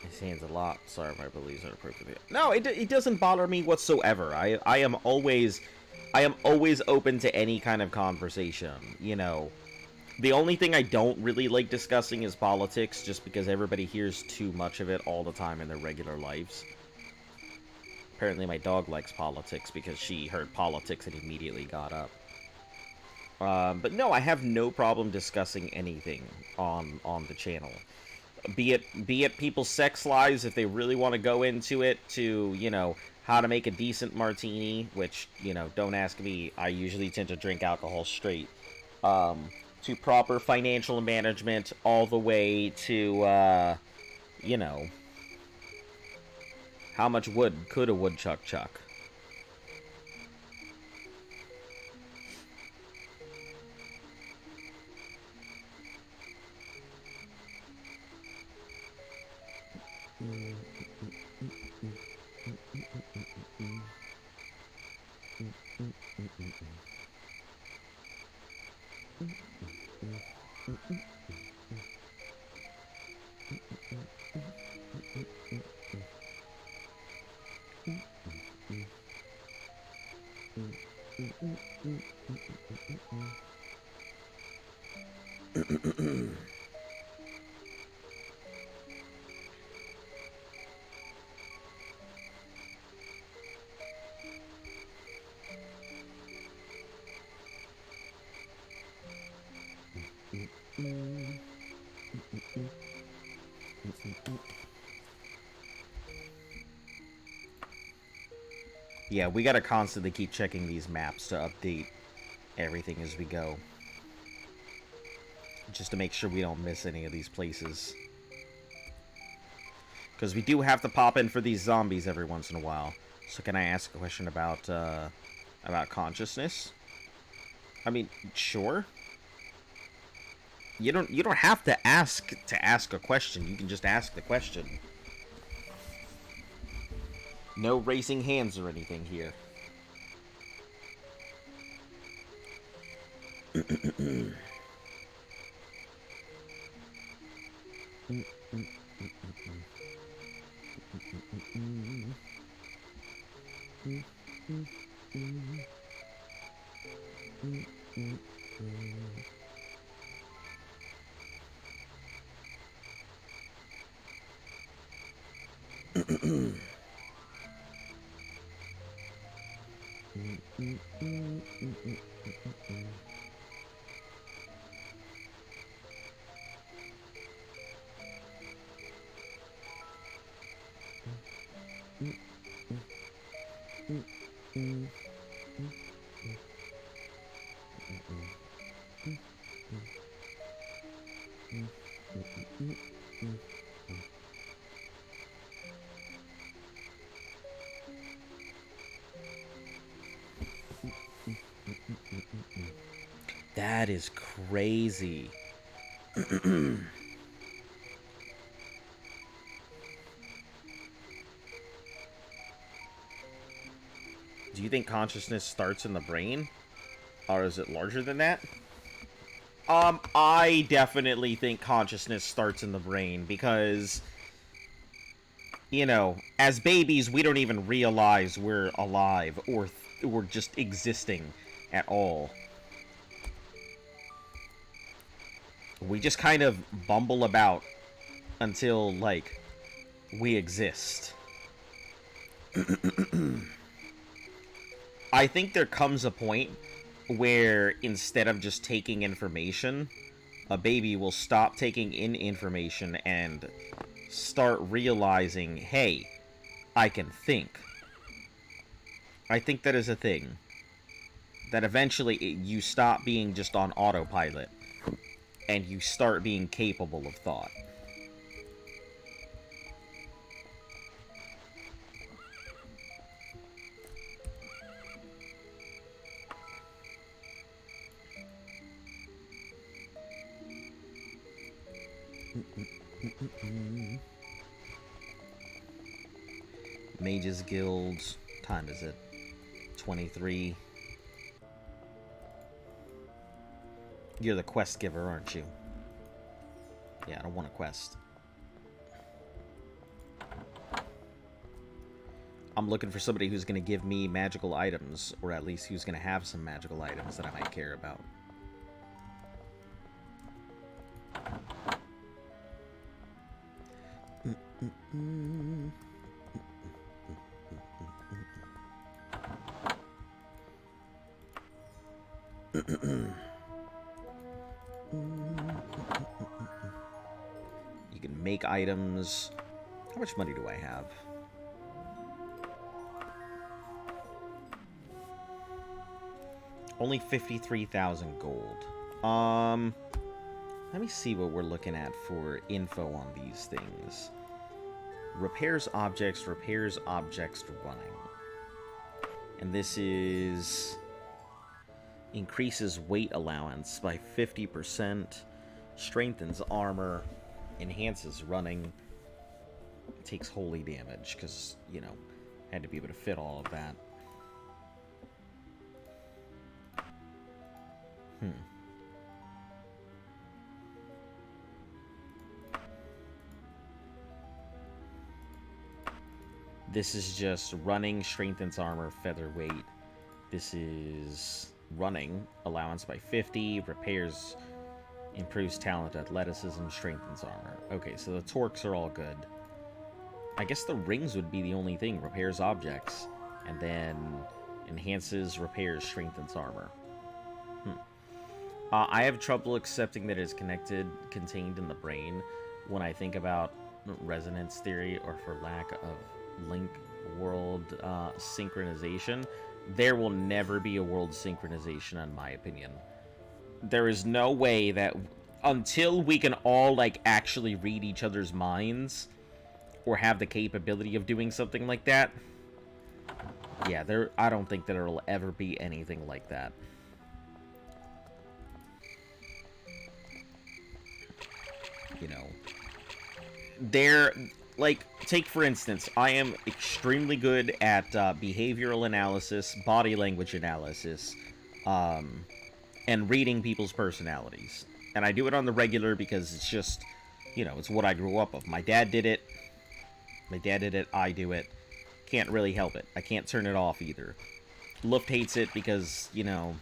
[SPEAKER 1] his hands a lot. Sorry, my beliefs are appropriate. No, it doesn't bother me whatsoever. I am always open to any kind of conversation. You know, the only thing I don't really like discussing is politics, just because everybody hears too much of it all the time in their regular lives. Apparently my dog likes politics because she heard politics and immediately got up. But no, I have no problem discussing anything on the channel. Be it people's sex lives if they really want to go into it, to, you know, how to make a decent martini, which, you know, don't ask me, I usually tend to drink alcohol straight, to proper financial management, all the way to, you know, how much wood could a woodchuck chuck? Yeah, we gotta constantly keep checking these maps to update everything as we go. Just to make sure we don't miss any of these places. Because we do have to pop in for these zombies every once in a while. So can I ask a question about consciousness? I mean, sure. You don't have to ask a question. You can just ask the question. No raising hands or anything here. That is crazy. Do you think consciousness starts in the brain? Or is it larger than that? I definitely think consciousness starts in the brain because, you know, as babies, we don't even realize we're alive or we're just existing at all. We just kind of bumble about until, like, we exist. I think there comes a point where instead of just taking information, a baby will stop taking in information and start realizing, hey, I can think. I think that is a thing. That eventually you stop being just on autopilot and you start being capable of thought. Mages Guild, time is it? 23. You're the quest giver, aren't you? Yeah, I don't want a quest. I'm looking for somebody who's going to give me magical items, or at least who's going to have some magical items that I might care about. You can make items. How much money do I have? Only 53,000 gold. Let me see what we're looking at for info on these things. Repairs objects running. And this is... increases weight allowance by 50%, strengthens armor, enhances running, takes holy damage, because, you know, had to be able to fit all of that. This is just running, strengthens armor, featherweight. This is running, allowance by 50, repairs, improves talent, athleticism, strengthens armor. Okay, so the torques are all good. I guess the rings would be the only thing. Repairs objects, and then enhances, repairs, strengthens armor. I have trouble accepting that it's contained in the brain when I think about resonance theory, or for lack of link world synchronization. There will never be a world synchronization, in my opinion. There is no way that, until we can all, like, actually read each other's minds, or have the capability of doing something like that, yeah, I don't think that there will ever be anything like that. You know, like, take for instance, I am extremely good at behavioral analysis, body language analysis, and reading people's personalities. And I do it on the regular because it's just, you know, it's what I grew up with. My dad did it, I do it. Can't really help it. I can't turn it off either. Luft hates it because, you know,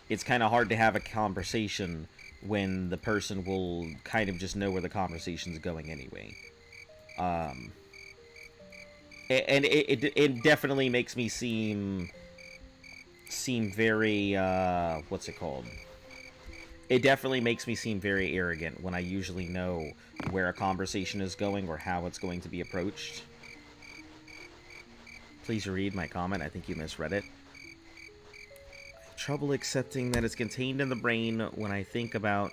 [SPEAKER 1] it's kind of hard to have a conversation when the person will kind of just know where the conversation's going anyway. And it definitely makes me seem very, what's it called? It definitely makes me seem very arrogant when I usually know where a conversation is going or how it's going to be approached. Please read my comment. I think you misread it. Trouble accepting that it's contained in the brain when I think about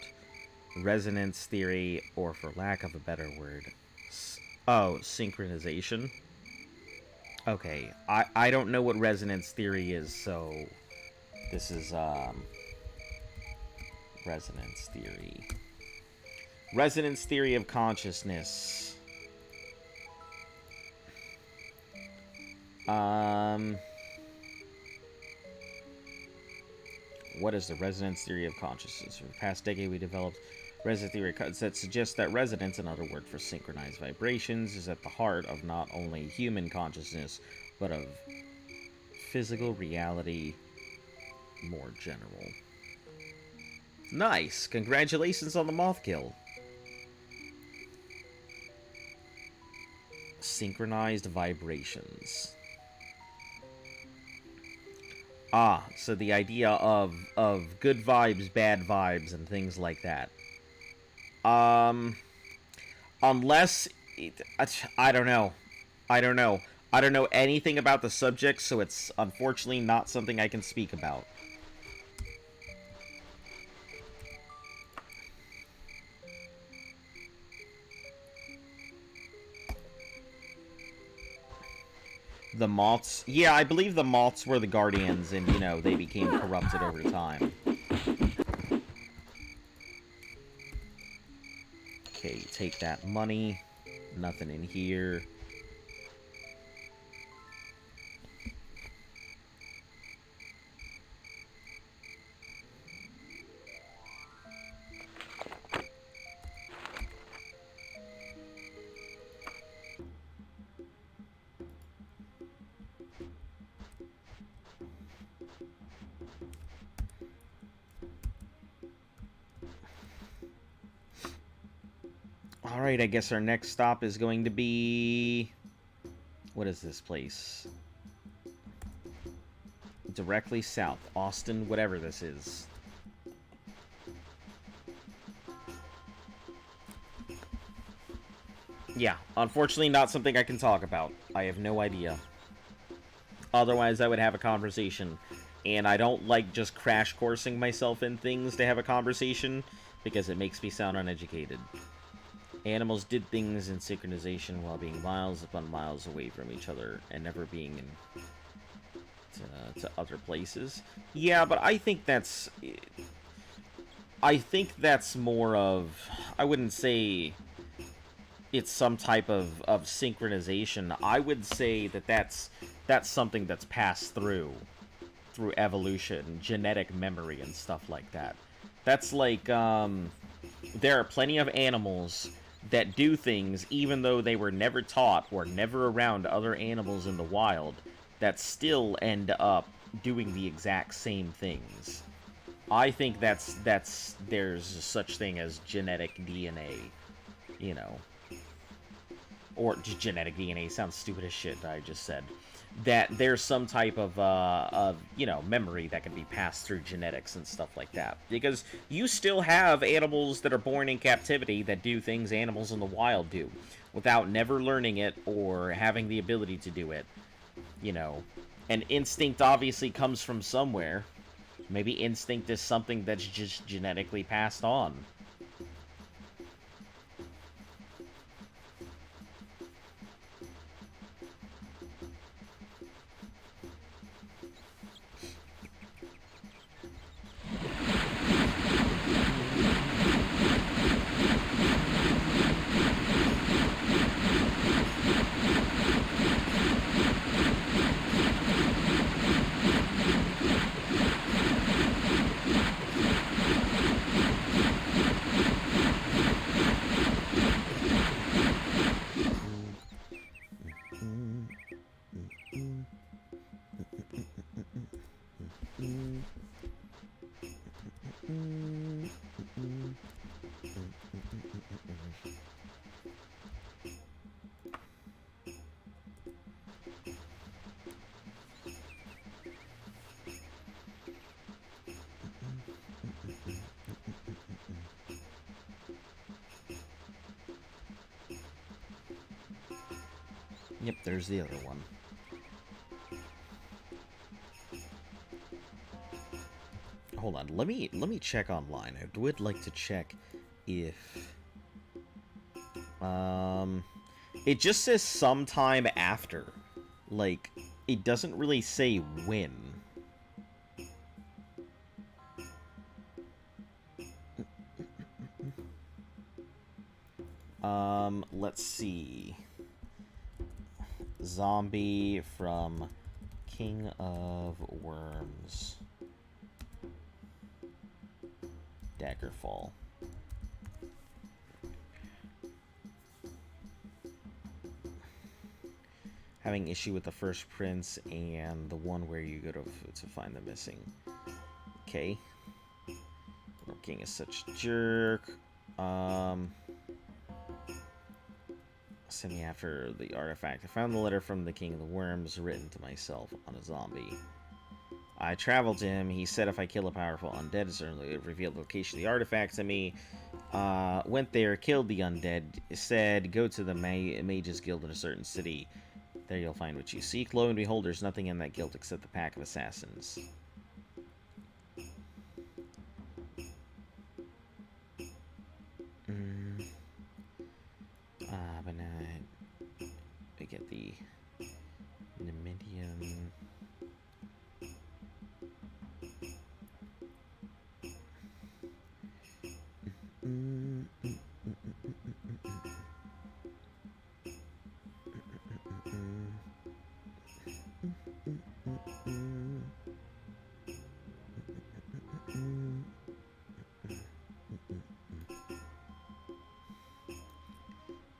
[SPEAKER 1] resonance theory, or for lack of a better word, synchronization. Okay, I don't know what resonance theory is, so this is resonance theory. Resonance theory of consciousness. What is the resonance theory of consciousness? For the past decade, we developed resonance theory that suggests that resonance, another word for synchronized vibrations, is at the heart of not only human consciousness, but of physical reality more general. Nice! Congratulations on the moth kill. Synchronized vibrations. Ah, so the idea of good vibes, bad vibes, and things like that. Unless... I don't know. I don't know anything about the subject, so it's unfortunately not something I can speak about. The moths? Yeah, I believe the moths were the guardians, and, you know, they became corrupted over time. Okay, take that money. Nothing in here. Alright, I guess our next stop is going to be... What is this place? Directly south. Austin, whatever this is. Yeah, unfortunately not something I can talk about. I have no idea. Otherwise, I would have a conversation. And I don't like just crash coursing myself in things to have a conversation, because it makes me sound uneducated. Animals did things in synchronization while being miles upon miles away from each other, and never being in to other places. Yeah, but I think that's... I think that's more of... I wouldn't say it's some type of synchronization. I would say that that's something that's passed through evolution, genetic memory, and stuff like that. That's like, there are plenty of animals that do things even though they were never taught or never around other animals in the wild that still end up doing the exact same things. I think there's such thing as genetic DNA, you know. Or genetic DNA sounds stupid as shit, I just said. That there's some type of you know, memory that can be passed through genetics and stuff like that. Because you still have animals that are born in captivity that do things animals in the wild do, without never learning it or having the ability to do it. You know, and instinct obviously comes from somewhere. Maybe instinct is something that's just genetically passed on. Yep, there's the other one. Hold on, let me check online. I would like to check if it just says sometime after. Like, it doesn't really say when. Let's see. Zombie from King of Worms. Daggerfall. Having issue with the first prince and the one where you go to find the missing. Okay. Our king is such a jerk. Send me after the artifact. I found the letter from the King of the Worms written to myself on a zombie. I traveled to him. He said if I kill a powerful undead, it certainly would reveal the location of the artifact to me. Went there, killed the undead, said go to the Mages Guild in a certain city. There you'll find what you seek. Lo and behold, there's nothing in that guild except the pack of assassins. But now I get the Numidian.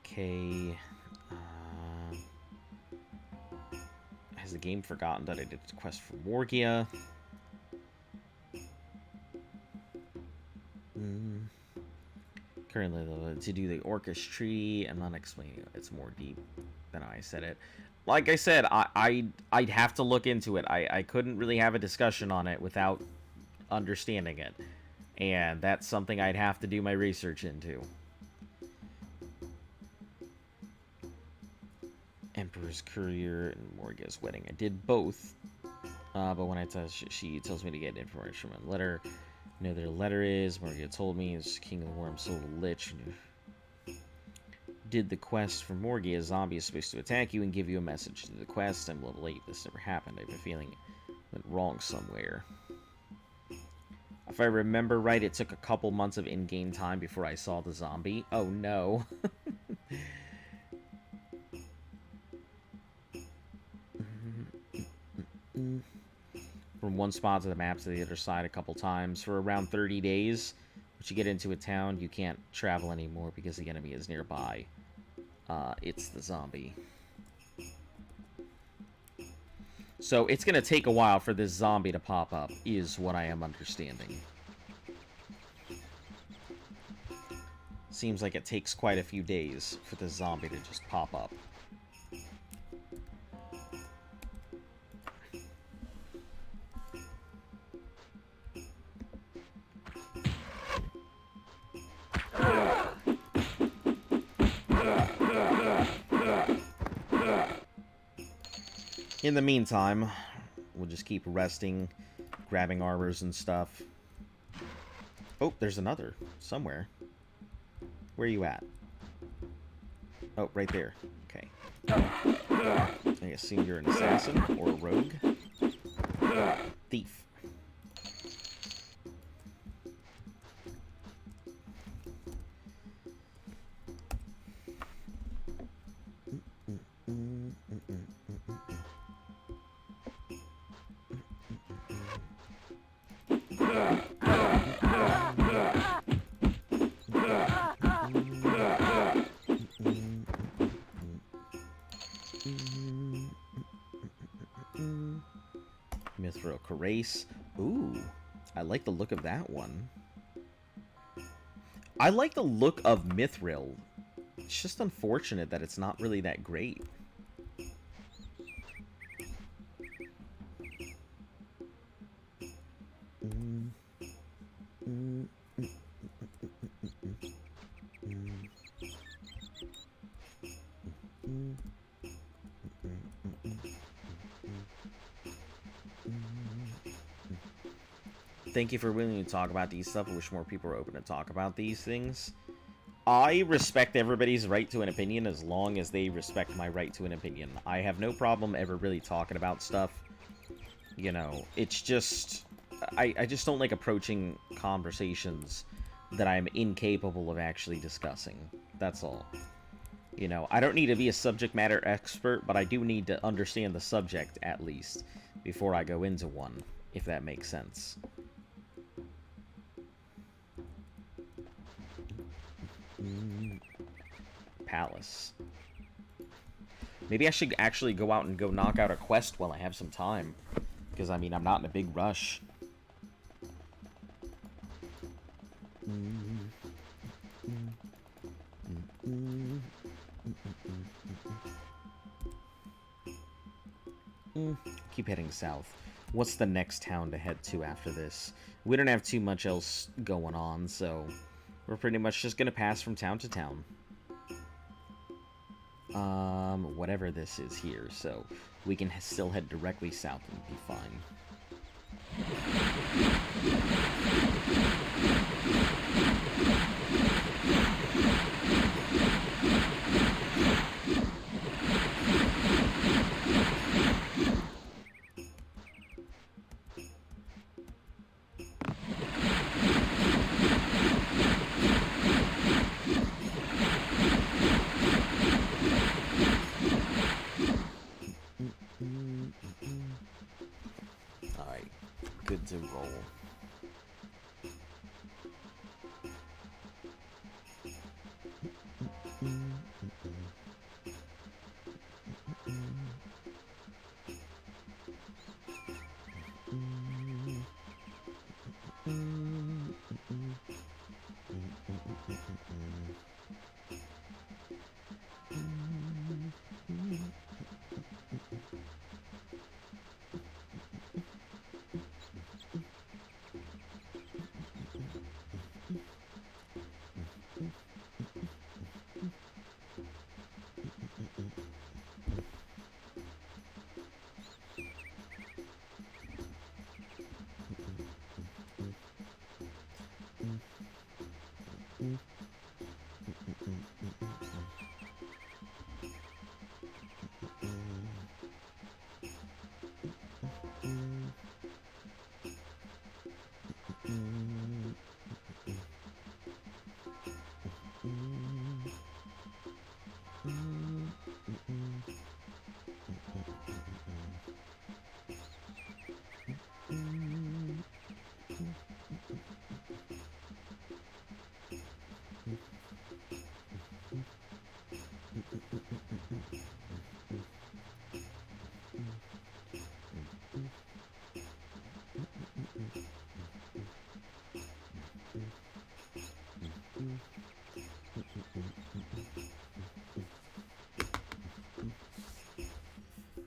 [SPEAKER 1] Okay. Has the game forgotten that I did the quest for Morgia? Currently, though, to do the Orcish tree, I'm not explaining it. It's more deep than how I said it. like I said, I'd have to look into it. I couldn't really have a discussion on it without understanding it. And that's something I'd have to do my research into. Emperor's Courier and Morga's Wedding. I did both. But when I tell she tells me to get information from a letter. You know their letter is. Morga told me it's King of the Worm sold a lich. Did the quest for Morgia. A zombie is supposed to attack you and give you a message. Did the quest. I'm a little late. This never happened. I have a feeling it went wrong somewhere. If I remember right, it took a couple months of in-game time before I saw the zombie. Oh no. From one spot to the map to the other side a couple times for around 30 days. Once you get into a town, you can't travel anymore because the enemy is nearby. It's the zombie. So it's going to take a while for this zombie to pop up, is what I am understanding. Seems like it takes quite a few days for the zombie to just pop up. In the meantime, we'll just keep resting, grabbing armors and stuff. Oh, there's another somewhere. Where are you at? Oh, right there. Okay. I assume you're an assassin or a rogue. Thief. Mithril Carace. Ooh, I like the look of that one. I like the look of Mithril. It's just unfortunate that it's not really that great. Thank you for willing to talk about these stuff. I wish more people were open to talk about these things. I respect everybody's right to an opinion as long as they respect my right to an opinion. I have no problem ever really talking about stuff. You know, it's just... I just don't like approaching conversations that I'm incapable of actually discussing. That's all. You know, I don't need to be a subject matter expert, but I do need to understand the subject, at least, before I go into one, if that makes sense. Palace. Maybe I should actually go out and go knock out a quest while I have some time. Because, I mean, I'm not in a big rush. Keep heading south. What's the next town to head to after this? We don't have too much else going on, so we're pretty much just gonna pass from town to town. Whatever this is here, so we can still head directly south and be fine. Alright, good to roll.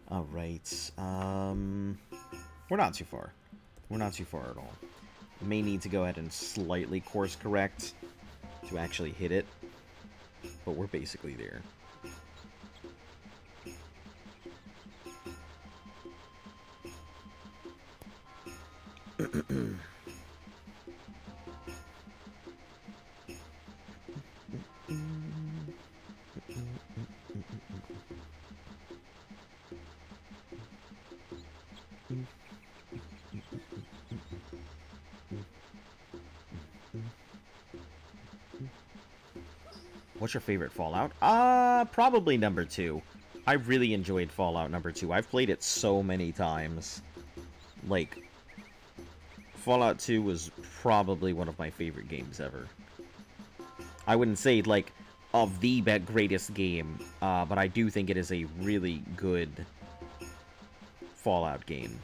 [SPEAKER 1] Alright, we're not too far. We're not too far at all. We may need to go ahead and slightly course correct to actually hit it, but we're basically there. What's your favorite Fallout? Probably number 2. I really enjoyed Fallout number 2. I've played it so many times. Like, Fallout 2 was probably one of my favorite games ever. I wouldn't say, like, of the greatest game, but I do think it is a really good Fallout game.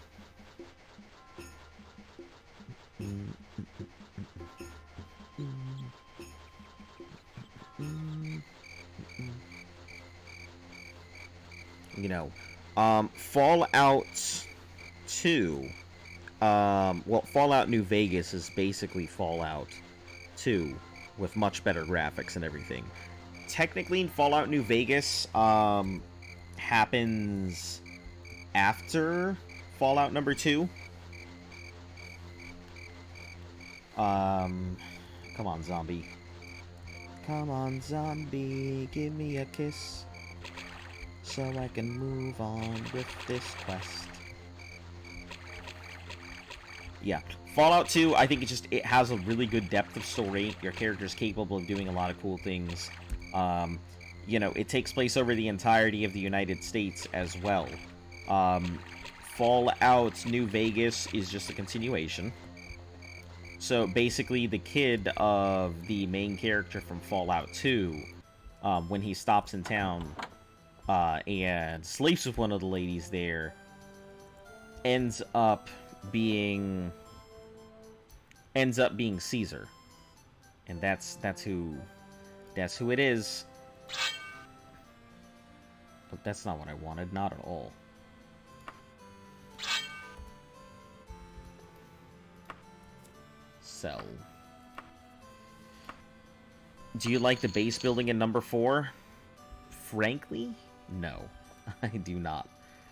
[SPEAKER 1] You know, Fallout 2, well, Fallout New Vegas is basically Fallout 2 with much better graphics and everything. Technically, Fallout New Vegas, happens after Fallout number 2. Come on, zombie. Come on, zombie, give me a kiss, so I can move on with this quest. Yeah, Fallout 2, I think it has a really good depth of story. Your character's capable of doing a lot of cool things. You know, it takes place over the entirety of the United States as well. Fallout New Vegas is just a continuation. So basically, the kid of the main character from Fallout 2, when he stops in town and sleeps with one of the ladies there, ends up being Caesar, and that's who it is. But that's not what I wanted, not at all. Sell. Do you like the base building in number 4? Frankly, no. I do not.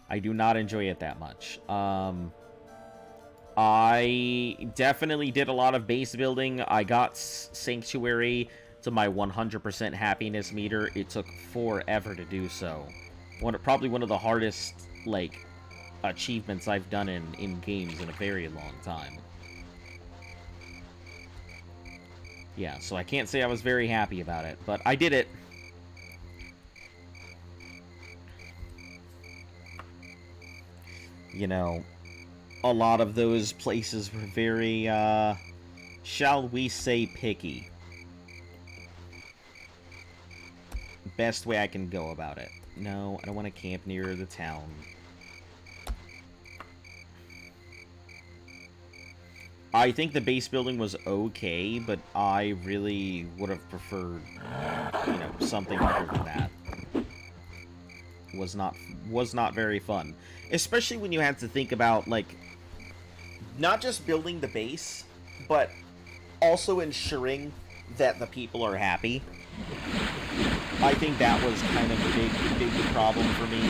[SPEAKER 1] I do not enjoy it that much. I definitely did a lot of base building. I got Sanctuary to my 100% happiness meter. It took forever to do so. Probably one of the hardest, like, achievements I've done in games in a very long time. Yeah, so I can't say I was very happy about it, but I did it. You know, a lot of those places were very, shall we say, picky. Best way I can go about it. No, I don't want to camp near the town. I think the base building was okay, but I really would have preferred, you know, something other than that. Was not very fun. Especially when you had to think about, like, not just building the base, but also ensuring that the people are happy. I think that was kind of a big problem for me,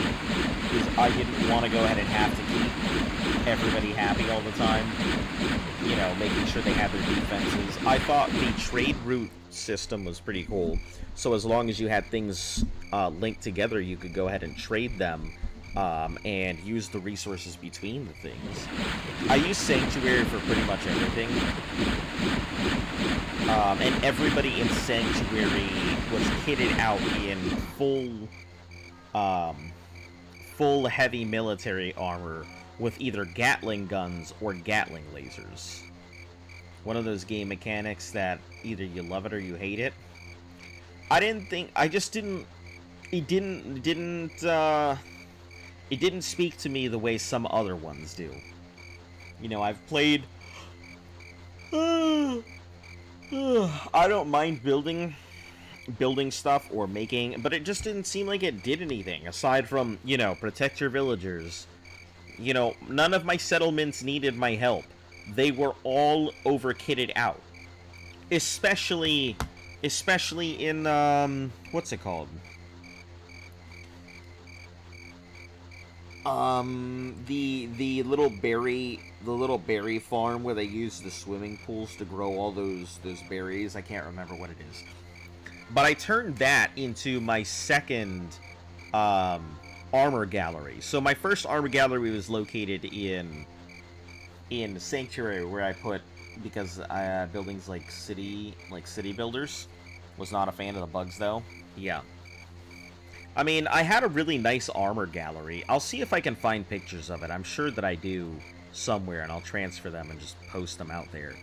[SPEAKER 1] is I didn't want to go ahead and have to keep everybody happy all the time. You know, making sure they had their defenses. I thought the trade route system was pretty cool. So as long as you had things linked together, you could go ahead and trade them and use the resources between the things. I used Sanctuary for pretty much everything. And everybody in Sanctuary was kitted out in full heavy military armor with either Gatling guns or Gatling lasers. One of those game mechanics that either you love it or you hate it. It didn't speak to me the way some other ones do. You know, I've played... I don't mind building building stuff or making, but it just didn't seem like it did anything aside from, you know, protect your villagers. You know, none of my settlements needed my help. They were all over-kitted out. Especially in, what's it called? The little berry farm where they use the swimming pools to grow all those berries. I can't remember what it is. But I turned that into my second, armor gallery. So my first armor gallery was located in Sanctuary, where I put, because buildings like city builders. Was not a fan of the bugs though. Yeah. I mean, I had a really nice armor gallery. I'll see if I can find pictures of it. I'm sure that I do somewhere, and I'll transfer them and just post them out there.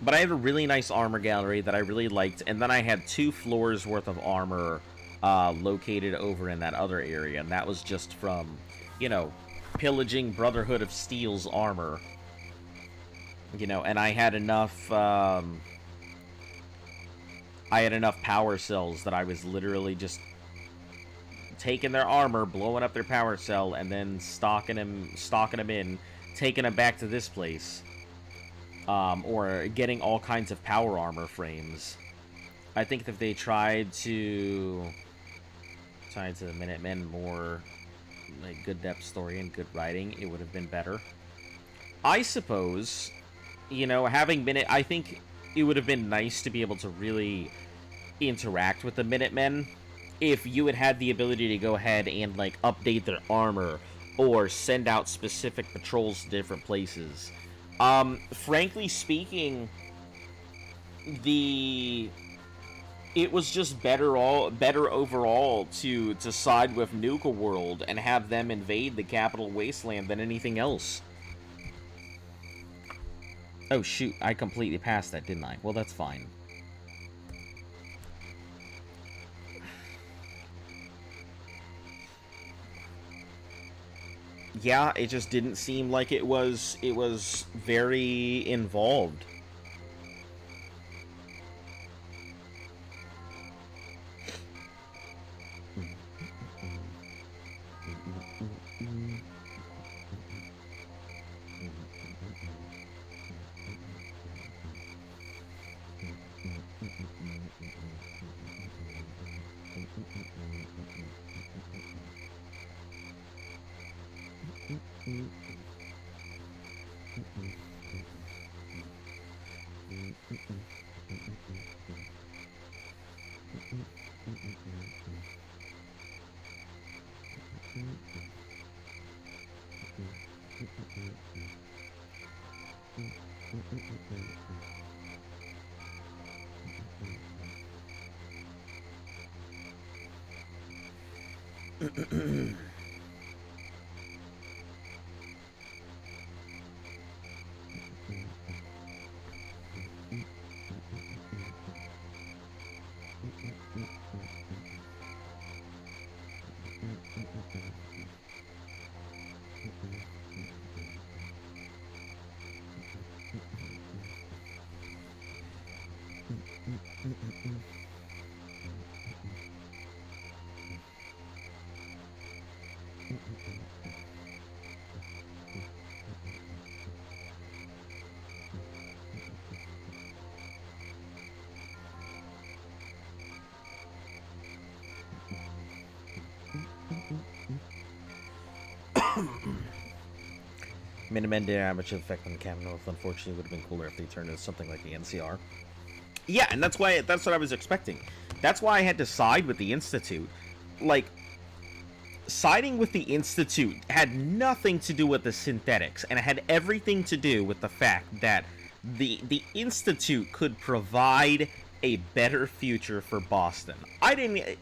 [SPEAKER 1] But I had a really nice armor gallery that I really liked, and then I had 2 floors worth of armor located over in that other area, and that was just from, you know, pillaging Brotherhood of Steel's armor. You know, and I had enough power cells that I was literally just taking their armor, blowing up their power cell, and then stocking them in, taking them back to this place, or getting all kinds of power armor frames. I think if they tried to the Minutemen more like good depth story and good writing, it would have been better. I suppose, you know, I think it would have been nice to be able to really interact with the Minutemen if you had the ability to go ahead and, like, update their armor or send out specific patrols to different places. Frankly speaking, it was just better overall to side with Nuka World and have them invade the Capital Wasteland than anything else. Oh shoot, I completely passed that, didn't I? Well, that's fine. Yeah, it just didn't seem like it was very involved. Minutemen didn't have much effect on the Commonwealth. Unfortunately, it would have been cooler if they turned into something like the NCR. Yeah, and that's what I was expecting. That's why I had to side with the Institute. Like, siding with the Institute had nothing to do with the synthetics, and it had everything to do with the fact that the Institute could provide a better future for Boston. I didn't...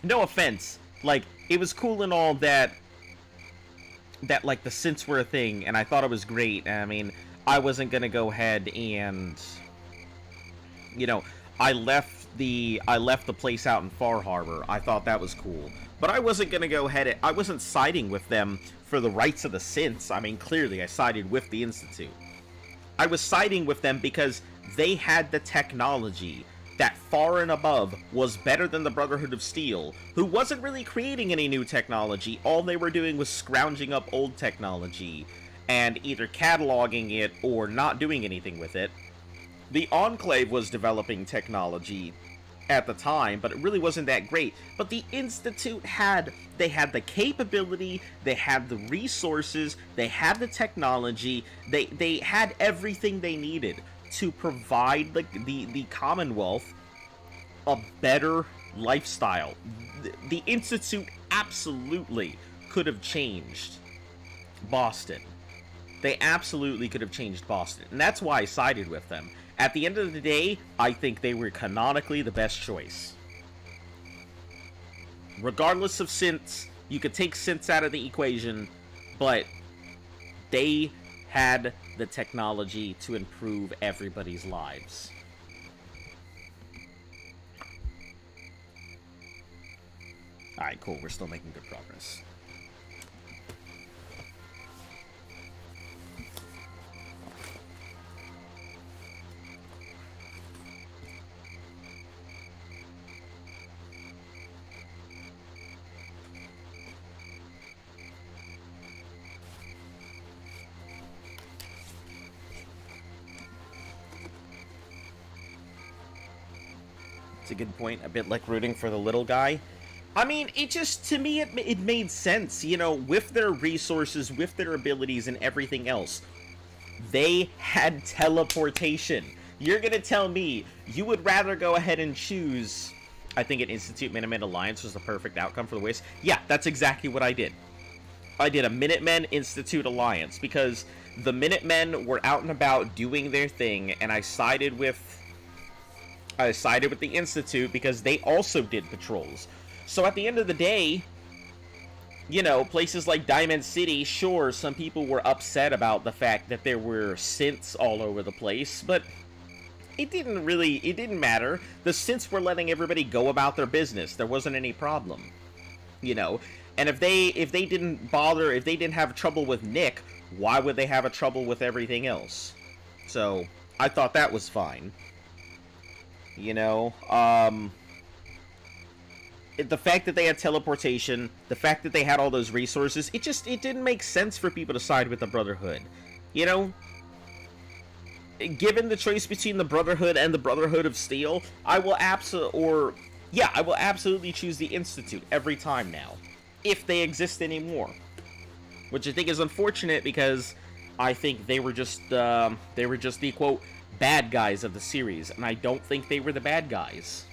[SPEAKER 1] no offense. Like, it was cool and all that like the synths were a thing, and I thought it was great. I mean, I wasn't gonna go ahead and, you know, I left the place out in Far Harbor. I thought that was cool, but I wasn't gonna go ahead. I wasn't siding with them for the rights of the synths. I mean, clearly, I sided with the Institute. I was siding with them because they had the technology that far and above was better than the Brotherhood of Steel, who wasn't really creating any new technology. All they were doing was scrounging up old technology and either cataloging it or not doing anything with it. The Enclave was developing technology at the time, but it really wasn't that great. But the Institute they had the capability, they had the resources, they had the technology, they had everything they needed to provide the Commonwealth a better lifestyle. The Institute absolutely could have changed Boston. They absolutely could have changed Boston, and that's why I sided with them. At the end of the day, I think they were canonically the best choice. Regardless of synths, you could take synths out of the equation, but they had the technology to improve everybody's lives. Alright, cool. We're still making good progress. It's a good point. A bit like rooting for the little guy. I mean, it just, to me, it made sense, you know, with their resources, with their abilities and everything else. They had teleportation. You're gonna tell me you would rather go ahead and choose, I think an Institute Minutemen Alliance was the perfect outcome for the Waste. Yeah, that's exactly what I did. I did a Minutemen Institute Alliance because the Minutemen were out and about doing their thing, and I sided with the Institute because they also did patrols. So at the end of the day, you know, places like Diamond City, sure, some people were upset about the fact that there were synths all over the place, but it didn't matter. The synths were letting everybody go about their business. There wasn't any problem, you know. And if they didn't bother, if they didn't have trouble with Nick, why would they have a trouble with everything else? So I thought that was fine. You know, the fact that they had teleportation, the fact that they had all those resources, it didn't make sense for people to side with the Brotherhood. You know, given the choice between the Brotherhood and the Brotherhood of Steel, I will absolutely choose the Institute every time now, if they exist anymore. Which I think is unfortunate because I think they were just the quote bad guys of the series, and I don't think they were the bad guys.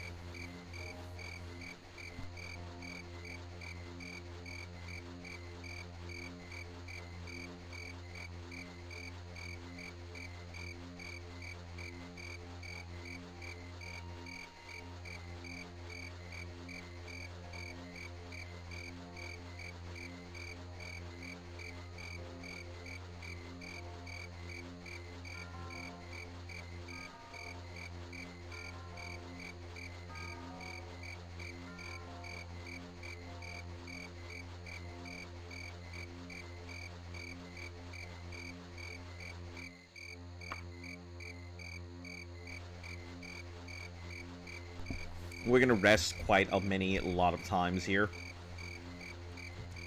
[SPEAKER 1] We're gonna rest quite a lot of times here.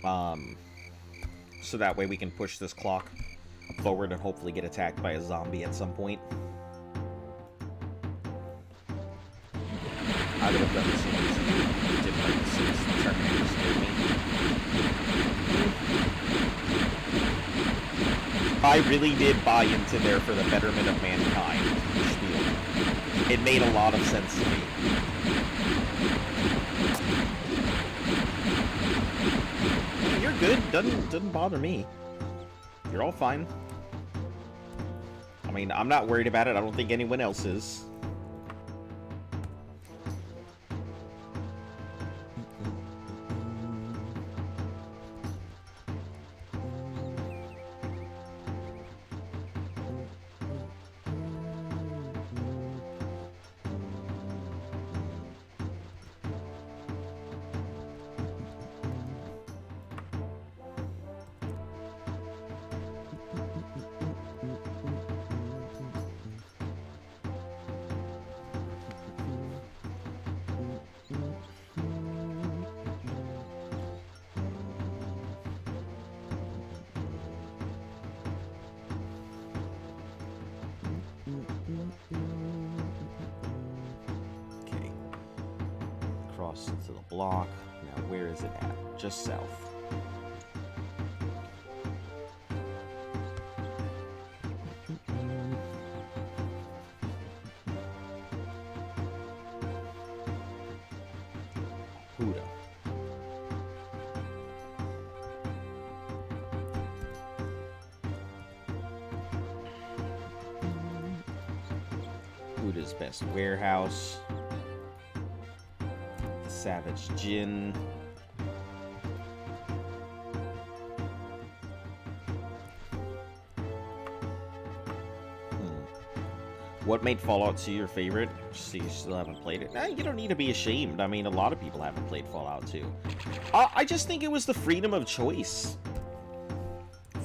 [SPEAKER 1] So that way we can push this clock forward and hopefully get attacked by a zombie at some point. I would have done this easy. Didn't like the scenes the Terminator scared me. I really did buy into there for the betterment of mankind spiel. It made a lot of sense to me. You're good. Doesn't bother me. You're all fine. I mean, I'm not worried about it. I don't think anyone else is. across into the block. Now, where is it at? Just south. Huda. Huda's best warehouse. Savage Gin. What made Fallout 2 your favorite? So you still haven't played it? Nah, you don't need to be ashamed. I mean, a lot of people haven't played Fallout 2. I just think it was the freedom of choice.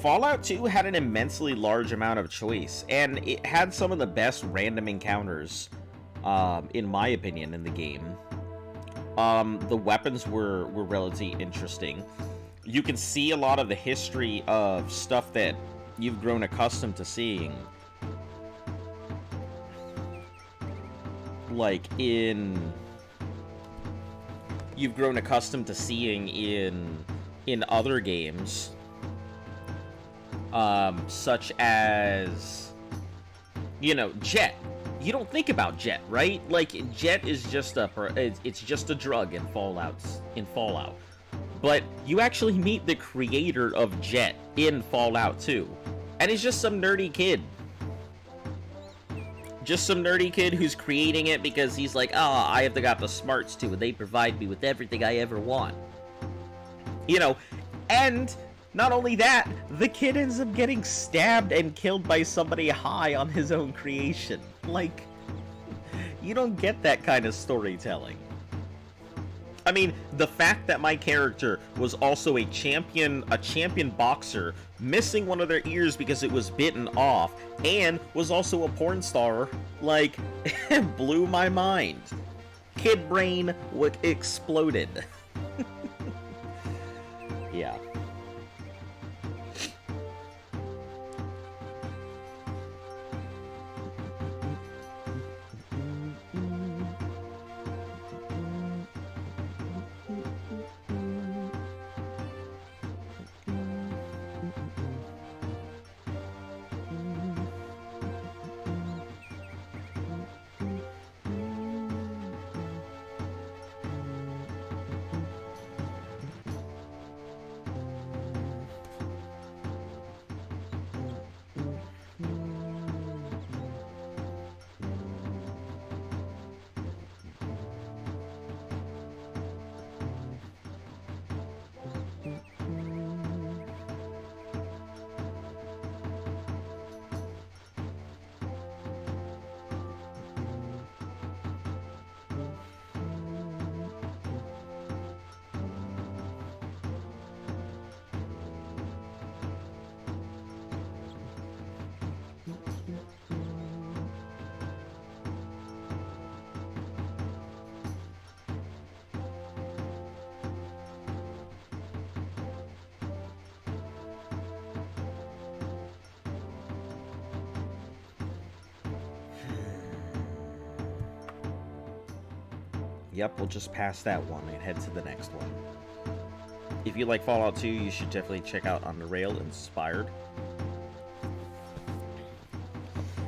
[SPEAKER 1] Fallout 2 had an immensely large amount of choice, and it had some of the best random encounters, in my opinion, in the game. The weapons were relatively interesting. You can see a lot of the history of stuff that you've grown accustomed to seeing. Like you've grown accustomed to seeing in other games, such as, you know, Jet. You don't think about Jet, right? Like, Jet is just it's just a drug in Fallout. But you actually meet the creator of Jet in Fallout 2, and he's just some nerdy kid. Just some nerdy kid who's creating it because he's like, I have got the smarts to, and they provide me with everything I ever want. You know, and not only that, the kid ends up getting stabbed and killed by somebody high on his own creation. Like, you don't get that kind of storytelling. I mean, the fact that my character was also a champion boxer, missing one of their ears because it was bitten off, and was also a porn star, like, blew my mind. Kid brain exploded. Yeah. Yep, we'll just pass that one and head to the next one. If you like Fallout 2, you should definitely check out On the Rail Inspired.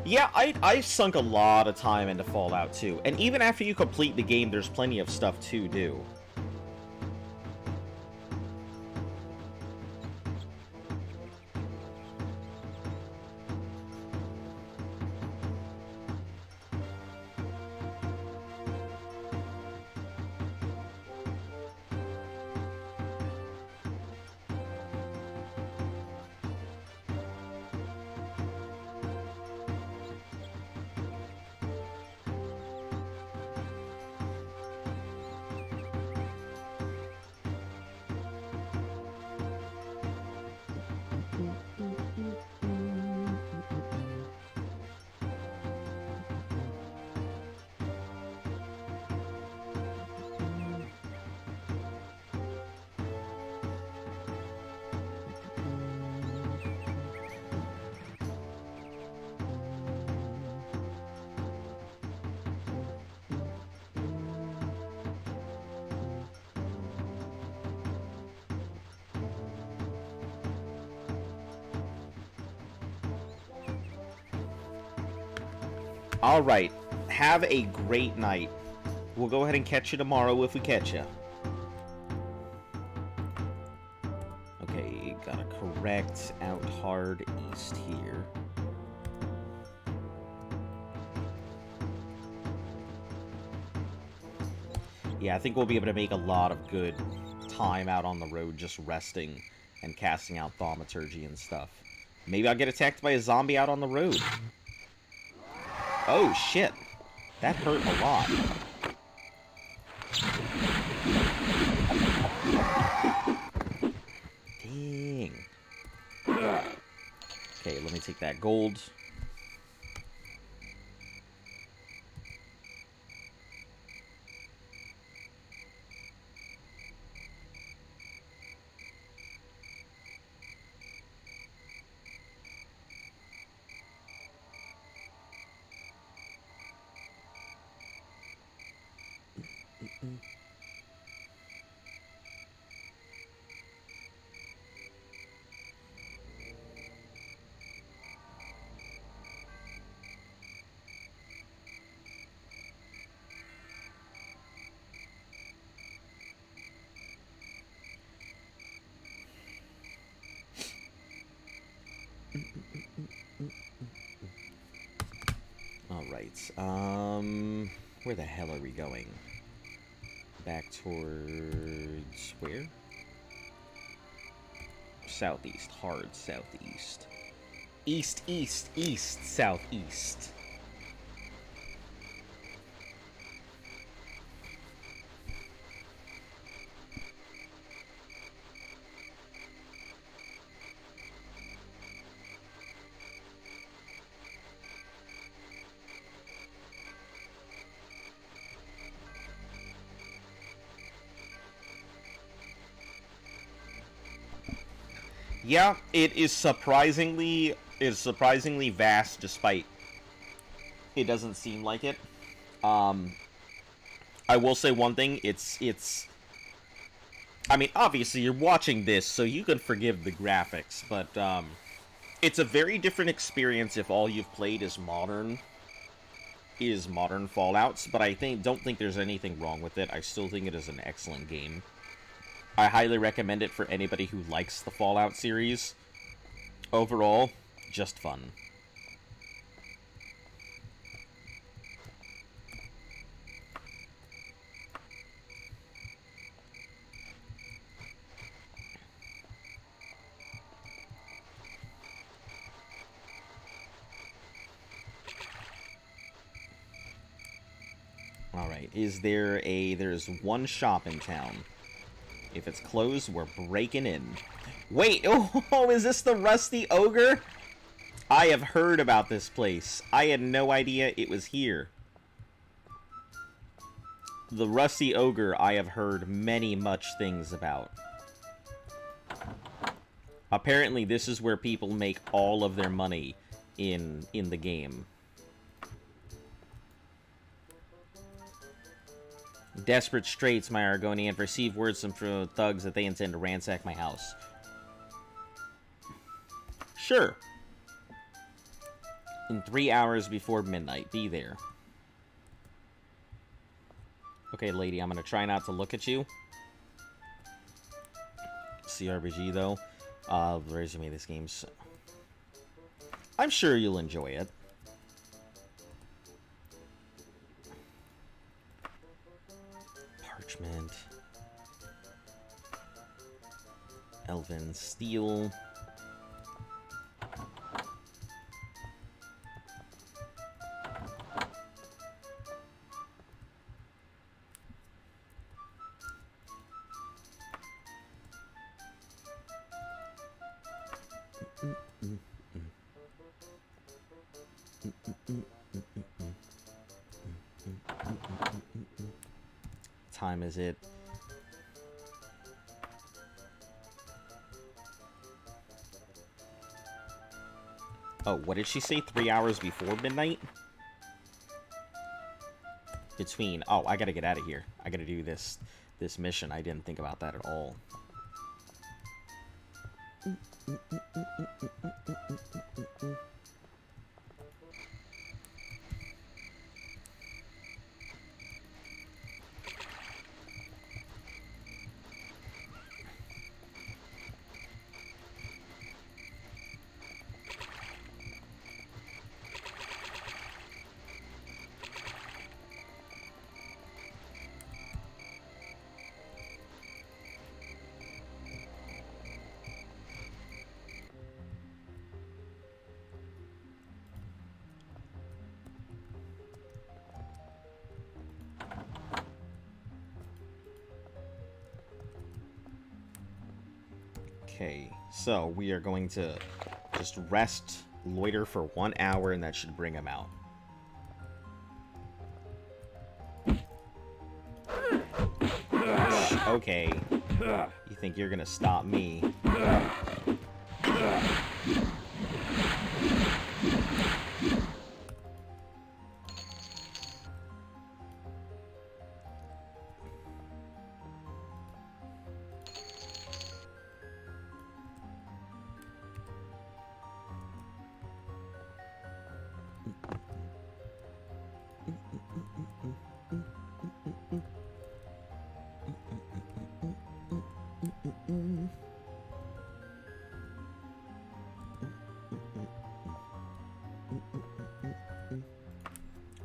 [SPEAKER 1] Yeah, I sunk a lot of time into Fallout 2, and even after you complete the game, there's plenty of stuff to do. Alright, have a great night. We'll go ahead and catch you tomorrow if we catch you. Okay, gotta correct out hard east here. Yeah, I think we'll be able to make a lot of good time out on the road just resting and casting out thaumaturgy and stuff. Maybe I'll get attacked by a zombie out on the road. Oh, shit. That hurt a lot. Dang. Okay, let me take that gold. Alright, where the hell are we going? Back towards... where? Southeast. Hard southeast. East, east, east, southeast. Yeah, it is surprisingly vast, despite it doesn't seem like it. I will say one thing, it's I mean, obviously you're watching this, so you can forgive the graphics, but it's a very different experience if all you've played is modern Fallouts, but don't think there's anything wrong with it. I still think it is an excellent game. I highly recommend it for anybody who likes the Fallout series. Overall, just fun. Alright, there's one shop in town. If it's closed, we're breaking in. Wait, oh, is this the Rusty Ogre? I have heard about this place. I had no idea it was here. The Rusty Ogre I have heard much things about. Apparently, this is where people make all of their money in the game. Desperate straits, my Argonian, received words from thugs that they intend to ransack my house. Sure. In 3 hours before midnight, be there. Okay, lady, I'm gonna try not to look at you. CRPG, though. The resume of this game's... I'm sure you'll enjoy it. Parchment. Elven steel. Time is it? Oh, what did she say? 3 hours before midnight? Between... Oh, I gotta get out of here. I gotta do this mission. I didn't think about that at all. Okay, so we are going to just rest, loiter for 1 hour, and that should bring him out. Okay. You think you're gonna stop me?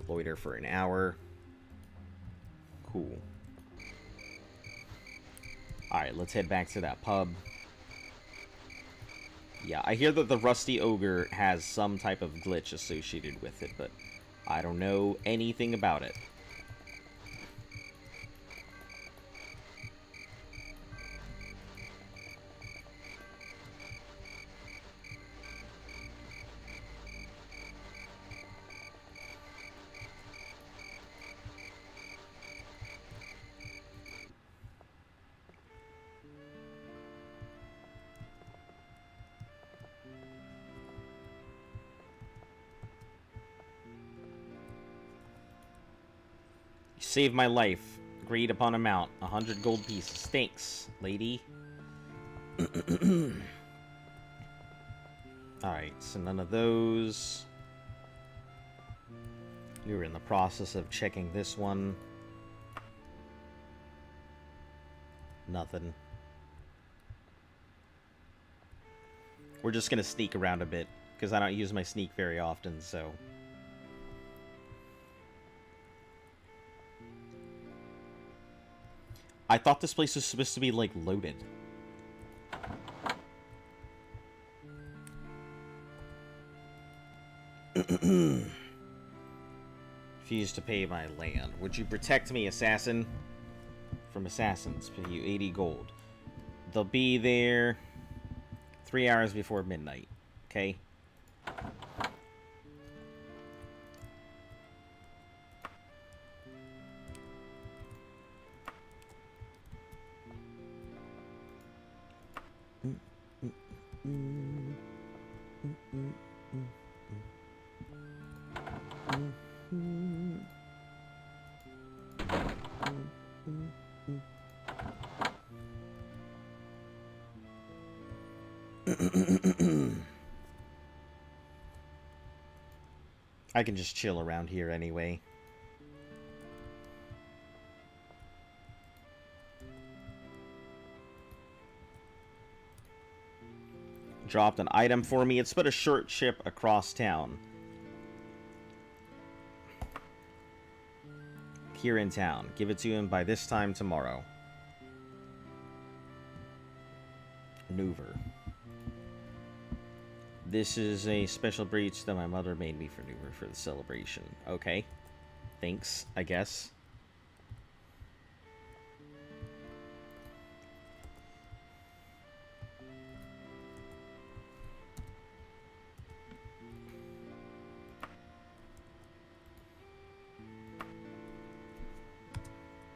[SPEAKER 1] Loiter for an hour. Cool. Alright, let's head back to that pub. Yeah, I hear that the Rusty Ogre has some type of glitch associated with it, but I don't know anything about it. You saved my life. Agreed upon amount. 100 gold pieces. Thanks, lady. Alright, so none of those. We were in the process of checking this one. Nothing. We're just gonna sneak around a bit, because I don't use my sneak very often, so... I thought this place was supposed to be, like, loaded. Refuse to pay my land. Would you protect me, assassin? From assassins. Pay you 80 gold. They'll be there 3 hours before midnight. Okay? I can just chill around here anyway. Dropped an item for me. It's but a short ship across town. Here in town. Give it to him by this time tomorrow. Maneuver. This is a special breach that my mother made me for maneuver for the celebration. Okay. Thanks, I guess.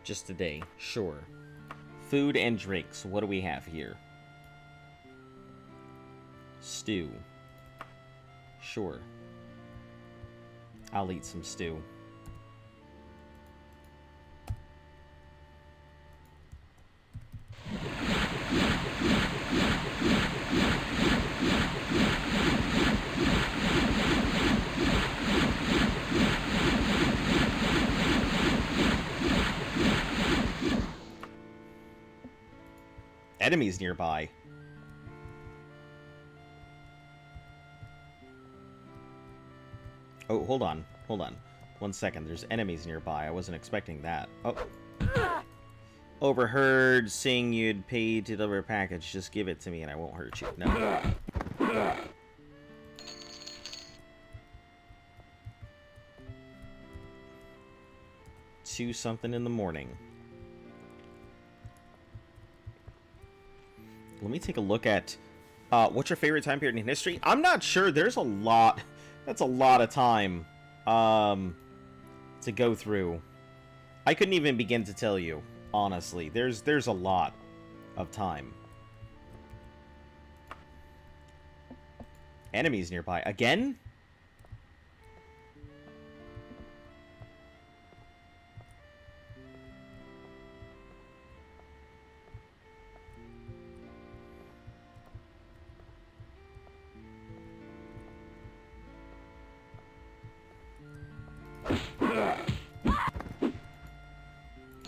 [SPEAKER 1] Just a day, sure. Food and drinks. What do we have here? Stew. Sure. I'll eat some stew. Enemies nearby. Oh, hold on. Hold on. 1 second. There's enemies nearby. I wasn't expecting that. Oh. Overheard saying you'd paid to deliver a package. Just give it to me and I won't hurt you. No. 2 something in the morning. Let me take a look at what's your favorite time period in history? I'm not sure. There's a lot. That's a lot of time to go through. I couldn't even begin to tell you, honestly. There's a lot of time. Enemies nearby. Again?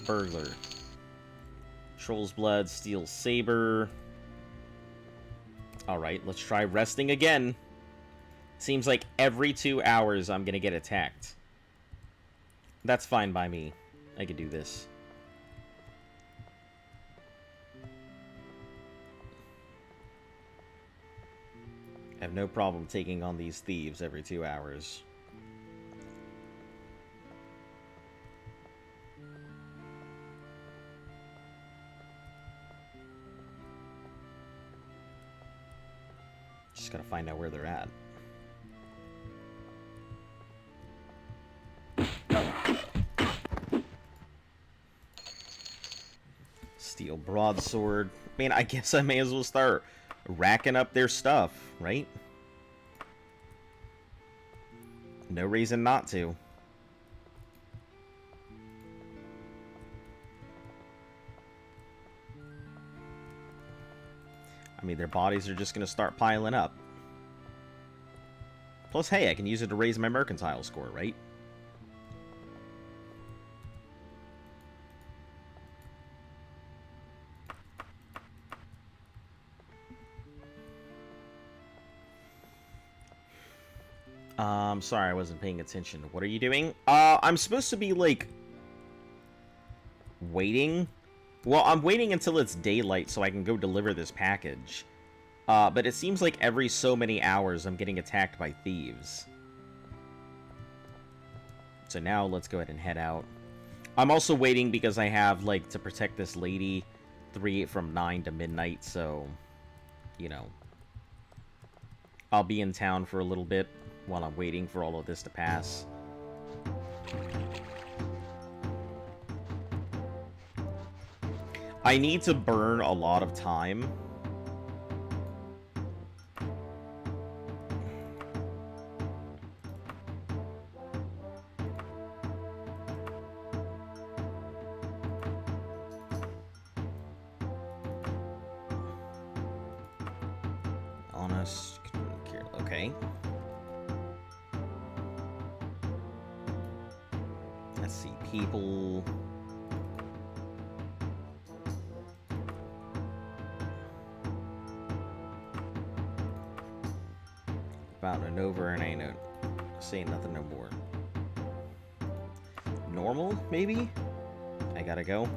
[SPEAKER 1] Burglar. Troll's blood, steel saber. Alright, let's try resting again. Seems like every 2 hours I'm gonna get attacked. That's fine by me. I could do this. I have no problem taking on these thieves every 2 hours. Just gotta find out where they're at. Steel broadsword. I mean, I guess I may as well start racking up their stuff, right? No reason not to. I mean, their bodies are just going to start piling up. Plus, hey, I can use it to raise my mercantile score, right? Sorry, I wasn't paying attention. What are you doing? I'm supposed to be, like, waiting. Well, I'm waiting until it's daylight so I can go deliver this package. But it seems like every so many hours I'm getting attacked by thieves. So now let's go ahead and head out. I'm also waiting because I have, like, to protect this lady from 9 to midnight, so, you know. I'll be in town for a little bit while I'm waiting for all of this to pass. I need to burn a lot of time. Honest, okay. Let's see, people. About and over, and I ain't no saying nothing no more. Normal, maybe? I gotta go.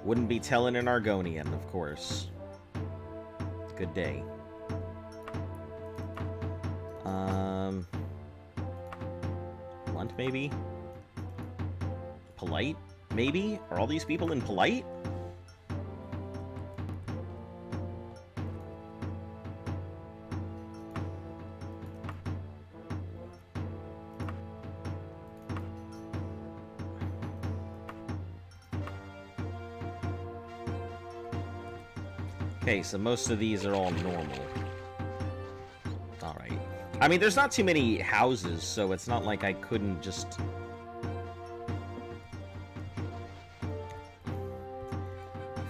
[SPEAKER 1] Wouldn't be telling an Argonian, of course. Good day. Blunt, maybe? Polite, maybe? Are all these people in polite? Okay, so most of these are all normal. Alright. I mean, there's not too many houses, so it's not like I couldn't just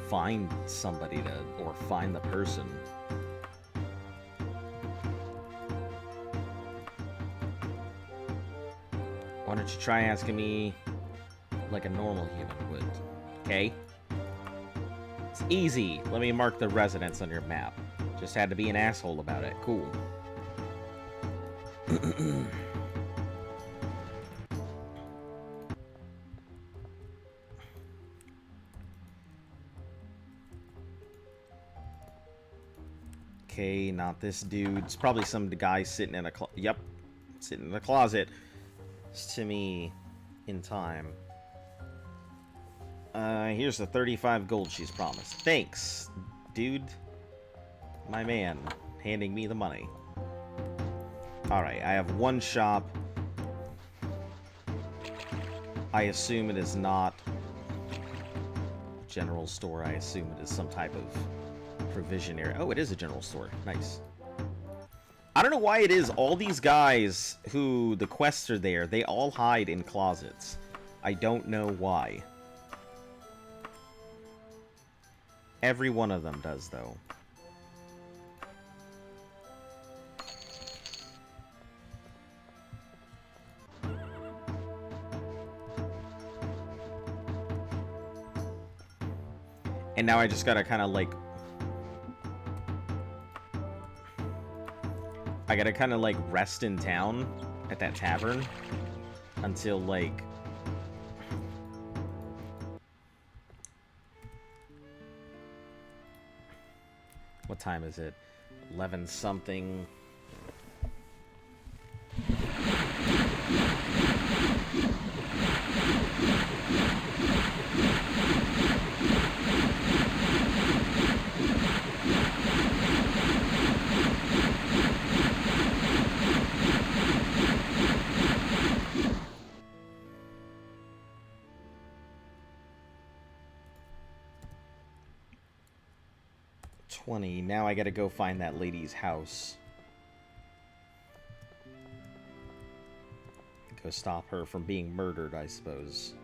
[SPEAKER 1] find somebody to, or find the person. Why don't you try asking me like a normal human would, okay? It's easy. Let me mark the residence on your map. Just had to be an asshole about it. Cool. Okay, not this dude. It's probably some guy sitting in a sitting in a closet. It's to me in time. Here's the 35 gold she's promised. Thanks, dude. My man, handing me the money. Alright, I have one shop. I assume it is not general store. I assume it is some type of provision area. Oh, it is a general store. Nice. I don't know why it is. All these guys who the quests are there, they all hide in closets. I don't know why. Every one of them does, though. And now I just gotta kind of like... I gotta kind of like rest in town at that tavern until like... What time is it? 11 something. Now I gotta go find that lady's house. Go stop her from being murdered, I suppose.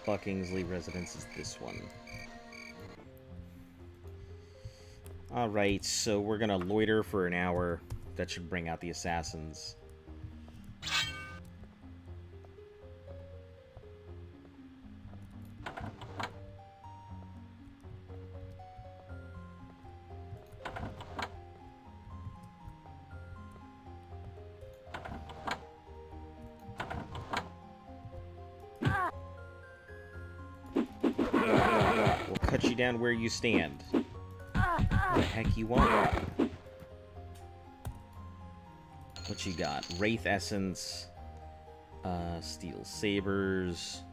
[SPEAKER 1] Buckingsley residence is this one. Alright, so we're gonna loiter for an hour. That should bring out the assassins. Cut you down where you stand. What the heck you want? What you got? Wraith Essence. Steel Sabers.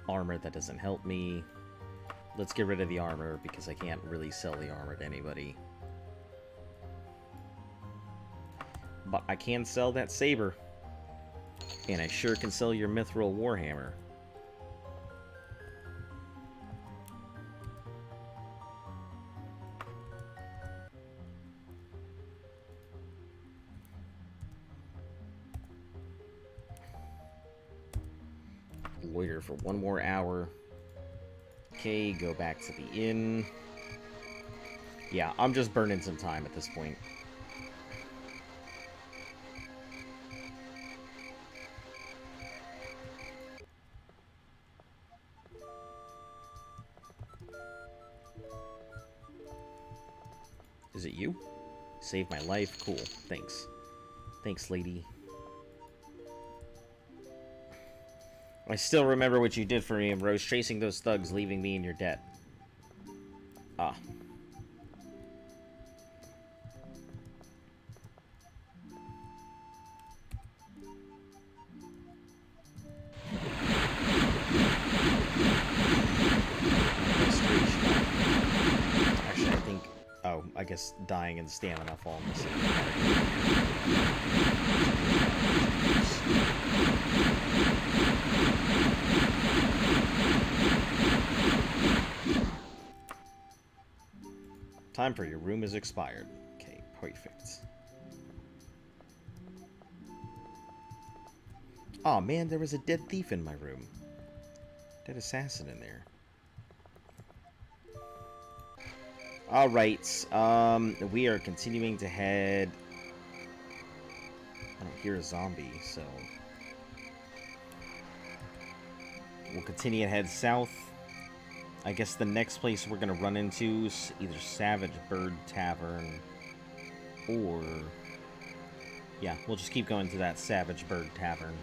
[SPEAKER 1] Armor, that doesn't help me. Let's get rid of the armor, because I can't really sell the armor to anybody. But I can sell that saber. And I sure can sell your Mithril Warhammer. Loiter for one more hour. Okay, go back to the inn. Yeah, I'm just burning some time at this point. Is it you? Saved my life? Cool. Thanks. Thanks, lady. I still remember what you did for me, Ambrose, chasing those thugs, leaving me in your debt. Ah. Actually, I think... Oh, I guess dying and stamina fall in the same Time for your room is expired. Okay, perfect. Aw, man, there was a dead thief in my room. Dead assassin in there. Alright, we are continuing to head... I don't hear a zombie, so... We'll continue to head south. I guess the next place we're gonna run into is either Savage Bird Tavern or... Yeah, we'll just keep going to that Savage Bird Tavern.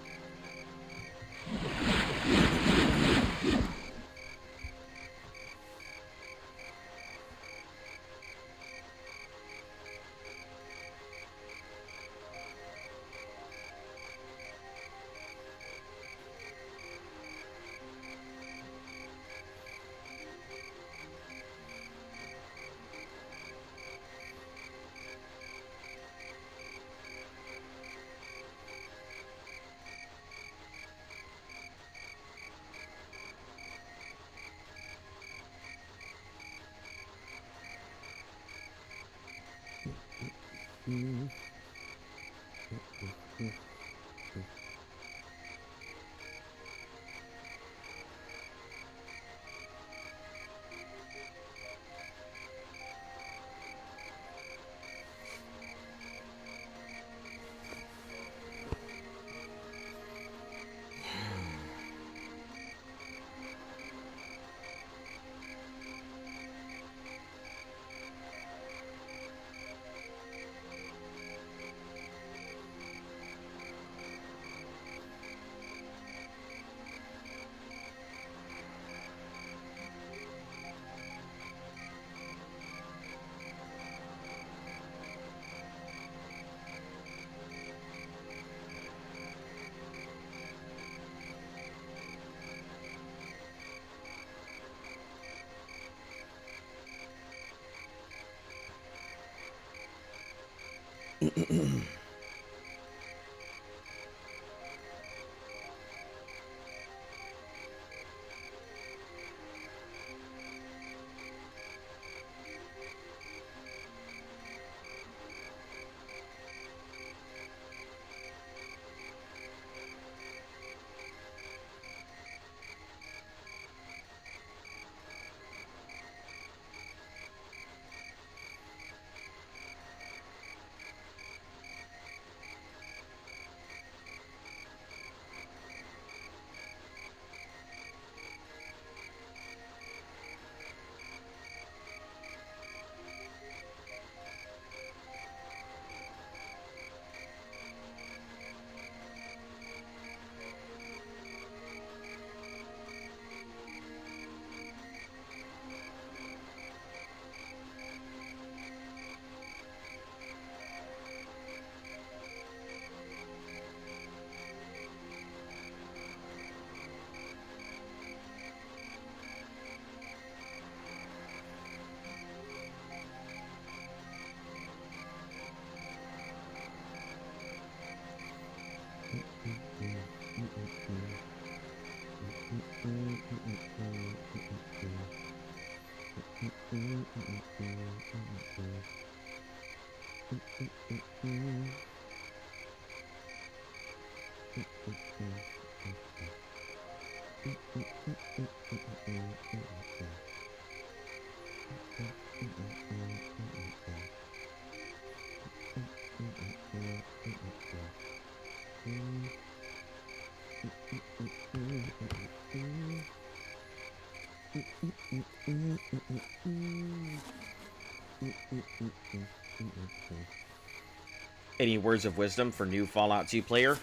[SPEAKER 1] Any words of wisdom for new Fallout 2 player?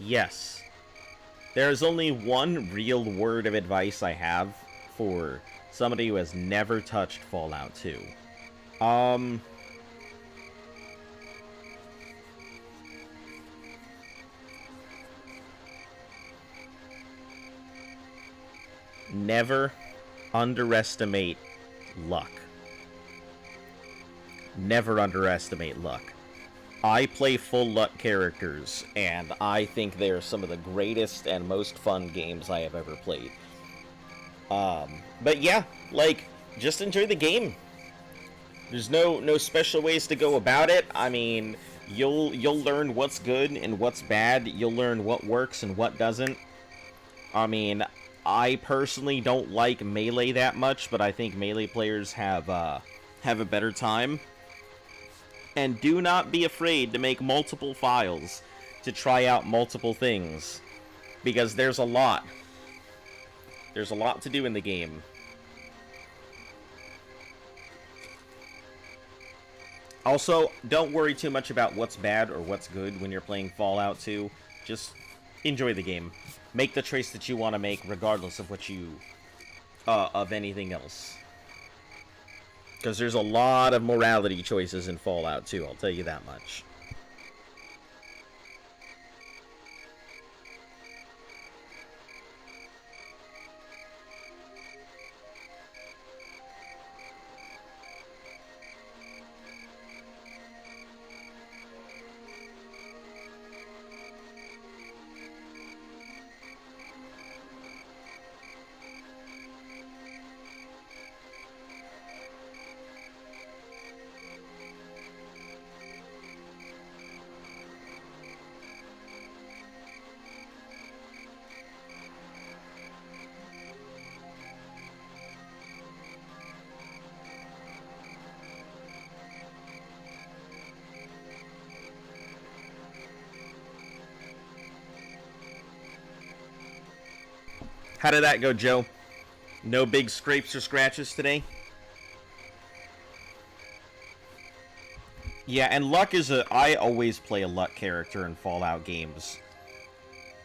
[SPEAKER 1] Yes. There's only one real word of advice I have for somebody who has never touched Fallout 2. Never underestimate luck. Never underestimate luck. I play full luck characters, and I think they're some of the greatest and most fun games I have ever played. But yeah, like, just enjoy the game. There's no special ways to go about it. I mean, you'll learn what's good and what's bad. You'll learn what works and what doesn't. I mean, I personally don't like melee that much, but I think melee players have a better time. And do not be afraid to make multiple files to try out multiple things. Because there's a lot. There's a lot to do in the game. Also, don't worry too much about what's bad or what's good when you're playing Fallout 2. Just enjoy the game. Make the choice that you want to make, regardless of what you... of anything else. Because there's a lot of morality choices in Fallout 2, I'll tell you that much. How did that go, Joe? No big scrapes or scratches today? Yeah, and luck is I always play a luck character in Fallout games.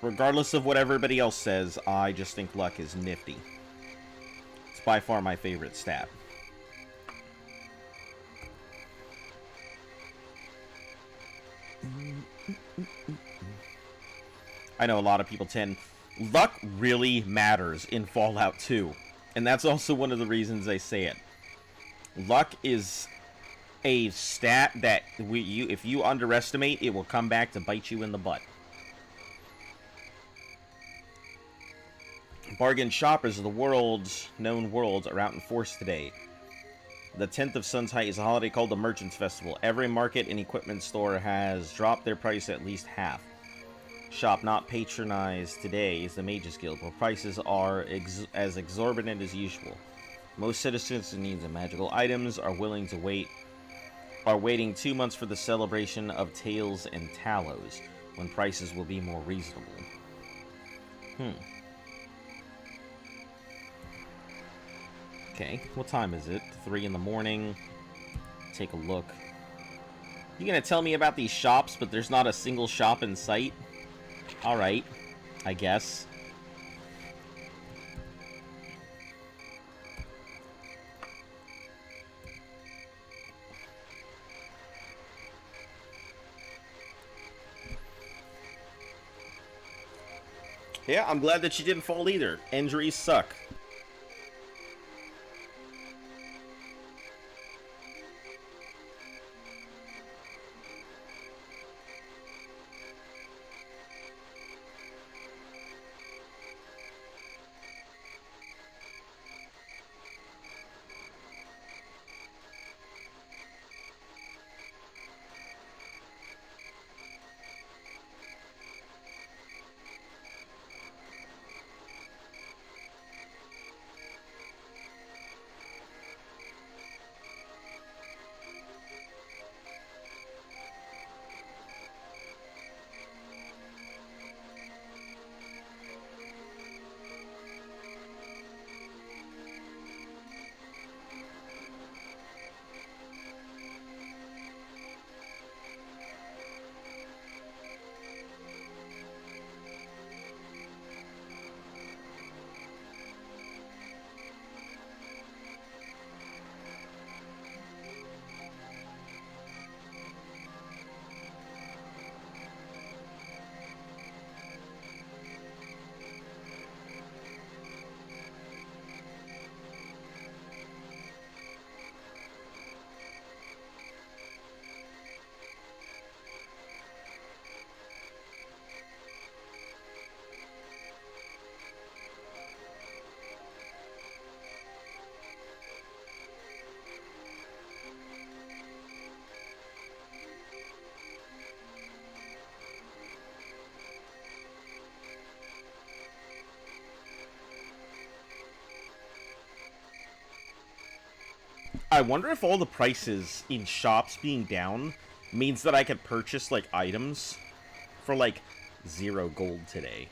[SPEAKER 1] Regardless of what everybody else says, I just think luck is nifty. It's by far my favorite stat. I know a lot of people tend... Luck really matters in Fallout 2. And that's also one of the reasons I say it. Luck is a stat that if you underestimate, it will come back to bite you in the butt. Bargain shoppers of the known worlds are out in force today. The 10th of Sun's Height is a holiday called the Merchants Festival. Every market and equipment store has dropped their price at least half. Shop not patronized today is the Mages Guild, where prices are as exorbitant as usual. Most citizens in need of magical items are waiting 2 months for the celebration of Tales and Talos, when prices will be more reasonable. Okay, what time is it? 3 in the morning. Take a look. You gonna tell me about these shops, but there's not a single shop in sight? Alright, I guess. Yeah, I'm glad that you didn't fall either. Injuries suck. I wonder if all the prices in shops being down means that I could purchase, like, items for, like, 0 gold today.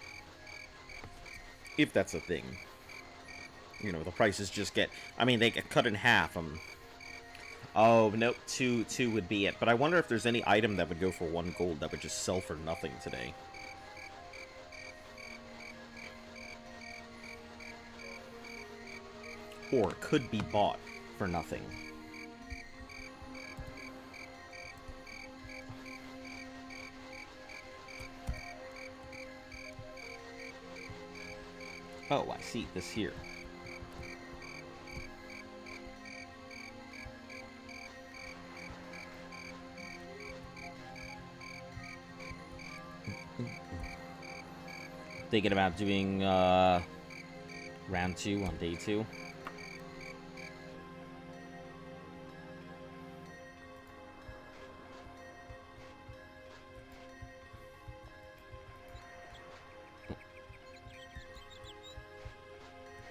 [SPEAKER 1] If that's a thing. You know, the prices just get... I mean, they get cut in half. Oh, nope, 2 would be it. But I wonder if there's any item that would go for 1 gold that would just sell for nothing today. Or could be bought for nothing. Oh, I see. This here. Thinking about doing round 2 on day 2.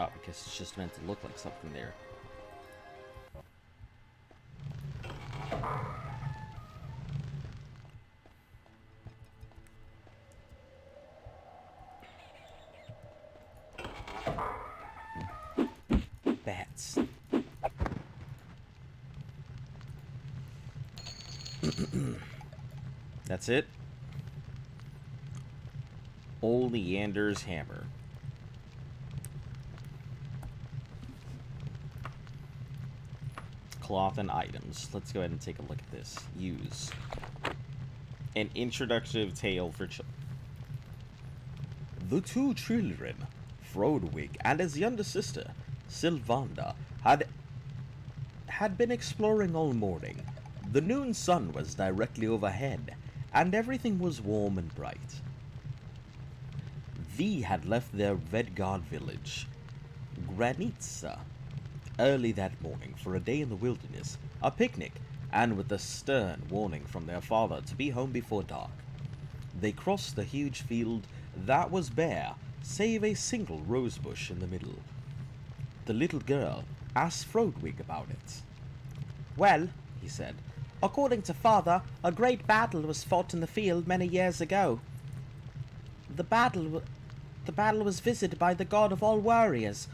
[SPEAKER 1] Oh, because it's just meant to look like something there. Bats. That's it. Old Leander's hammer. Cloth and items. Let's go ahead and take a look at this. Use. An introductive tale for children. The 2 children, Frodwig and his younger sister, Sylvanda, had been exploring all morning. The noon sun was directly overhead, and everything was warm and bright. They had left their Vedgard village, Granitsa, early that morning for a day in the wilderness, a picnic, and with a stern warning from their father to be home before dark. They crossed the huge field that was bare, save a single rosebush in the middle. The little girl asked Frodwig about it. "Well," he said, "according to father, a great battle was fought in the field many years ago. The battle was visited by the god of all warriors,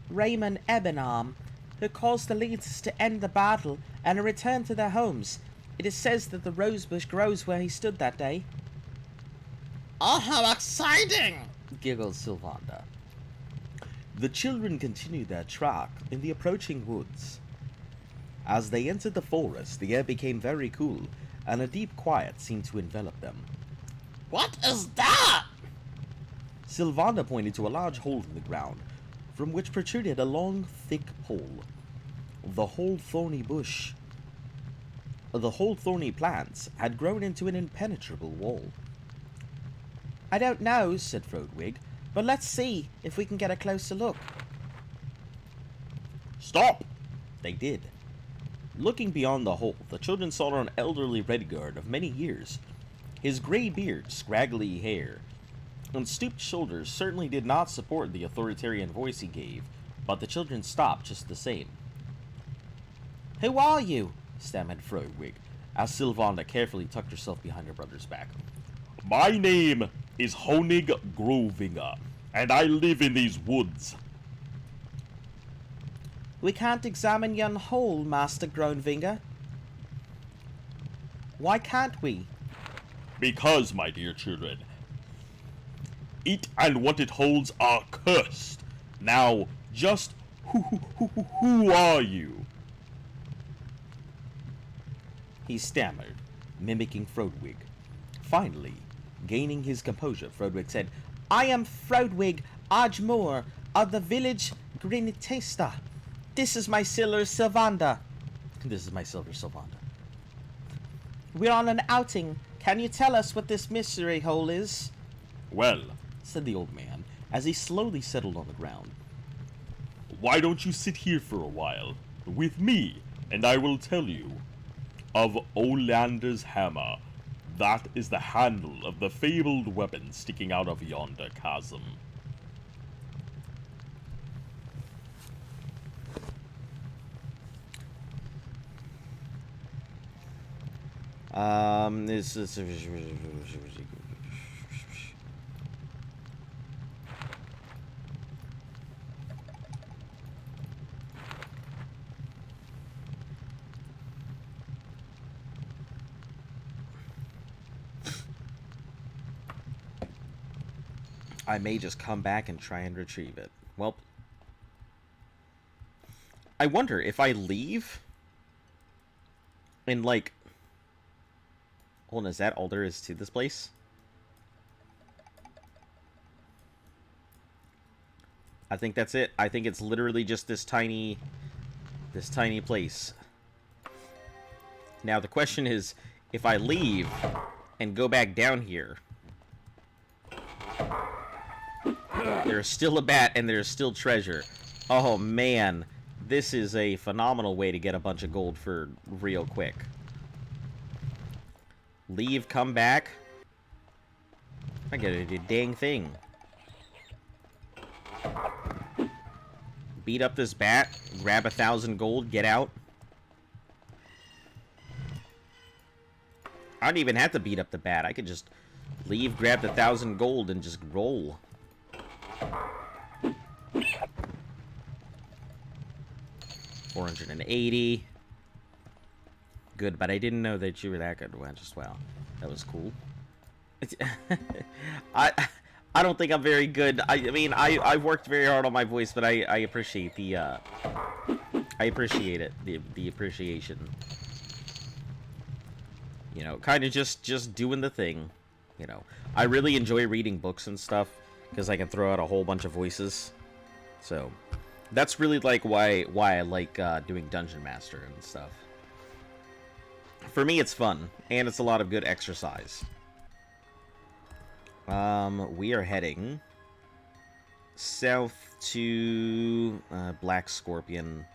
[SPEAKER 1] Raymond Ebenarm, who caused the leaders to end the battle and return to their homes. It is said that the rosebush grows where he stood that day." "Oh, how exciting!" giggled Sylvanda. The children continued their track in the approaching woods. As they entered the forest, the air became very cool, and a deep quiet seemed to envelop them. "What is that?" Sylvanda pointed to a large hole in the ground, from which protruded a long, thick pole. The whole thorny plants had grown into an impenetrable wall. "I don't know," said Frodwig, "but let's see if we can get a closer look." "Stop!" They did. Looking beyond the hole, the children saw an elderly Redguard of many years. His grey beard, scraggly hair, and stooped shoulders certainly did not support the authoritarian voice he gave, but the children stopped just the same. "Who are you?" stammered Frodwig, as Sylvanda carefully tucked herself behind her brother's back.
[SPEAKER 2] My name is Honig Grovinger, and I live in these woods.
[SPEAKER 3] "We can't examine yon hole, Master Groenvinger." "Why can't we?"
[SPEAKER 2] Because, my dear children, it and what it holds are cursed. Now, just who are you?"
[SPEAKER 1] He stammered, mimicking Frodwig. Finally, gaining his composure, Frodwig said,
[SPEAKER 3] "I am Frodwig Ajmore of the village Grinitesta. This is my silver Sylvanda."
[SPEAKER 1] "This is my silver Sylvanda."
[SPEAKER 3] "We're on an outing. Can you tell us what this mystery hole is?"
[SPEAKER 2] Well,
[SPEAKER 1] said the old man, as he slowly settled on the ground.
[SPEAKER 2] why don't you sit here for a while, with me, and I will tell you. Of Olander's hammer, that is the handle of the fabled weapon sticking out of yonder chasm.
[SPEAKER 1] This is... I may just come back and try and retrieve it. Well, I wonder if I leave and, like... Hold on, is that all there is to this place? I think that's it. I think it's literally just this tiny place. Now, the question is, if I leave and go back down here... There's still a bat and there's still treasure. Oh man, this is a phenomenal way to get a bunch of gold for real quick. Leave, come back. I gotta do a dang thing. Beat up this bat, grab 1,000 gold, get out. I don't even have to beat up the bat. I could just leave, grab the 1,000 gold, and just roll. $480. Good, but I didn't know that you were that good. Well, just wow, that was cool. I don't think I'm very good. I mean, I've worked very hard on my voice, but I appreciate the I appreciate it, the appreciation. You know, kind of just doing the thing. You know, I really enjoy reading books and stuff because I can throw out a whole bunch of voices. So that's really like why I like doing Dungeon Master and stuff. For me, it's fun, and it's a lot of good exercise. We are heading south to Black Scorpion.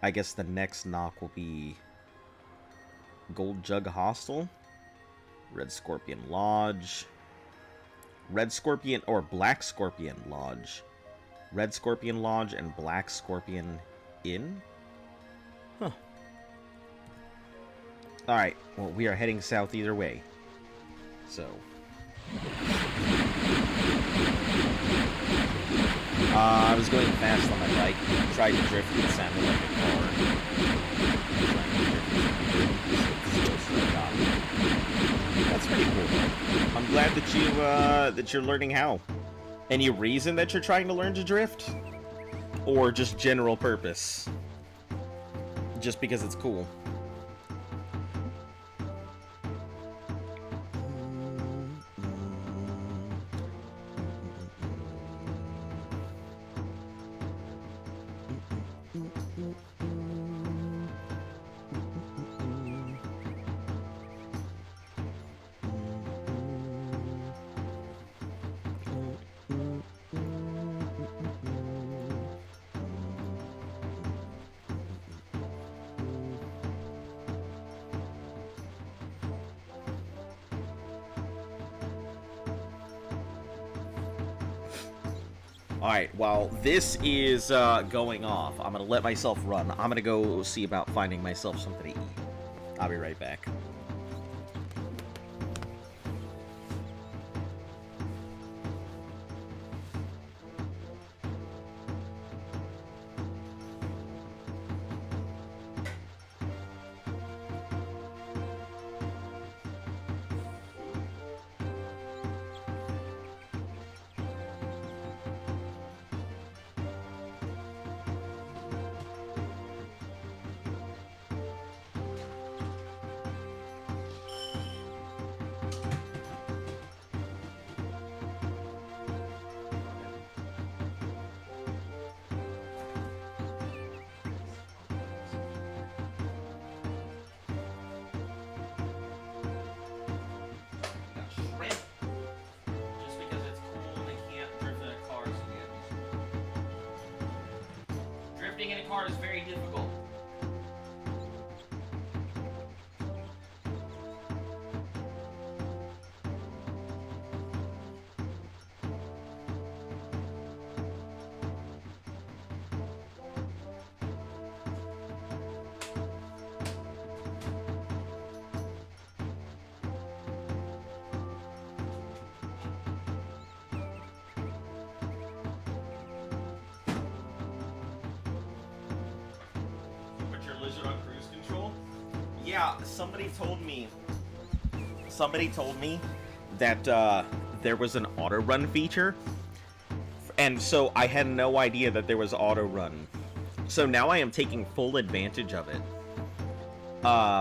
[SPEAKER 1] I guess the next knock will be Gold Jug Hostel, Red Scorpion Lodge, Red Scorpion or Black Scorpion Lodge, Red Scorpion Lodge, and Black Scorpion Inn. Huh. Alright, well, we are heading south either way. So. I was going fast on my bike. Tried to drift and it sounded like a car. That's pretty cool. I'm glad that you, that you're learning how. Any reason that you're trying to learn to drift? Or just general purpose? Just because it's cool? Alright, while this is going off, I'm going to let myself run. I'm going to go see about finding myself something to eat. I'll be right back. Drifting in a car is very difficult. Yeah, somebody told me that there was an auto run feature, and so I had no idea that there was auto run. So now I am taking full advantage of it.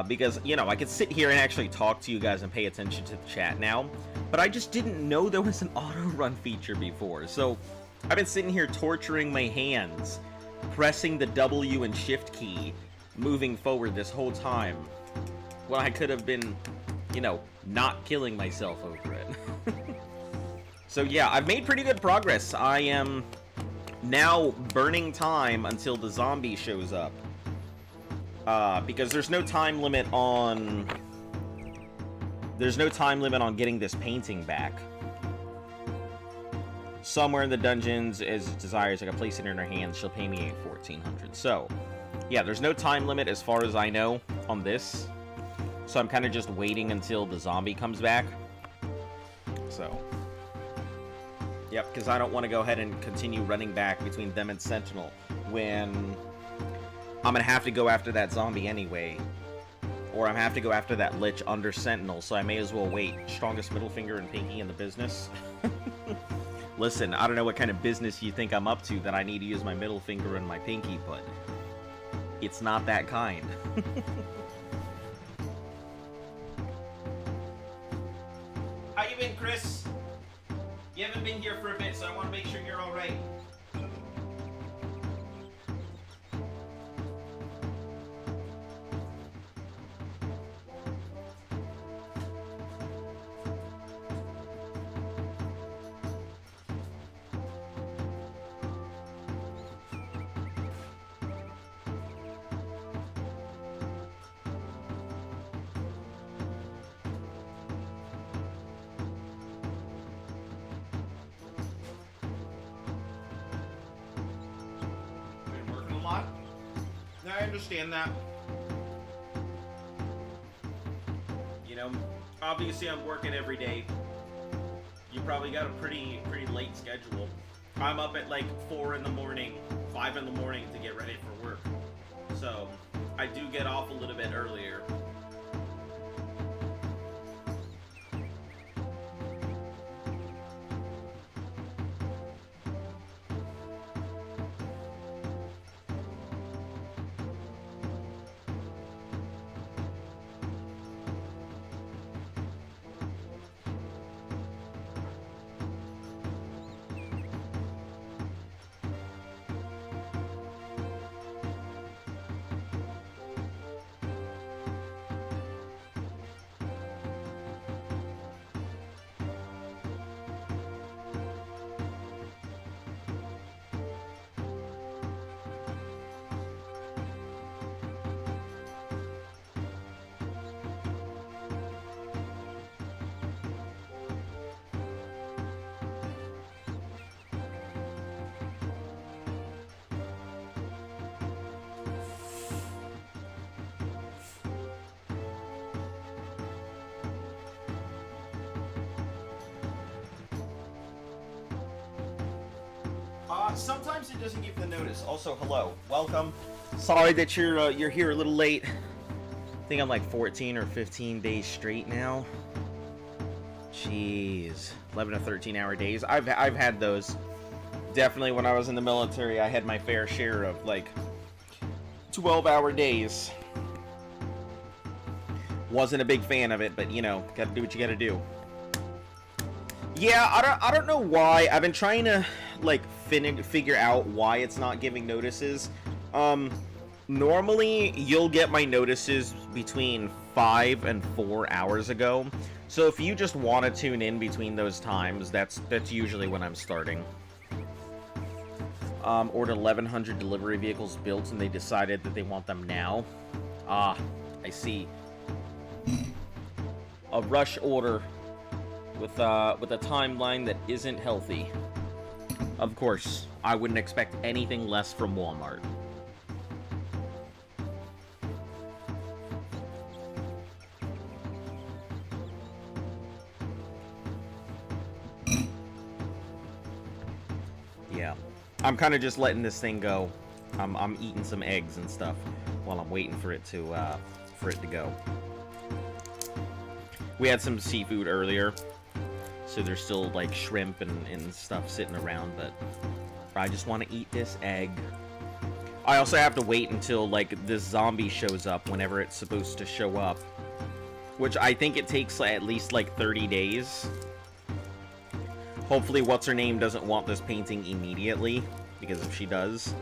[SPEAKER 1] Because, you know, I could sit here and actually talk to you guys and pay attention to the chat now, but I just didn't know there was an auto run feature before. So I've been sitting here torturing my hands, pressing the W and shift key, moving forward this whole time, when I could have been, you know, not killing myself over it. So yeah, I've made pretty good progress. I am now burning time until the zombie shows up. Because there's no time limit on... There's no time limit on getting this painting back. Somewhere in the dungeons, as it desires, I can place it in her hands. She'll pay me 1,400. So, yeah, there's no time limit as far as I know on this. So I'm kind of just waiting until the zombie comes back. So, yep, because I don't want to go ahead and continue running back between them and Sentinel when I'm going to have to go after that zombie anyway. Or I'm going to have to go after that Lich under Sentinel, so I may as well wait. Strongest middle finger and pinky in the business. Listen, I don't know what kind of business you think I'm up to that I need to use my middle finger and my pinky, but it's not that kind. How you been, Chris? You haven't been here for a bit, so I want to make sure you're alright. I understand that. You know, obviously I'm working every day. You probably got a pretty late schedule. I'm up at like 4 in the morning, 5 in the morning to get ready for work. So, I do get off a little bit earlier. Sometimes it doesn't give the notice. Also, hello, welcome. Sorry that you're here a little late. I think I'm like 14 or 15 days straight now. Jeez, 11 to 13-hour days. I've had those. Definitely when I was in the military, I had my fair share of like 12-hour days. Wasn't a big fan of it, but you know, gotta do what you gotta do. Yeah, I don't know why. I've been trying to like figure out why it's not giving notices. Normally you'll get my notices between 5 and 4 hours ago. So if you just want to tune in between those times, that's usually when I'm starting. Ordered 1,100 delivery vehicles built, and they decided that they want them now. Ah, I see. A rush order with a timeline that isn't healthy. Of course, I wouldn't expect anything less from Walmart. Yeah, I'm kind of just letting this thing go. I'm eating some eggs and stuff while I'm waiting for it to for it to go. We had some seafood earlier, so there's still like shrimp and stuff sitting around, but I just want to eat this egg. I also have to wait until like this zombie shows up whenever it's supposed to show up, which I think it takes at least like 30 days. Hopefully what's-her-name doesn't want this painting immediately, because if she does,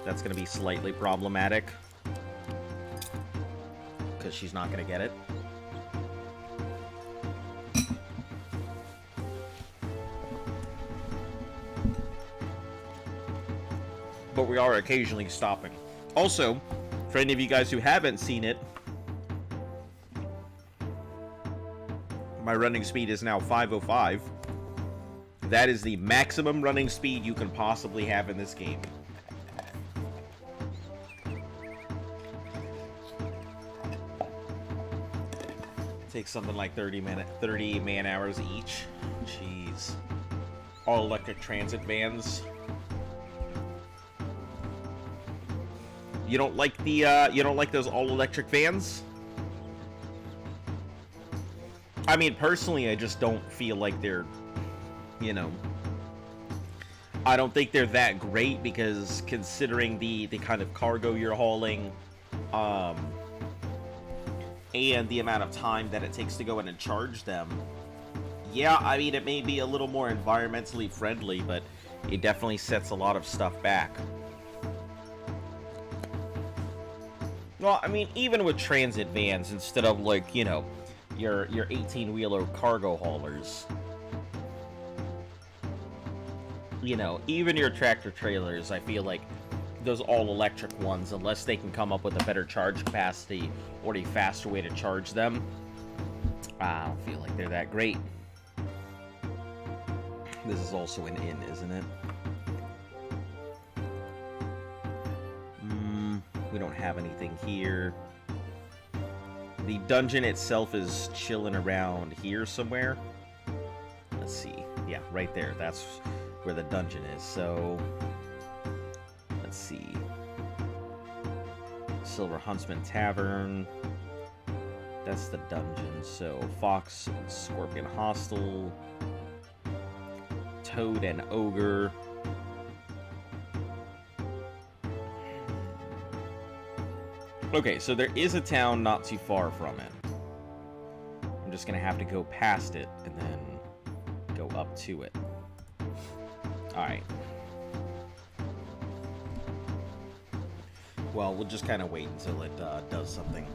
[SPEAKER 1] that's going to be slightly problematic. Because she's not going to get it. But we are occasionally stopping. Also, for any of you guys who haven't seen it, my running speed is now 5:05. That is the maximum running speed you can possibly have in this game. Takes something like 30 man hours each. Jeez. All electric transit vans. You don't like the you don't like those all electric vans? I mean, personally, I just don't feel like they're, you know, I don't think they're that great, because considering the kind of cargo you're hauling, and the amount of time that it takes to go in and charge them, yeah, I mean, it may be a little more environmentally friendly, but it definitely sets a lot of stuff back. Well, I mean, even with transit vans, instead of, like, you know, your 18-wheeler cargo haulers, you know, even your tractor trailers, I feel like those all-electric ones, unless they can come up with a better charge capacity or a faster way to charge them, I don't feel like they're that great. This is also an inn, isn't it? We don't have anything here. The dungeon itself is chilling around here somewhere. Let's see. Yeah, right there. That's where the dungeon is. So, let's see. Silver Huntsman Tavern. That's the dungeon. So, Fox and Scorpion Hostel. Toad and Ogre. Okay, so there is a town not too far from it. I'm just gonna have to go past it and then go up to it. Alright. Well, we'll just kind of wait until it does something.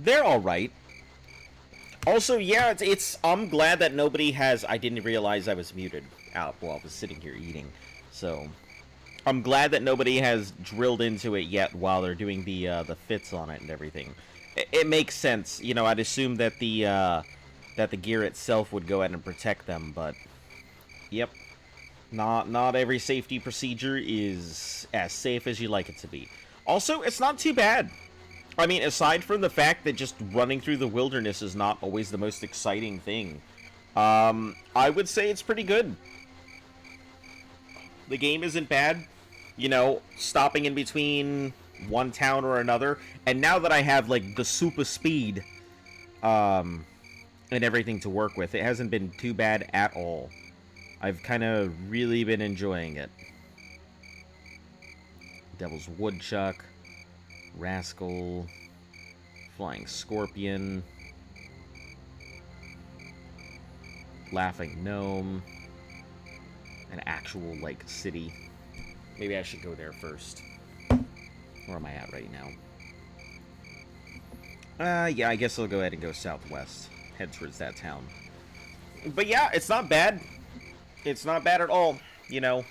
[SPEAKER 1] They're all right. Also, yeah, I'm glad that nobody has... I didn't realize I was muted while I was sitting here eating. So, I'm glad that nobody has drilled into it yet while they're doing the fits on it and everything. It makes sense. You know, I'd assume that the gear itself would go ahead and protect them, but... Yep. Not every safety procedure is as safe as you like it to be. Also, it's not too bad. I mean, aside from the fact that just running through the wilderness is not always the most exciting thing, I would say it's pretty good. The game isn't bad. You know, stopping in between one town or another. And now that I have, like, the super speed, and everything to work with, it hasn't been too bad at all. I've kind of really been enjoying it. Devil's Woodchuck. Rascal, Flying Scorpion, Laughing Gnome, an actual, like, city. Maybe I should go there first. Where am I at right now? Yeah, I guess I'll go ahead and go southwest. Head towards that town. But yeah, it's not bad. It's not bad at all, you know.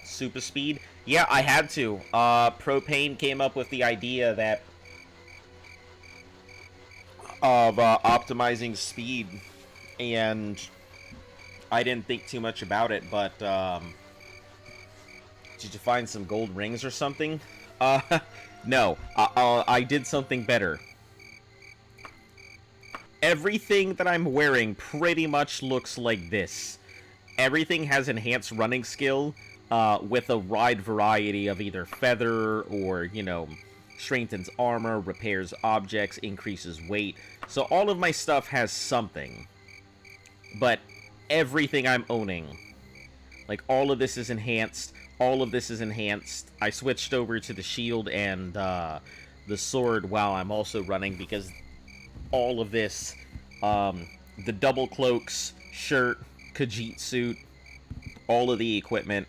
[SPEAKER 1] Super speed. Yeah, I had to. Propane came up with the idea that of optimizing speed, and I didn't think too much about it, but did you find some gold rings or something? No, I did something better. Everything that I'm wearing pretty much looks like this. Everything has enhanced running skill, with a wide variety of either feather or, you know, strengthens armor, repairs objects, increases weight. So all of my stuff has something. But everything I'm owning, like, all of this is enhanced. All of this is enhanced. I switched over to the shield and the sword while I'm also running, because all of this, the double cloaks, shirt, Khajiit suit, all of the equipment,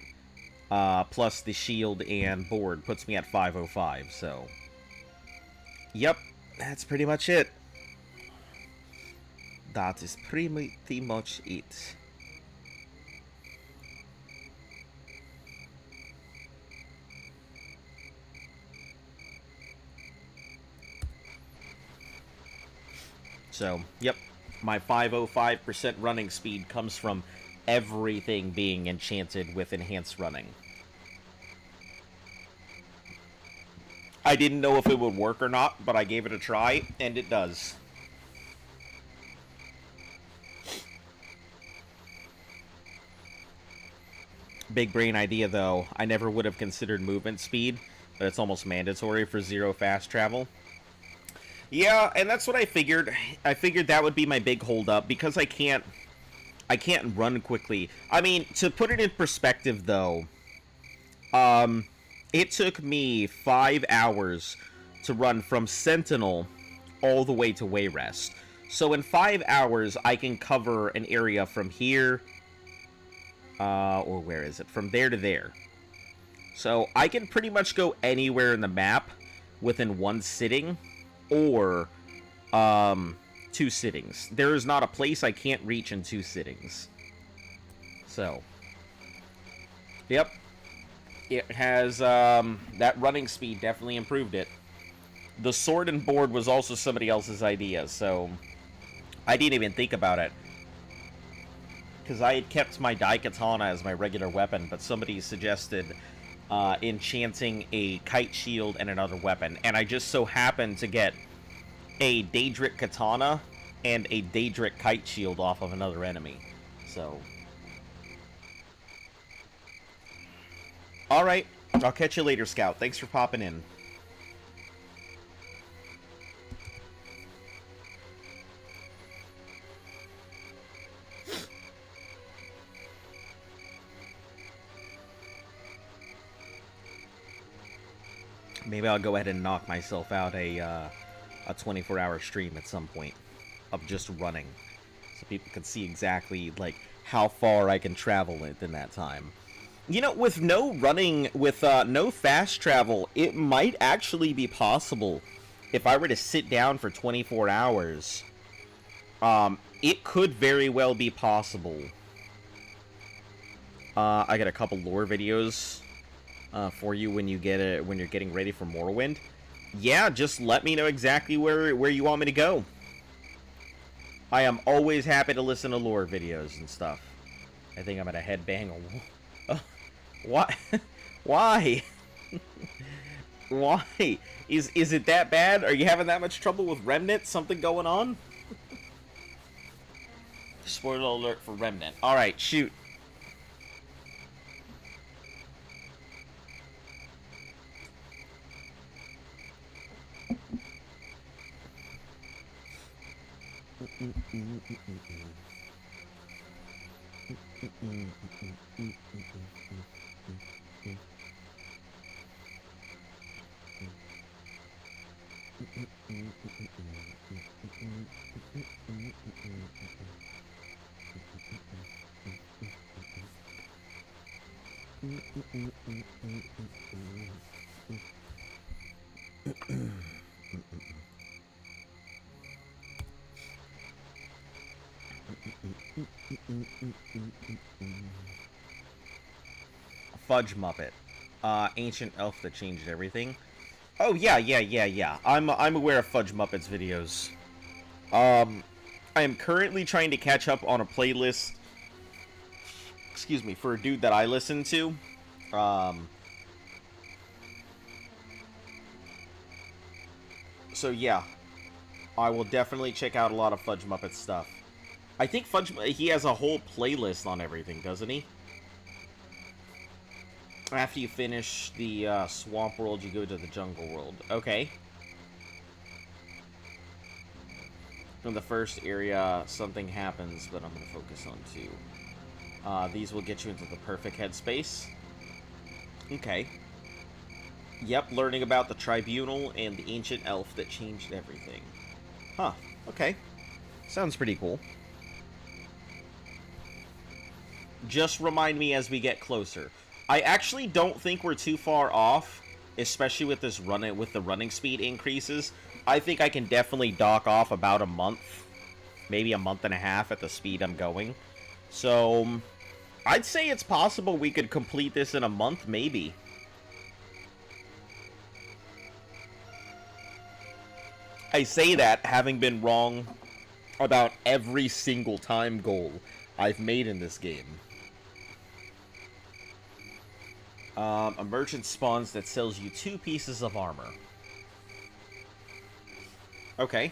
[SPEAKER 1] plus the shield and board puts me at 505, so... Yep, that's pretty much it. That is pretty much it. So, yep, my 505% running speed comes from everything being enchanted with enhanced running. I didn't know if it would work or not, but I gave it a try, and it does. Big brain idea, though. I never would have considered movement speed, but it's almost mandatory for zero fast travel. Yeah, and that's what I figured. I figured that would be my big holdup, because I can't run quickly. I mean, to put it in perspective, though, it took me 5 hours to run from Sentinel all the way to Wayrest. So in 5 hours, I can cover an area from here, or where is it? From there to there. So I can pretty much go anywhere in the map within one sitting, or 2 sittings. There is not a place I can't reach in 2 sittings. So, yep. It has, that running speed definitely improved it. The sword and board was also somebody else's idea, so I didn't even think about it. Because I had kept my Daikatana as my regular weapon, but somebody suggested enchanting a kite shield and another weapon. And I just so happened to get a Daedric Katana and a Daedric kite shield off of another enemy. So... Alright, I'll catch you later, Scout. Thanks for popping in. Maybe I'll go ahead and knock myself out a 24-hour stream at some point of just running, so people can see exactly, like, how far I can travel in that time. You know, with no running, with no fast travel, it might actually be possible if I were to sit down for 24 hours, it could very well be possible. I got a couple lore videos for you when you get it when you're getting ready for Morrowind. Yeah, just let me know exactly where you want me to go. I am always happy to listen to lore videos and stuff. I think I'm gonna headbang a wall. What? Why? Why? Is it that bad? Are you having that much trouble with Remnant? Something going on? Spoiler alert for Remnant. Alright, shoot. Fudge Muppet. Ancient elf that changed everything. Oh, yeah. I'm aware of Fudge Muppet's videos. I am currently trying to catch up on a playlist, excuse me, for a dude that I listen to. So yeah, I will definitely check out a lot of Fudge Muppet stuff. I think he has a whole playlist on everything, doesn't he? After you finish the swamp world, you go to the jungle world. Okay. In the first area, something happens, but I'm going to focus on two. These will get you into the perfect headspace. Okay. Yep, learning about the tribunal and the ancient elf that changed everything. Huh, okay. Sounds pretty cool. Just remind me as we get closer. I actually don't think we're too far off, especially with this with the running speed increases. I think I can definitely dock off about a month, maybe a month and a half at the speed I'm going. So, I'd say it's possible we could complete this in a month, maybe. I say that having been wrong about every single time goal I've made in this game. A merchant spawns that sells you 2 pieces of armor. Okay.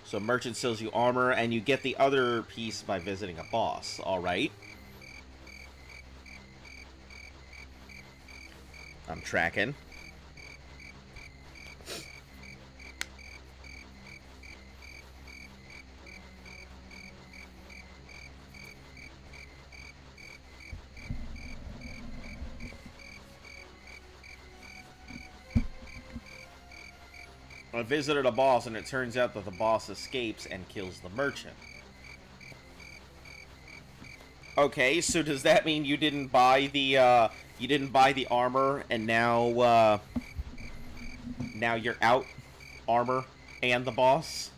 [SPEAKER 1] So merchant sells you armor, and you get the other piece by visiting a boss. Alright. I'm tracking. I visited a boss, and it turns out that the boss escapes and kills the merchant. Okay, so does that mean you didn't buy the armor, and now you're out armor and the boss?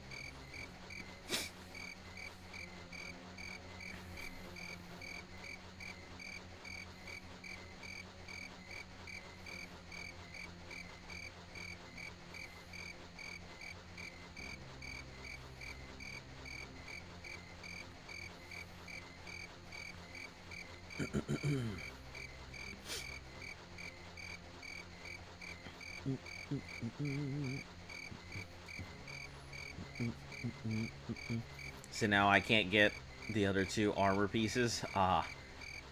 [SPEAKER 1] So now I can't get the other 2 armor pieces?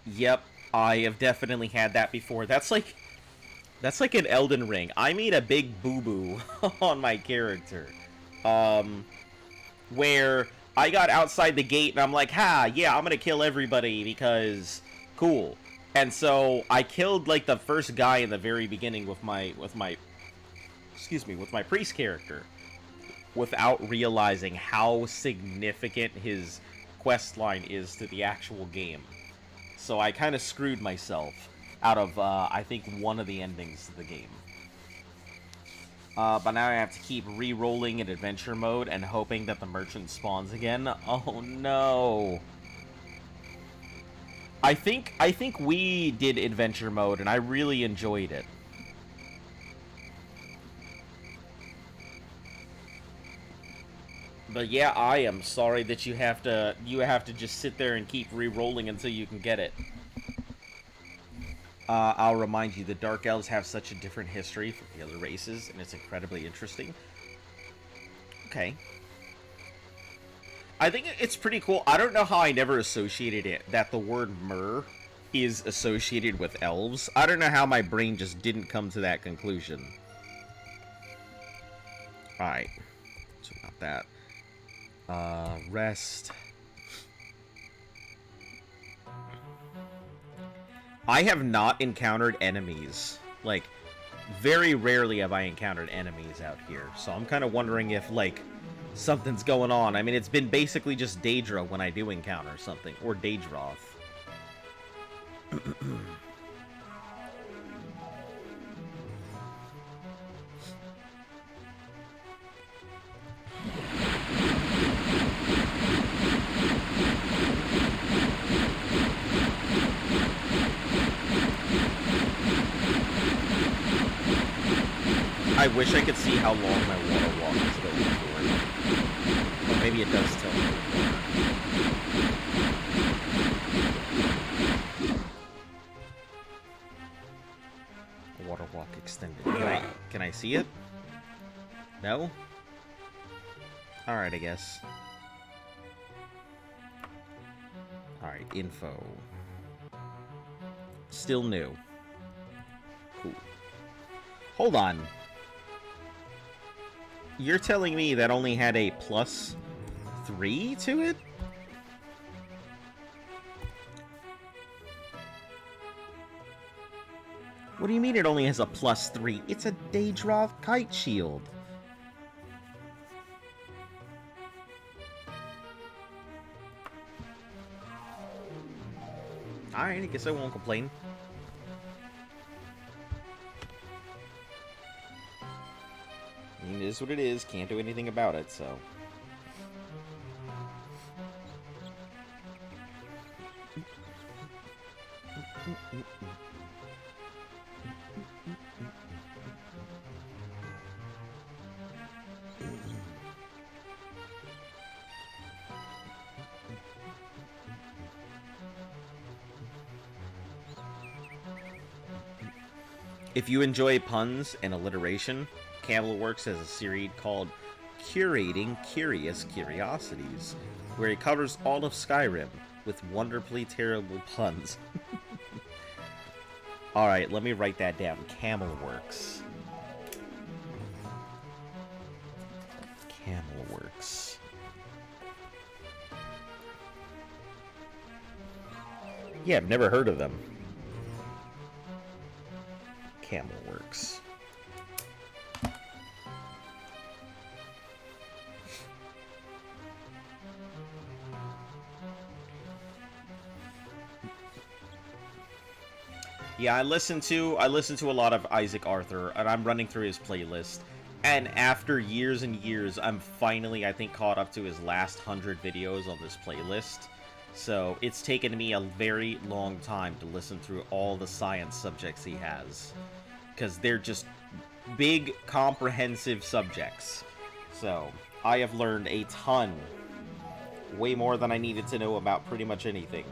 [SPEAKER 1] Yep, I have definitely had that before. That's like an Elden Ring. I made a big boo-boo on my character. Where I got outside the gate and I'm like, yeah, I'm gonna kill everybody because cool. And so I killed like the first guy in the very beginning with my priest character, without realizing how significant his quest line is to the actual game. So I kind of screwed myself out of, I think, one of the endings of the game. But now I have to keep re-rolling in adventure mode and hoping that the merchant spawns again. Oh no. I think we did adventure mode and I really enjoyed it. But yeah, I am sorry that you have to just sit there and keep re-rolling until you can get it. I'll remind you, the Dark Elves have such a different history from the other races, and it's incredibly interesting. Okay. I think it's pretty cool. I don't know how I never associated it, that the word mer is associated with elves. I don't know how my brain just didn't come to that conclusion. Alright. So about that. Rest. I have not encountered enemies. Like, very rarely have I encountered enemies out here. So I'm kind of wondering if, like, something's going on. I mean, it's been basically just Daedra when I do encounter something. Or Daedroth. I wish I could see how long my water walk is going for. Or maybe it does tell me. Water walk extended. Can I see it? No? Alright, I guess. Alright, info. Still new. Cool. Hold on. You're telling me that only had a +3 to it? What do you mean it only has a +3? It's a Daedroth kite shield. Alright, I guess I won't complain. I mean, it is what it is. Can't do anything about it, so. If you enjoy puns and alliteration, Camelworks has a series called Curating Curious Curiosities, where it covers all of Skyrim with wonderfully terrible puns. Alright, let me write that down. Camelworks. Camelworks. Yeah, I've never heard of them. Camelworks. Yeah, I listen to a lot of Isaac Arthur, and I'm running through his playlist. And after years and years, I'm finally, I think, caught up to his last 100 videos on this playlist. So it's taken me a very long time to listen through all the science subjects he has, because they're just big, comprehensive subjects. So I have learned a ton, way more than I needed to know about pretty much anything.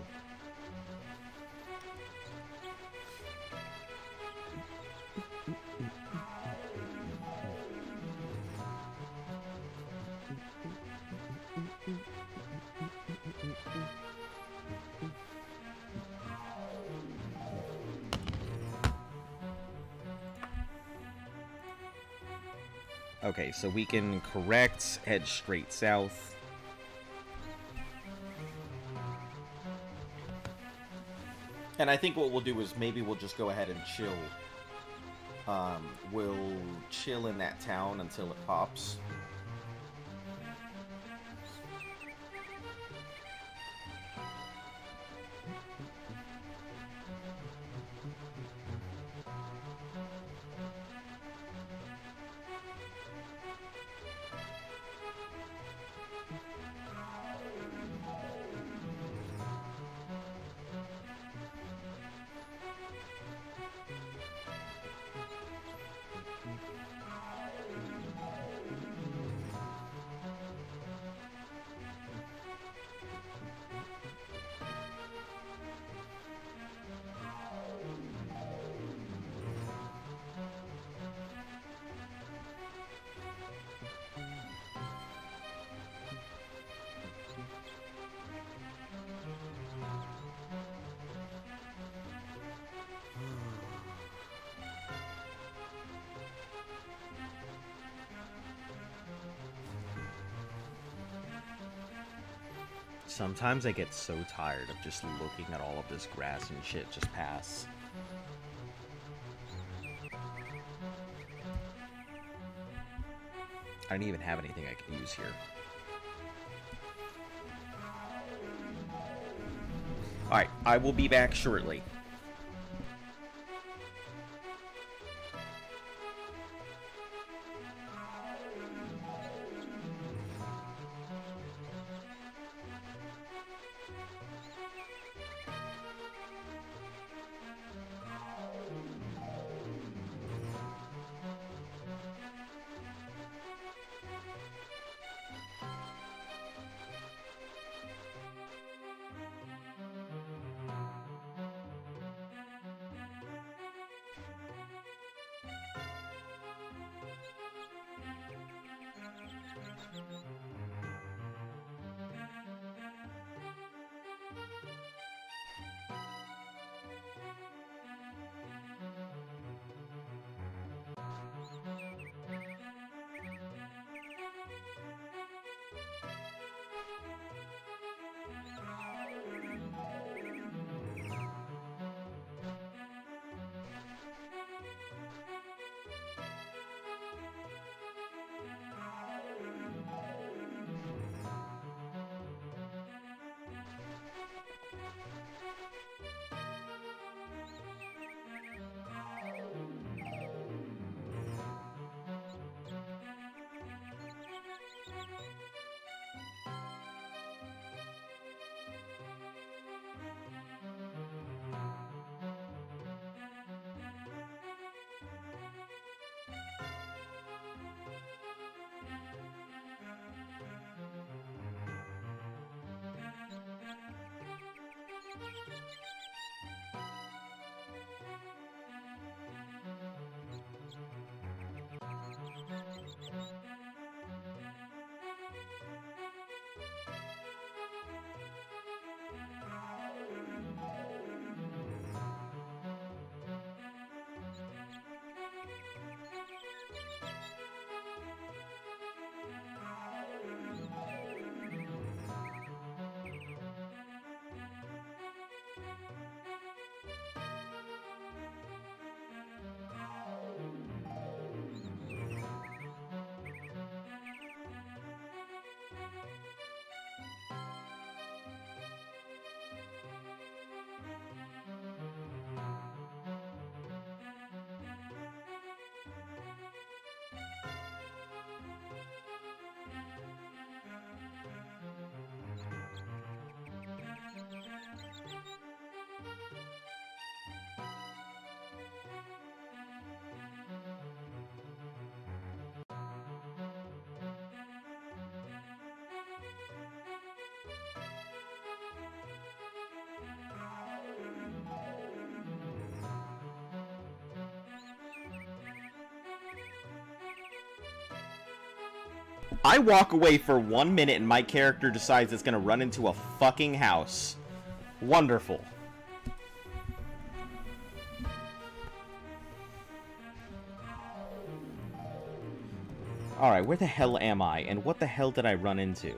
[SPEAKER 1] Okay, so we can correct, head straight south. And I think what we'll do is maybe we'll just go ahead and chill. We'll chill in that town until it pops. Sometimes I get so tired of just looking at all of this grass and shit just pass. I don't even have anything I can use here. Alright, I will be back shortly. I walk away for 1 minute and my character decides it's gonna run into a fucking house. Wonderful. Alright, where the hell am I? And what the hell did I run into?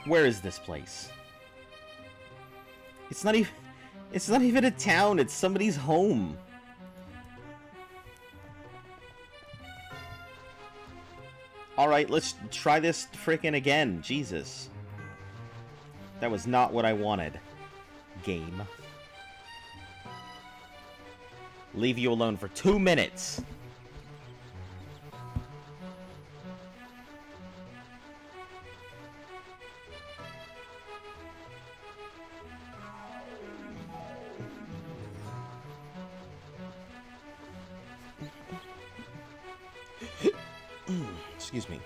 [SPEAKER 1] Where is this place? It's not even a town, it's somebody's home. Alright, let's try this frickin' again. Jesus. That was not what I wanted. Game. Leave you alone for 2 minutes. Excuse me.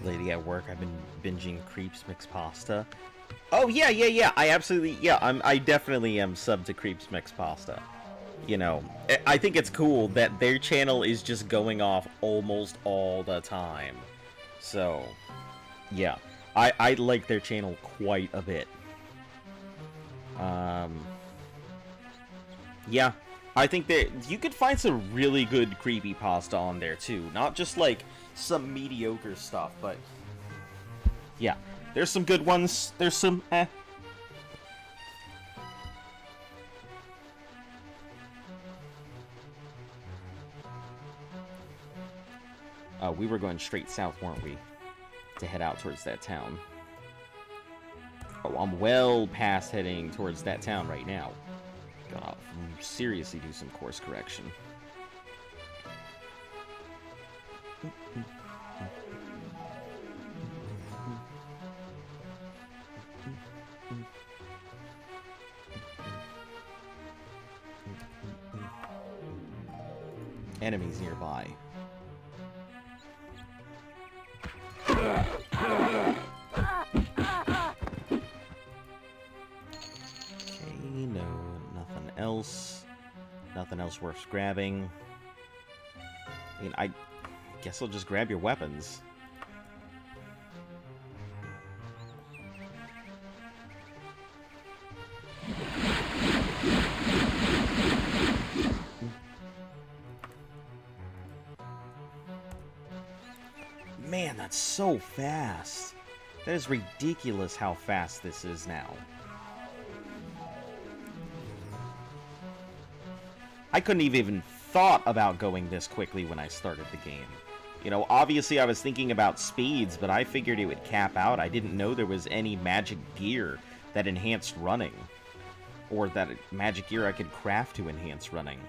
[SPEAKER 1] Lady at work, I've been binging Creeps Mixed Pasta. Oh, yeah. I absolutely, yeah, I definitely am sub to Creeps Mixed Pasta. You know, I think it's cool that their channel is just going off almost all the time. So, yeah, I like their channel quite a bit. Yeah, I think that you could find some really good creepypasta on there too. Not just like some mediocre stuff, but yeah, there's some good ones. There's some we were going straight south, weren't we? To head out towards that town. Oh, I'm well past heading towards that town right now. Gotta seriously do some course correction. Enemies nearby. Okay, no, nothing else. Nothing else worth grabbing. I mean, I guess I'll just grab your weapons. Man, that's so fast. That is ridiculous how fast this is now. I couldn't have even thought about going this quickly when I started the game. You know, obviously I was thinking about speeds, but I figured it would cap out. I didn't know there was any magic gear that enhanced running. Or that magic gear I could craft to enhance running.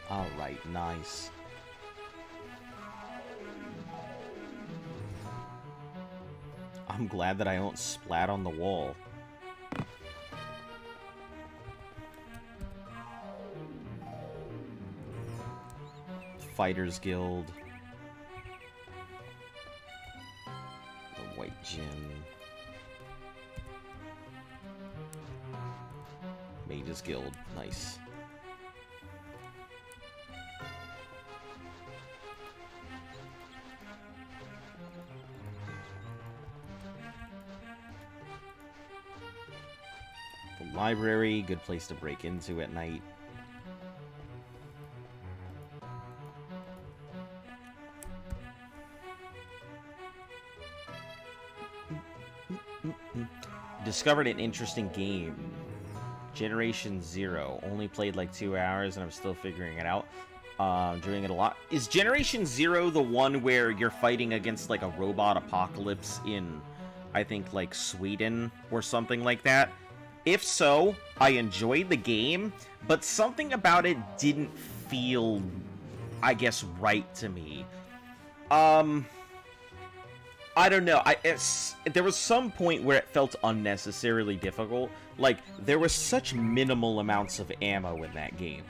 [SPEAKER 1] Alright, nice. I'm glad that I don't splat on the wall. Fighters Guild. The White Gin. Mages Guild, nice. Library, good place to break into at night. Discovered an interesting game. Generation Zero. Only played like 2 hours and I'm still figuring it out. Doing it a lot. Is Generation Zero the one where you're fighting against like a robot apocalypse in, I think, like Sweden or something like that? If so, I enjoyed the game, but something about it didn't feel, I guess, right to me. I don't know. There was some point where it felt unnecessarily difficult. Like, there was such minimal amounts of ammo in that game.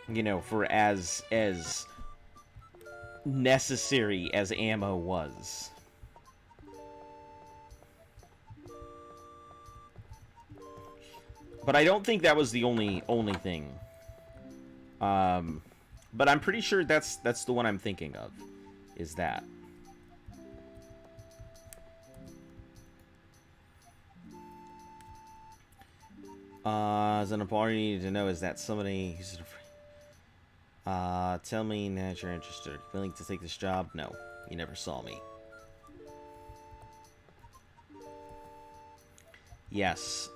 [SPEAKER 1] You know, for as necessary as ammo was. But I don't think that was the only thing. But I'm pretty sure that's the one I'm thinking of. Is that. As an important you need to know is that somebody who's Tell me that you're interested. Willing to take this job? No, you never saw me. Yes.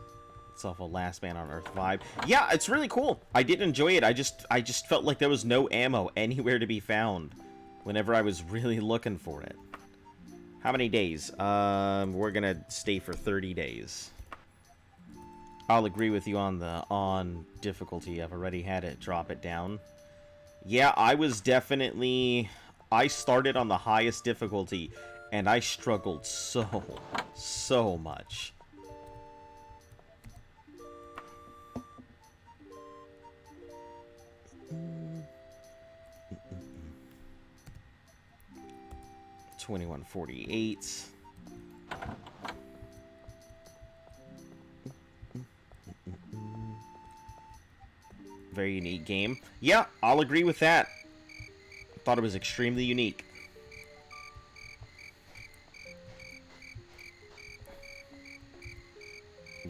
[SPEAKER 1] It's off a Last Man on Earth vibe. Yeah, it's really cool. I did enjoy it. I just felt like there was no ammo anywhere to be found whenever I was really looking for it. How many days? We're gonna stay for 30 days. I'll agree with you on difficulty. I've already had it drop it down. Yeah, I started on the highest difficulty, and I struggled so much. $21.48. Very unique game. Yeah, I'll agree with that. Thought it was extremely unique.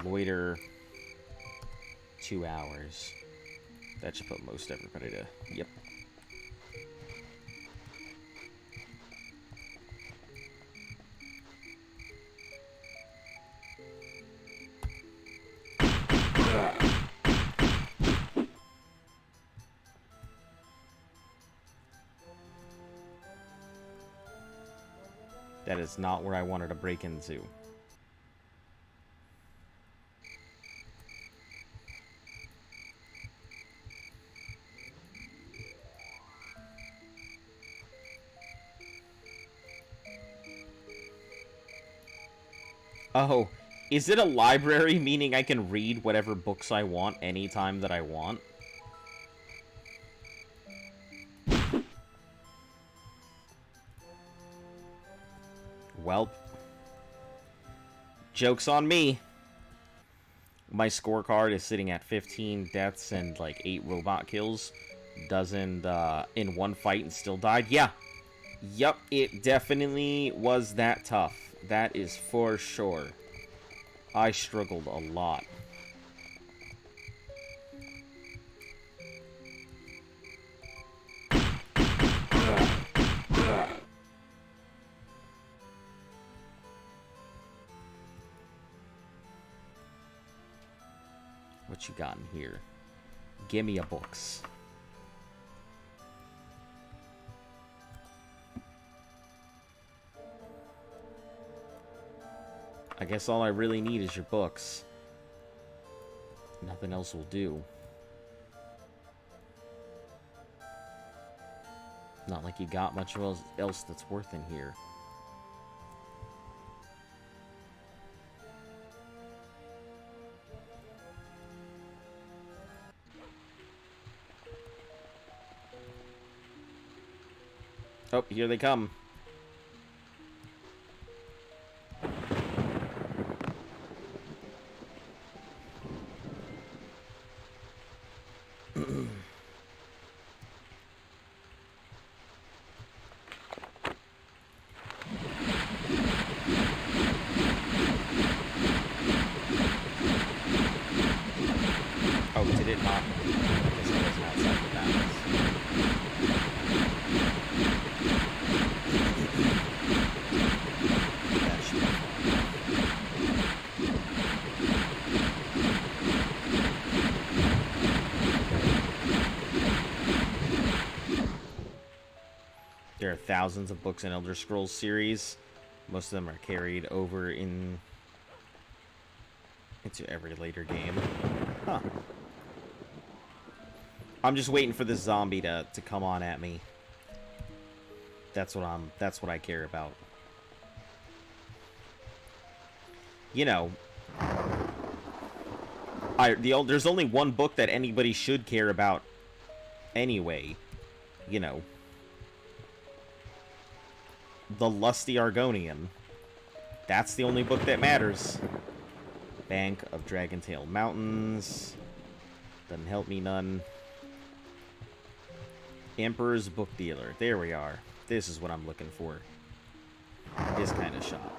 [SPEAKER 1] Loiter, 2 hours. That should put most everybody to... Yep. That is not where I wanted to break into. Oh, is it a library, meaning I can read whatever books I want anytime that I want? Welp. Joke's on me. My scorecard is sitting at 15 deaths and like 8 robot kills. Doesn't in one fight and still died. Yeah. Yup, it definitely was that tough. That is for sure. I struggled a lot. What you got in here? Give me a books. I guess all I really need is your books. Nothing else will do. Not like you got much else that's worth in here. Oh, here they come. Oh, did it not? I guess it wasn't outside the bounds. That should be fun. There are thousands of books in Elder Scrolls series. Most of them are carried over into every later game. Huh. I'm just waiting for this zombie to come on at me. That's what I care about. You know, there's only one book that anybody should care about anyway. You know, The Lusty Argonian. That's the only book that matters. Bank of Dragontail Mountains. Doesn't help me none. Emperor's Book Dealer. There we are. This is what I'm looking for. This kind of shop.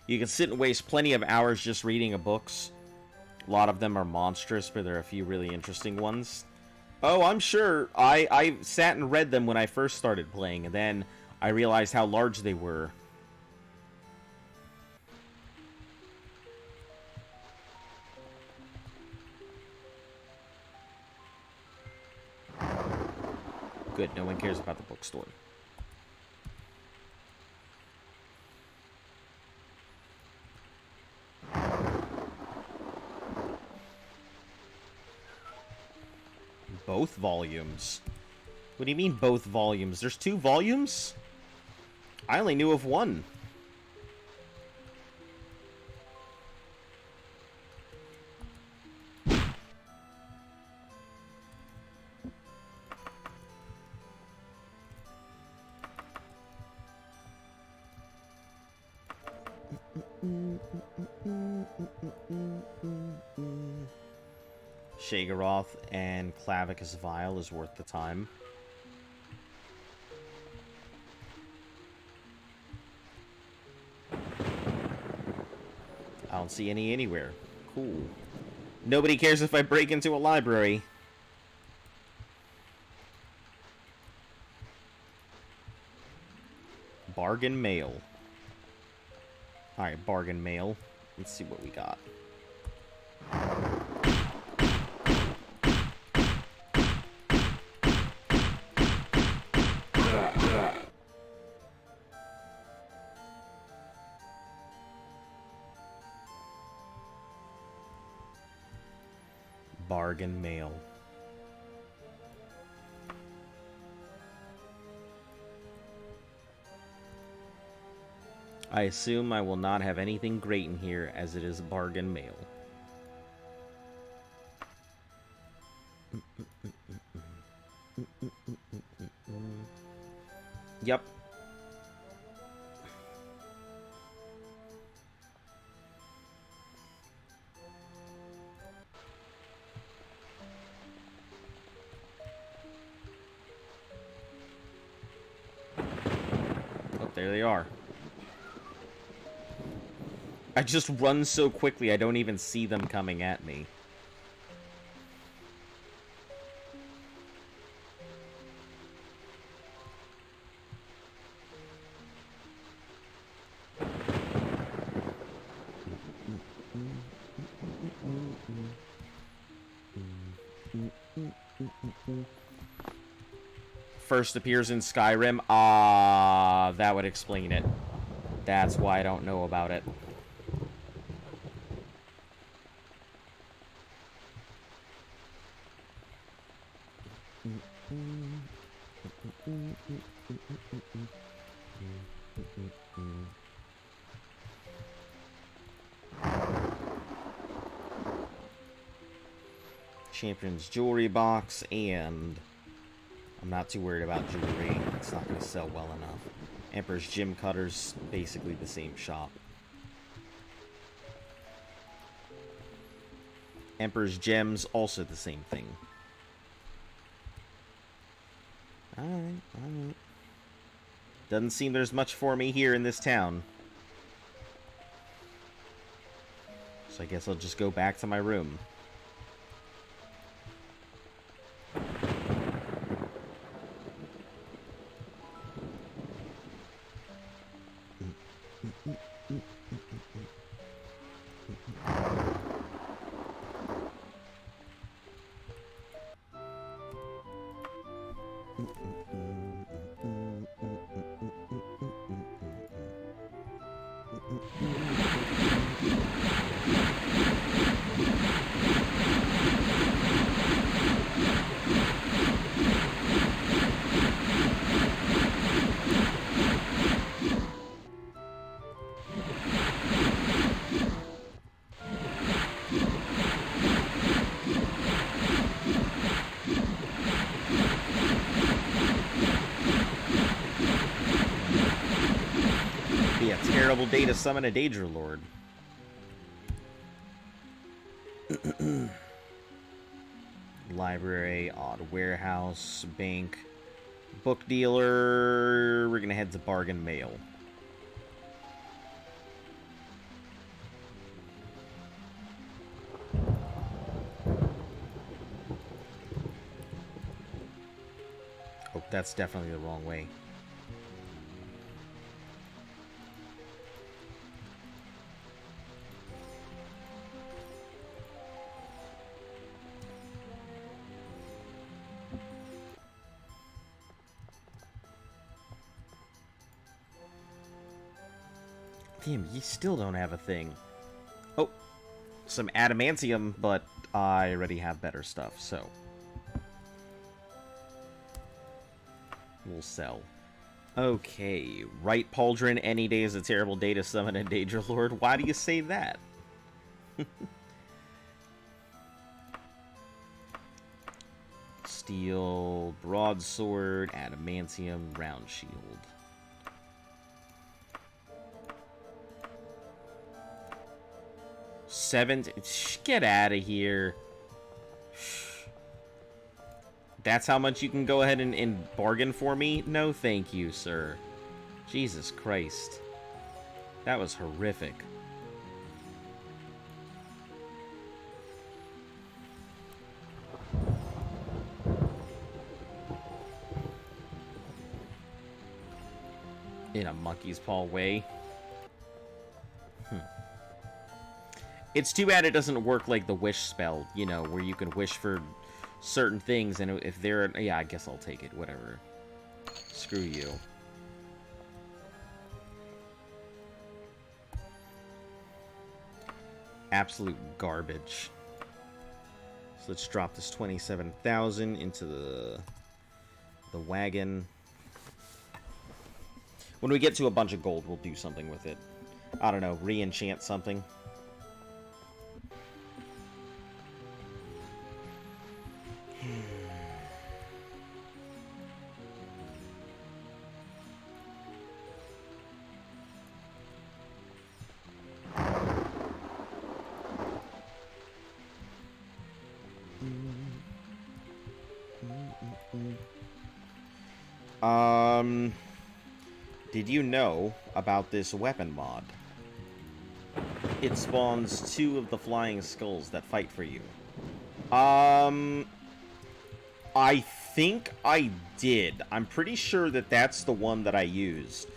[SPEAKER 1] You can sit and waste plenty of hours just reading books. A lot of them are monstrous, but there are a few really interesting ones. Oh, I'm sure. I sat and read them when I first started playing, and then I realized how large they were. Good, no one cares about the bookstore. Both volumes? What do you mean both volumes? There's 2 volumes? I only knew of one. Shagaroth and Clavicus Vial is worth the time. I don't see any anywhere. Cool. Nobody cares if I break into a library. Bargain mail. Alright, bargain mail. Let's see what we got. Bargain mail. I assume I will not have anything great in here, as it is bargain mail. Yep. Oh, there they are. I just run so quickly I don't even see them coming at me. First appears in Skyrim. Ah, that would explain it. That's why I don't know about it. Champion's jewelry box, and I'm not too worried about jewelry. It's not going to sell well enough. Emperor's Gem Cutters, basically the same shop. Emperor's Gems, also the same thing. Alright, alright. Doesn't seem there's much for me here in this town. So I guess I'll just go back to my room. Terrible day to summon a Daedra Lord. Library, odd warehouse, bank, book dealer. We're gonna head to bargain mail. Oh, that's definitely the wrong way. Damn, you still don't have a thing. Oh, some adamantium, but I already have better stuff, so we'll sell. Okay, right, Pauldron, any day is a terrible day to summon a Danger Lord. Why do you say that? Steel, broadsword, adamantium, round shield. Get out of here. That's how much you can go ahead and bargain for me? No, thank you, sir. Jesus Christ. That was horrific. In a monkey's paw way. It's too bad it doesn't work like the wish spell, you know, where you can wish for certain things, and if they're... Yeah, I guess I'll take it, whatever. Screw you. Absolute garbage. So let's drop this 27,000 into the wagon. When we get to a bunch of gold, we'll do something with it. I don't know, re-enchant something. Did you know about this weapon mod? It spawns 2 of the flying skulls that fight for you. I think I did. I'm pretty sure that that's the one that I used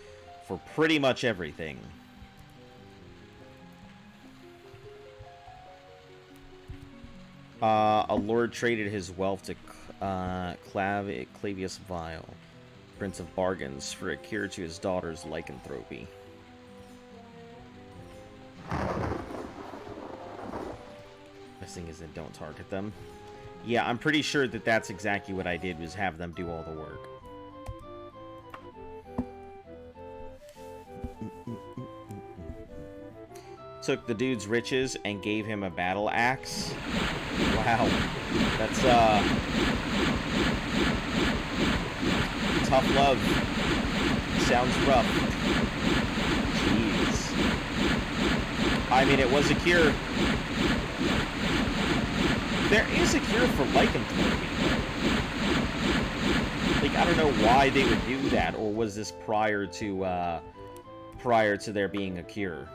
[SPEAKER 1] for pretty much everything. A lord traded his wealth to Clavius Vile, Prince of Bargains, for a cure to his daughter's lycanthropy. This thing is that don't target them. Yeah, I'm pretty sure that that's exactly what I did, was have them do all the work. Took the dude's riches and gave him a battle axe. Wow. That's, tough love. Sounds rough. Jeez. I mean, it was a cure. There is a cure for lycanthropy. Like, I don't know why they would do that, or was this prior to there being a cure?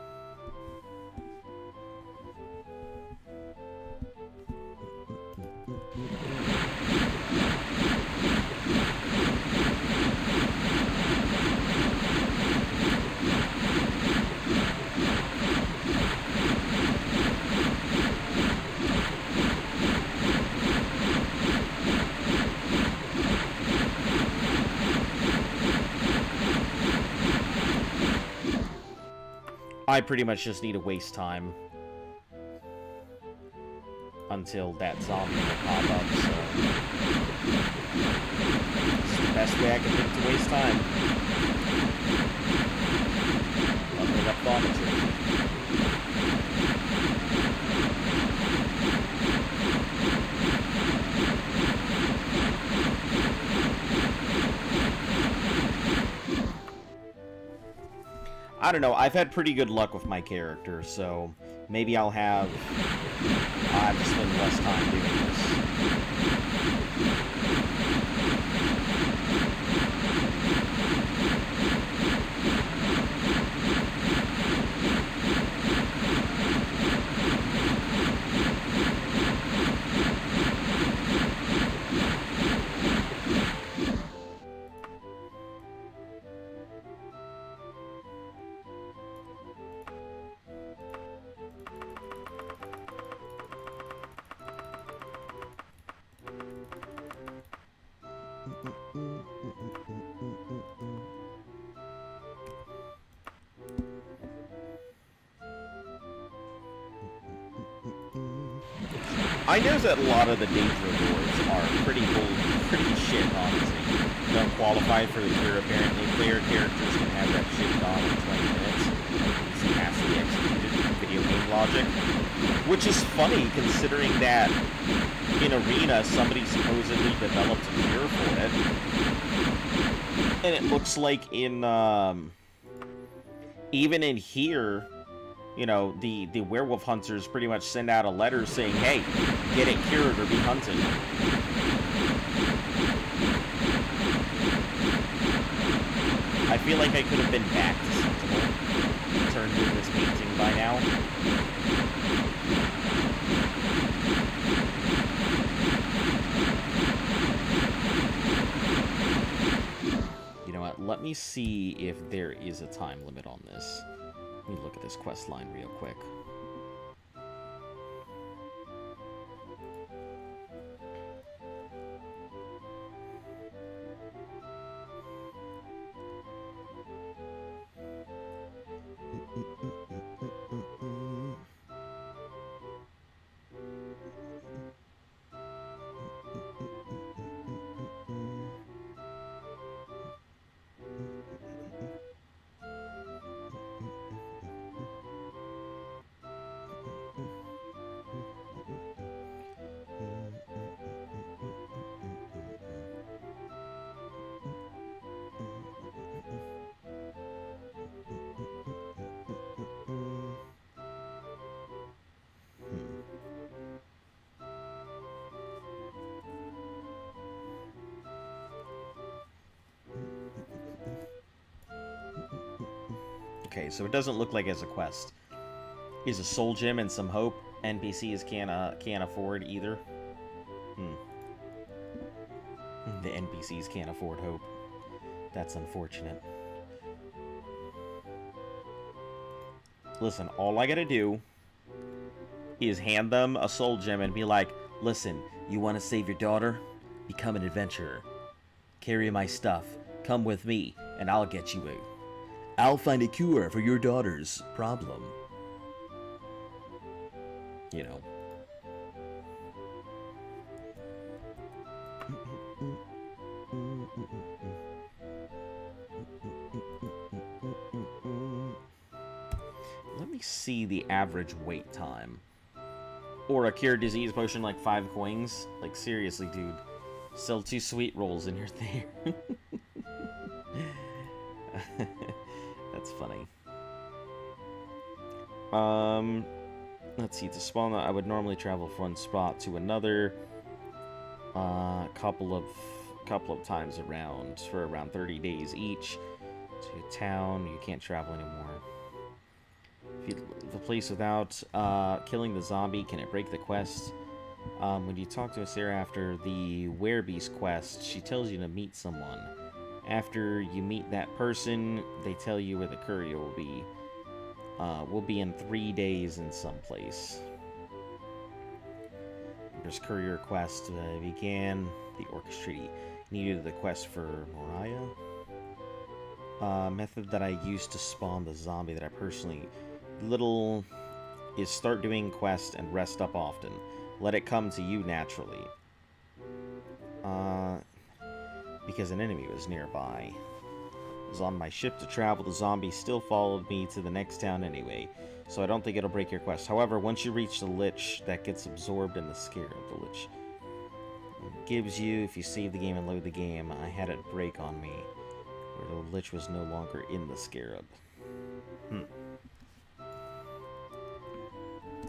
[SPEAKER 1] I pretty much just need to waste time until that zombie will pop up, so it's the best way I can think to waste time. Leveling up thaumaturgy. I don't know, I've had pretty good luck with my character, so maybe I'll have to spend less time doing this. I know that a lot of the danger rewards are pretty shit, honestly. Don't qualify for the cure, apparently. Player characters can have that shit gone in 20 minutes. NPC has to be executed in video game logic. Which is funny, considering that in Arena, somebody supposedly developed a cure for it. And it looks like in, even in here, you know, the werewolf hunters pretty much send out a letter saying, hey, get it cured or be hunted. I feel like I could have been back to Sentinel, turned in this painting by now. You know what, let me see if there is a time limit on this. Let me look at this quest line real quick. Okay, so it doesn't look like it's a quest. Is a soul gem and some hope. NPCs can't afford either. The NPCs can't afford hope. That's unfortunate. Listen, all I gotta do is hand them a soul gem and be like, listen, you want to save your daughter? Become an adventurer. Carry my stuff. Come with me, and I'll get you a... I'll find a cure for your daughter's problem. You know. Let me see the average wait time. Or a cure disease potion like 5 coins. Like, seriously, dude. Sell 2 sweet rolls and you're there. That's funny. Let's see. To spawn, I would normally travel from one spot to another. Couple of times around for around 30 days each. To a town, you can't travel anymore. If you leave the place without killing the zombie, can it break the quest? When you talk to Sarah after the Werebeast quest, she tells you to meet someone. After you meet that person, they tell you where the courier will be. Will be in 3 days in some place. There's courier quest began the Orcish Treaty. Needed the quest for Moriah. Method that I used to spawn the zombie that I personally little is start doing quests and rest up often. Let it come to you naturally. Because an enemy was nearby. I was on my ship to travel, the zombie still followed me to the next town anyway, so I don't think it'll break your quest. However, once you reach the Lich, that gets absorbed in the Scarab. The Lich gives you, if you save the game and load the game, I had it break on me, where the Lich was no longer in the Scarab.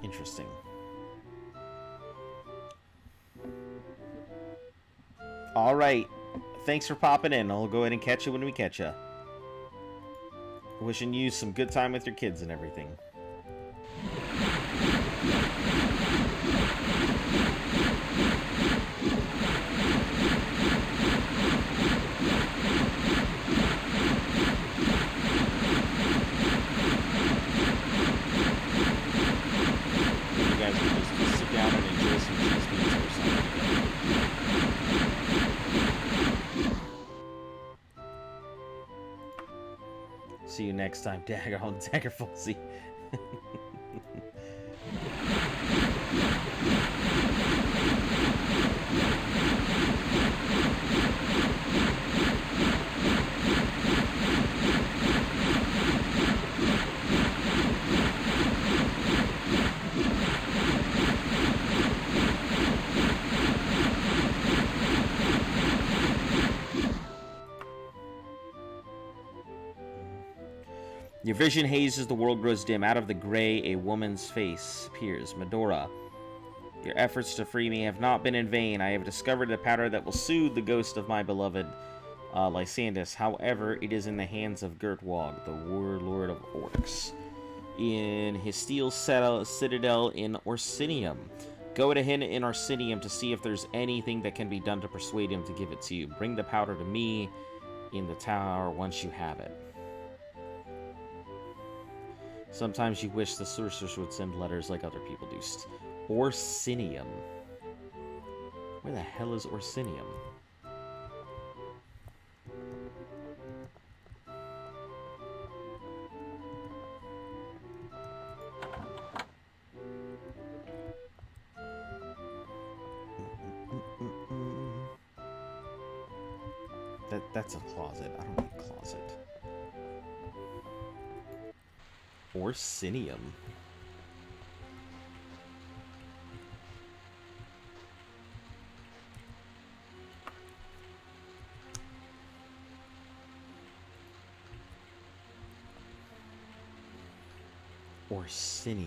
[SPEAKER 1] Interesting. Alright. Thanks for popping in. I'll go ahead and catch you when we catch you. Wishing you some good time with your kids and everything. You guys can just sit down and enjoy some cheese beans or something. See you next time, Dagger on Daggerfall. See. Your vision hazes, the world grows dim. Out of the gray, a woman's face appears. Medora, your efforts to free me have not been in vain. I have discovered a powder that will soothe the ghost of my beloved Lysandus. However, it is in the hands of Gertwog, the warlord of orcs, in his steel citadel in Orsinium. Go to him in Orsinium to see if there's anything that can be done to persuade him to give it to you. Bring the powder to me in the tower once you have it. Sometimes you wish the sorceress would send letters like other people do. Orsinium. Where the hell is Orsinium? That's a closet. I don't need a closet. Orsinium. Orsinium.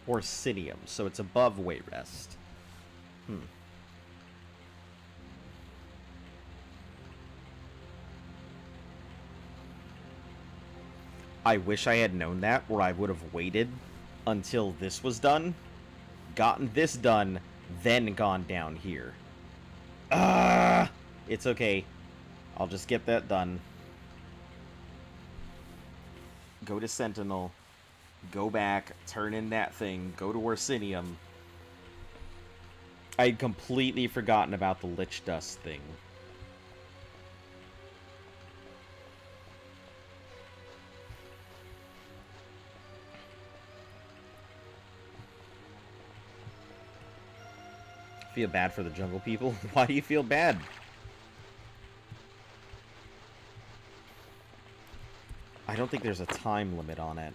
[SPEAKER 1] Orsinium, so it's above Wayrest. I wish I had known that, or I would have waited until this was done, gotten this done, then gone down here. It's okay. I'll just get that done. Go to Sentinel. Go back, turn in that thing, go to Orsinium. I'd completely forgotten about the Lich Dust thing. Feel bad for the jungle people? Why do you feel bad? I don't think there's a time limit on it.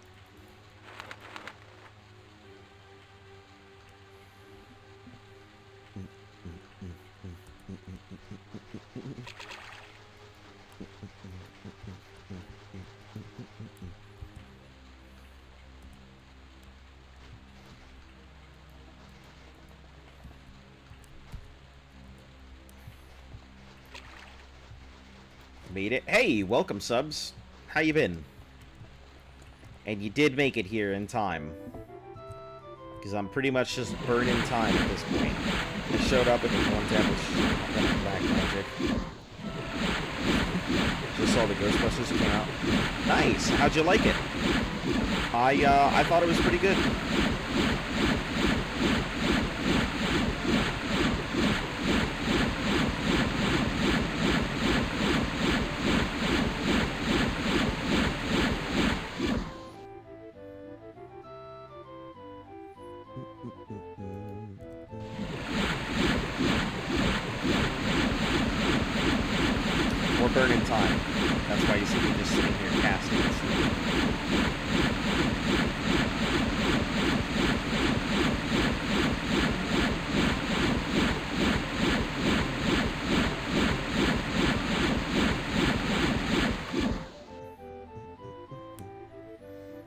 [SPEAKER 1] Made it. Hey, welcome subs. How you been? And you did make it here in time. Because I'm pretty much just burning time at this point. I showed up at this one tablet. Black magic. Just saw the Ghostbusters came out. Nice. How'd you like it? I thought it was pretty good. We're burning time. That's why you see me just sitting here casting this thing.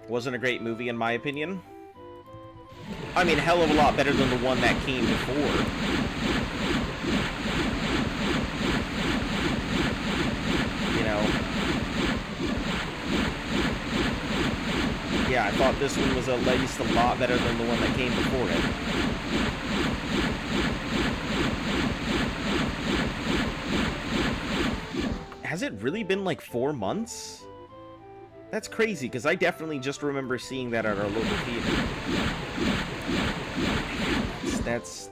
[SPEAKER 1] Wasn't a great movie in my opinion. I mean, a hell of a lot better than the one that came before. You know. Yeah, I thought this one was at least a lot better than the one that came before it. Has it really been like 4 months? That's crazy, because I definitely just remember seeing that at our local theater. That's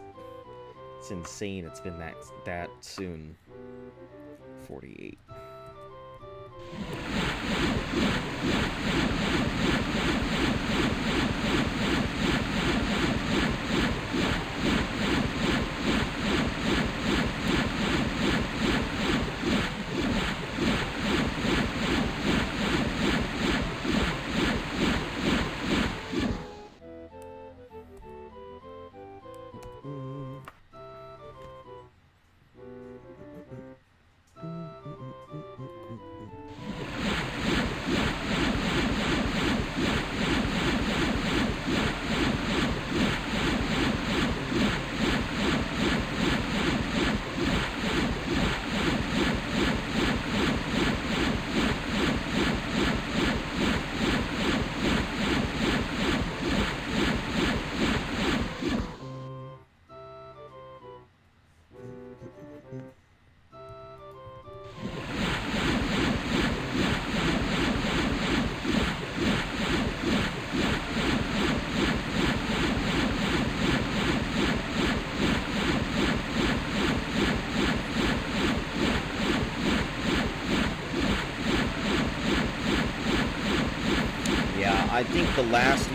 [SPEAKER 1] insane. It's been that soon. 48. I think the last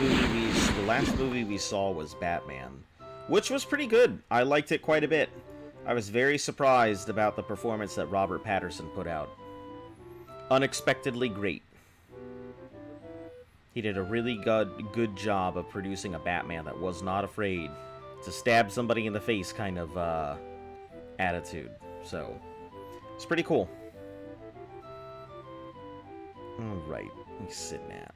[SPEAKER 1] movie we saw was Batman, which was pretty good. I liked it quite a bit. I was very surprised about the performance that Robert Pattinson put out. Unexpectedly great. He did a really good job of producing a Batman that was not afraid to stab somebody in the face kind of attitude. So, it's pretty cool. Alright, what are you sitting at?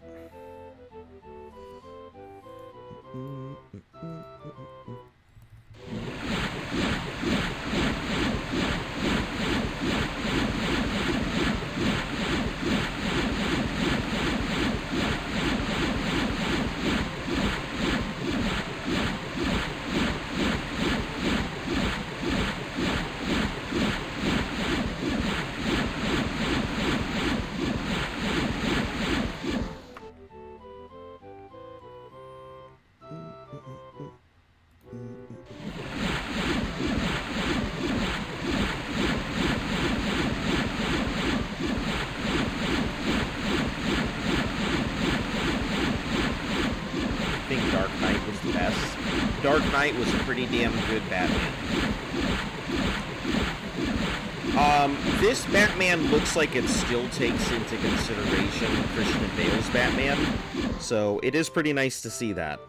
[SPEAKER 1] Dark Knight was a pretty damn good Batman. This Batman looks like it still takes into consideration Christian Bale's Batman, so it is pretty nice to see that.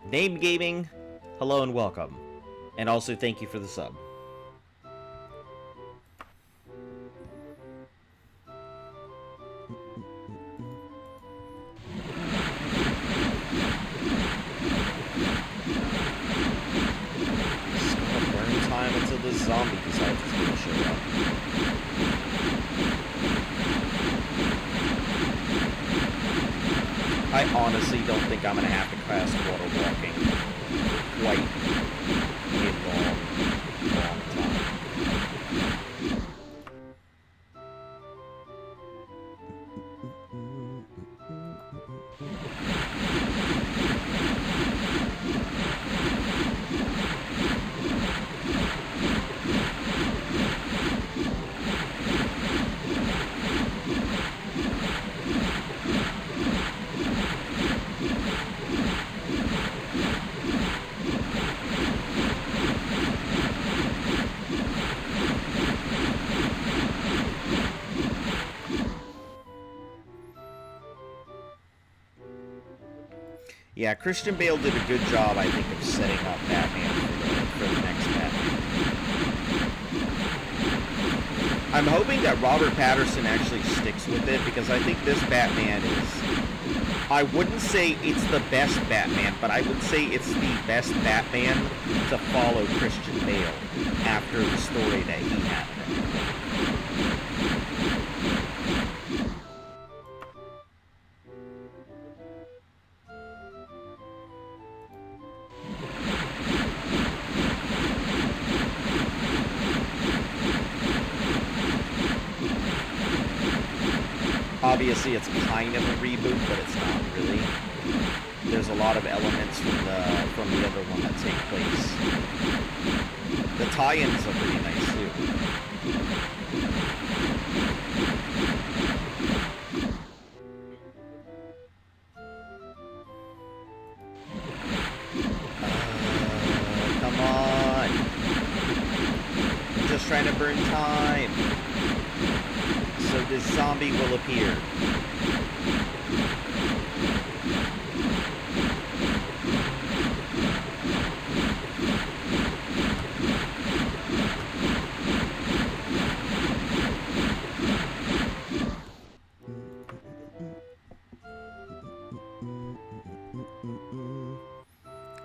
[SPEAKER 1] Name Gaming, hello and welcome. And also thank you for the sub. It's gonna burn time until the zombie decides it's gonna show up. I honestly don't think I'm gonna have to cast water walking quite a long time. Yeah, Christian Bale did a good job, I think, of setting up Batman for the next Batman. I'm hoping that Robert Pattinson actually sticks with it, because I think this Batman is... I wouldn't say it's the best Batman, but I would say it's the best Batman to follow Christian Bale after the story that he had. Obviously, it's kind of a reboot, but it's not really. There's a lot of elements from the other one that take place. The tie-ins are pretty nice too. here.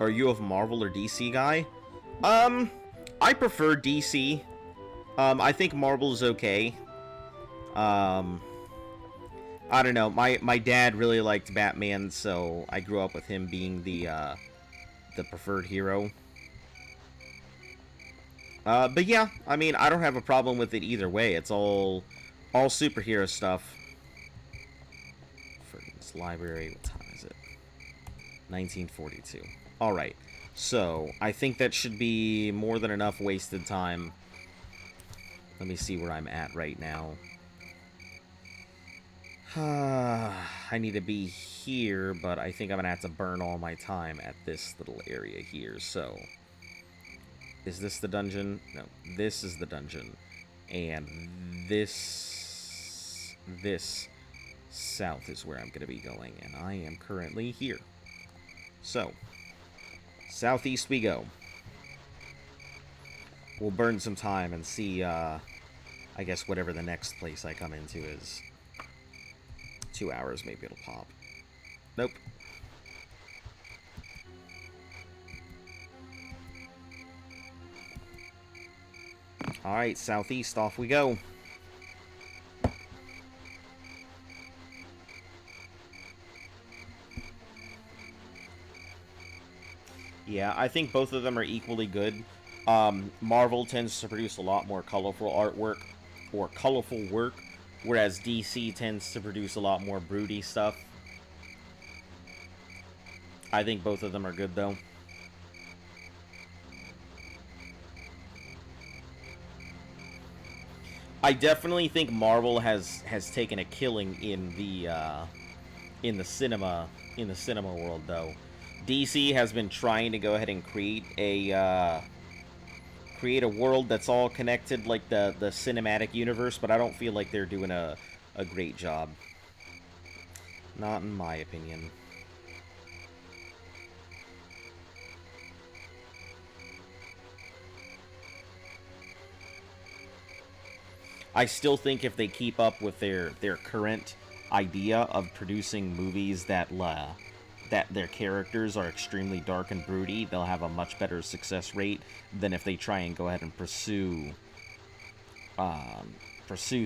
[SPEAKER 1] Are you a Marvel or DC guy? I prefer DC. I think Marvel is okay. I don't know. My dad really liked Batman, so I grew up with him being the preferred hero. But yeah, I mean, I don't have a problem with it either way. It's all superhero stuff. Friggins library. What time is it? 1942. Alright, so I think that should be more than enough wasted time. Let me see where I'm at right now. I need to be here, but I think I'm going to have to burn all my time at this little area here, so... Is this the dungeon? No, this is the dungeon. And this south is where I'm going to be going, and I am currently here. So... southeast we go. We'll burn some time and see, I guess whatever the next place I come into is. 2 hours, maybe it'll pop. Nope. Alright, southeast, off we go. Yeah, I think both of them are equally good. Marvel tends to produce a lot more colorful artwork, or colorful work, whereas DC tends to produce a lot more broody stuff. I think both of them are good, though. I definitely think Marvel has taken a killing in the cinema world, though. DC has been trying to go ahead and create a world that's all connected, like the cinematic universe, but I don't feel like they're doing a great job. Not in my opinion. I still think if they keep up with their current idea of producing movies that their characters are extremely dark and broody, they'll have a much better success rate than if they try and go ahead and pursue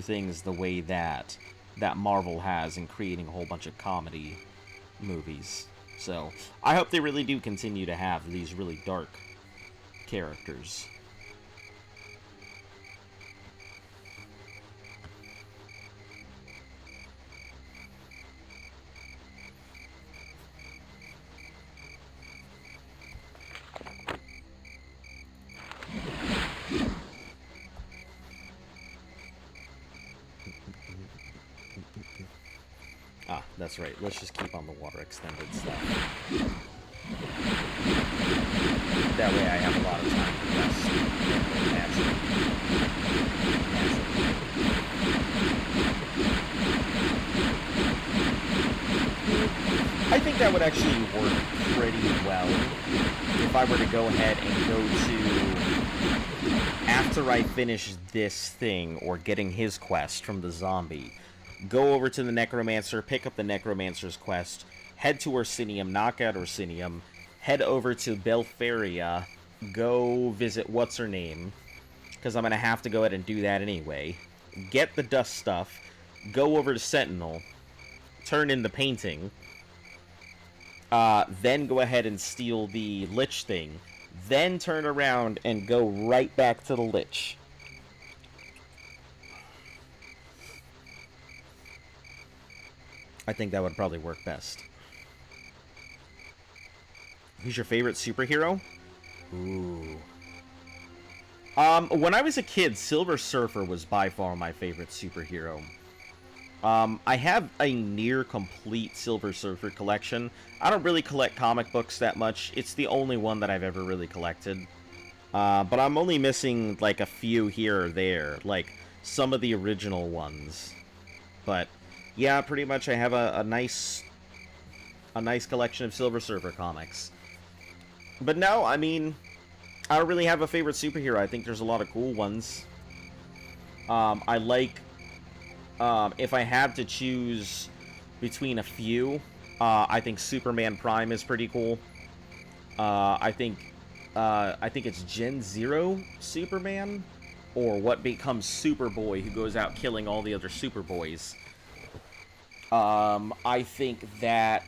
[SPEAKER 1] things the way that Marvel has in creating a whole bunch of comedy movies. So, I hope they really do continue to have these really dark characters. Ah, that's right. Let's just keep on the water extended stuff. That way I have a lot of time to rest. I think that would actually work pretty well if I were to go ahead and go to, after I finish this thing, or getting his quest from the zombie, go over to the Necromancer, pick up the Necromancer's quest, head to Orsinium, knock out Orsinium, head over to Belferia, go visit what's-her-name, because I'm going to have to go ahead and do that anyway, get the dust stuff, go over to Sentinel, turn in the painting, then go ahead and steal the Lich thing, then turn around and go right back to the Lich. I think that would probably work best. Who's your favorite superhero? Ooh. When I was a kid, Silver Surfer was by far my favorite superhero. I have a near complete Silver Surfer collection. I don't really collect comic books that much. It's the only one that I've ever really collected. But I'm only missing, like, a few here or there. Like, some of the original ones. But Yeah, pretty much I have a nice collection of Silver Surfer comics. But no, I mean, I don't really have a favorite superhero. I think there's a lot of cool ones. I like, if I had to choose between a few, I think Superman Prime is pretty cool. I think it's Gen Zero Superman, or what becomes Superboy, who goes out killing all the other Superboys. I think that,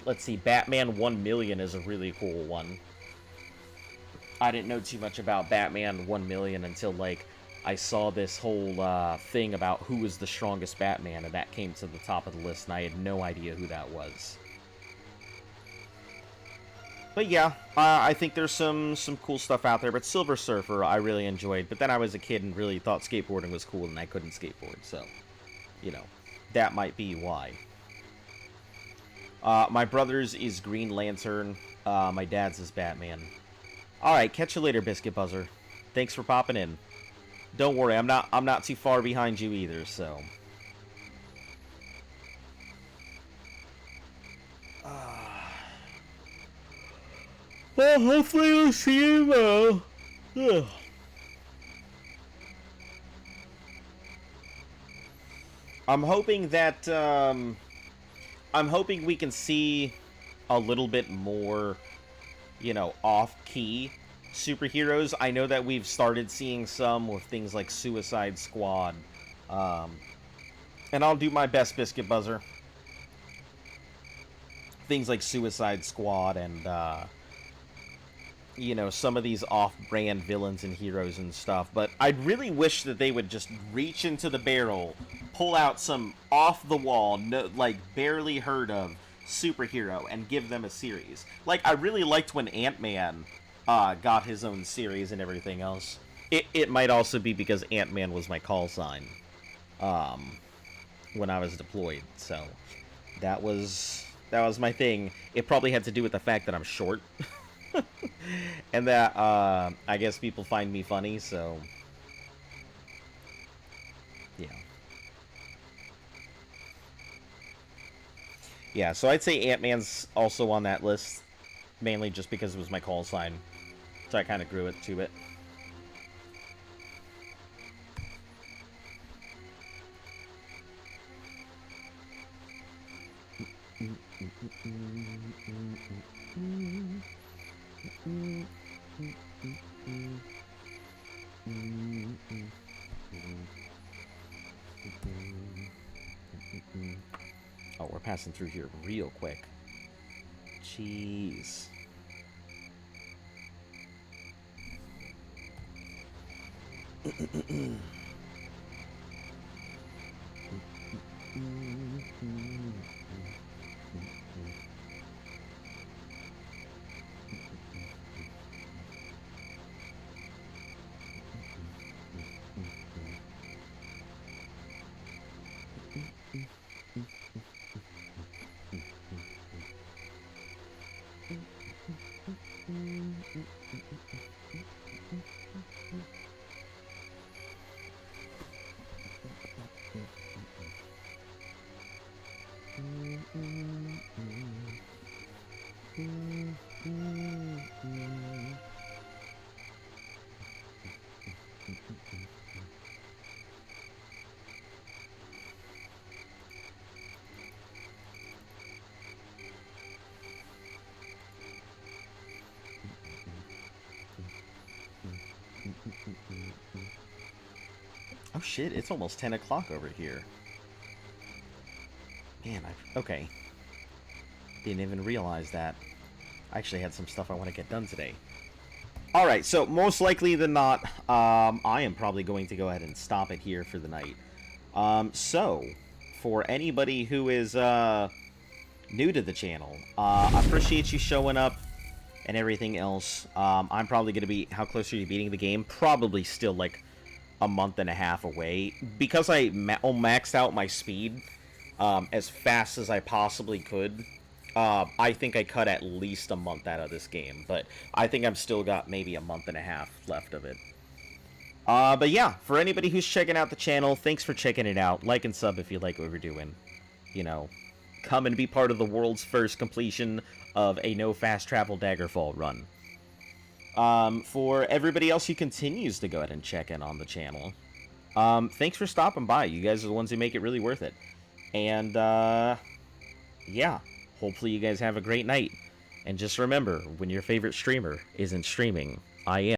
[SPEAKER 1] let's see, Batman 1,000,000 is a really cool one. I didn't know too much about Batman 1,000,000 until, like, I saw this whole thing about who was the strongest Batman, and that came to the top of the list, and I had no idea who that was. But yeah, I think there's some cool stuff out there, but Silver Surfer I really enjoyed, but then I was a kid and really thought skateboarding was cool, and I couldn't skateboard, so, you know, that might be why. My brother's is Green Lantern, my dad's is Batman. Alright, catch you later, Biscuit Buzzer. Thanks for popping in. Don't worry, I'm not too far behind you either, so. Well, hopefully we'll see you tomorrow. Ugh. I'm hoping that, I'm hoping we can see a little bit more, you know, off-key superheroes. I know that we've started seeing some with things like Suicide Squad. And I'll do my best, Biscuit Buzzer. Things like Suicide Squad and, you know, some of these off-brand villains and heroes and stuff. But I'd really wish that they would just reach into the barrel, pull out some off-the-wall, no, like, barely heard of superhero, and give them a series. Like, I really liked when Ant-Man got his own series and everything else. It might also be because Ant-Man was my call sign when I was deployed, so that was my thing. It probably had to do with the fact that I'm short. And that, I guess people find me funny, so, yeah. Yeah, so I'd say Ant-Man's also on that list, mainly just because it was my call sign, so I kind of grew it to it. Oh, we're passing through here real quick. Jeez. Oh shit, it's almost 10 o'clock over here. Man, okay. Didn't even realize that. I actually had some stuff I want to get done today. Alright, so most likely than not, I am probably going to go ahead and stop it here for the night. So, for anybody who is new to the channel, I appreciate you showing up and everything else. I'm probably going to be, how close are you beating the game? Probably still like a month and a half away. Because I maxed out my speed as fast as I possibly could, I think I cut at least a month out of this game. But I think I've still got maybe a month and a half left of it. But yeah, for anybody who's checking out the channel, thanks for checking it out. Like and sub if you like what we're doing. you know, come and be part of the world's first completion of a no fast travel Daggerfall run. For everybody else who continues to go ahead and check in on the channel, thanks for stopping by. You guys are the ones who make it really worth it. And, yeah, hopefully you guys have a great night. And just remember, when your favorite streamer isn't streaming, I am.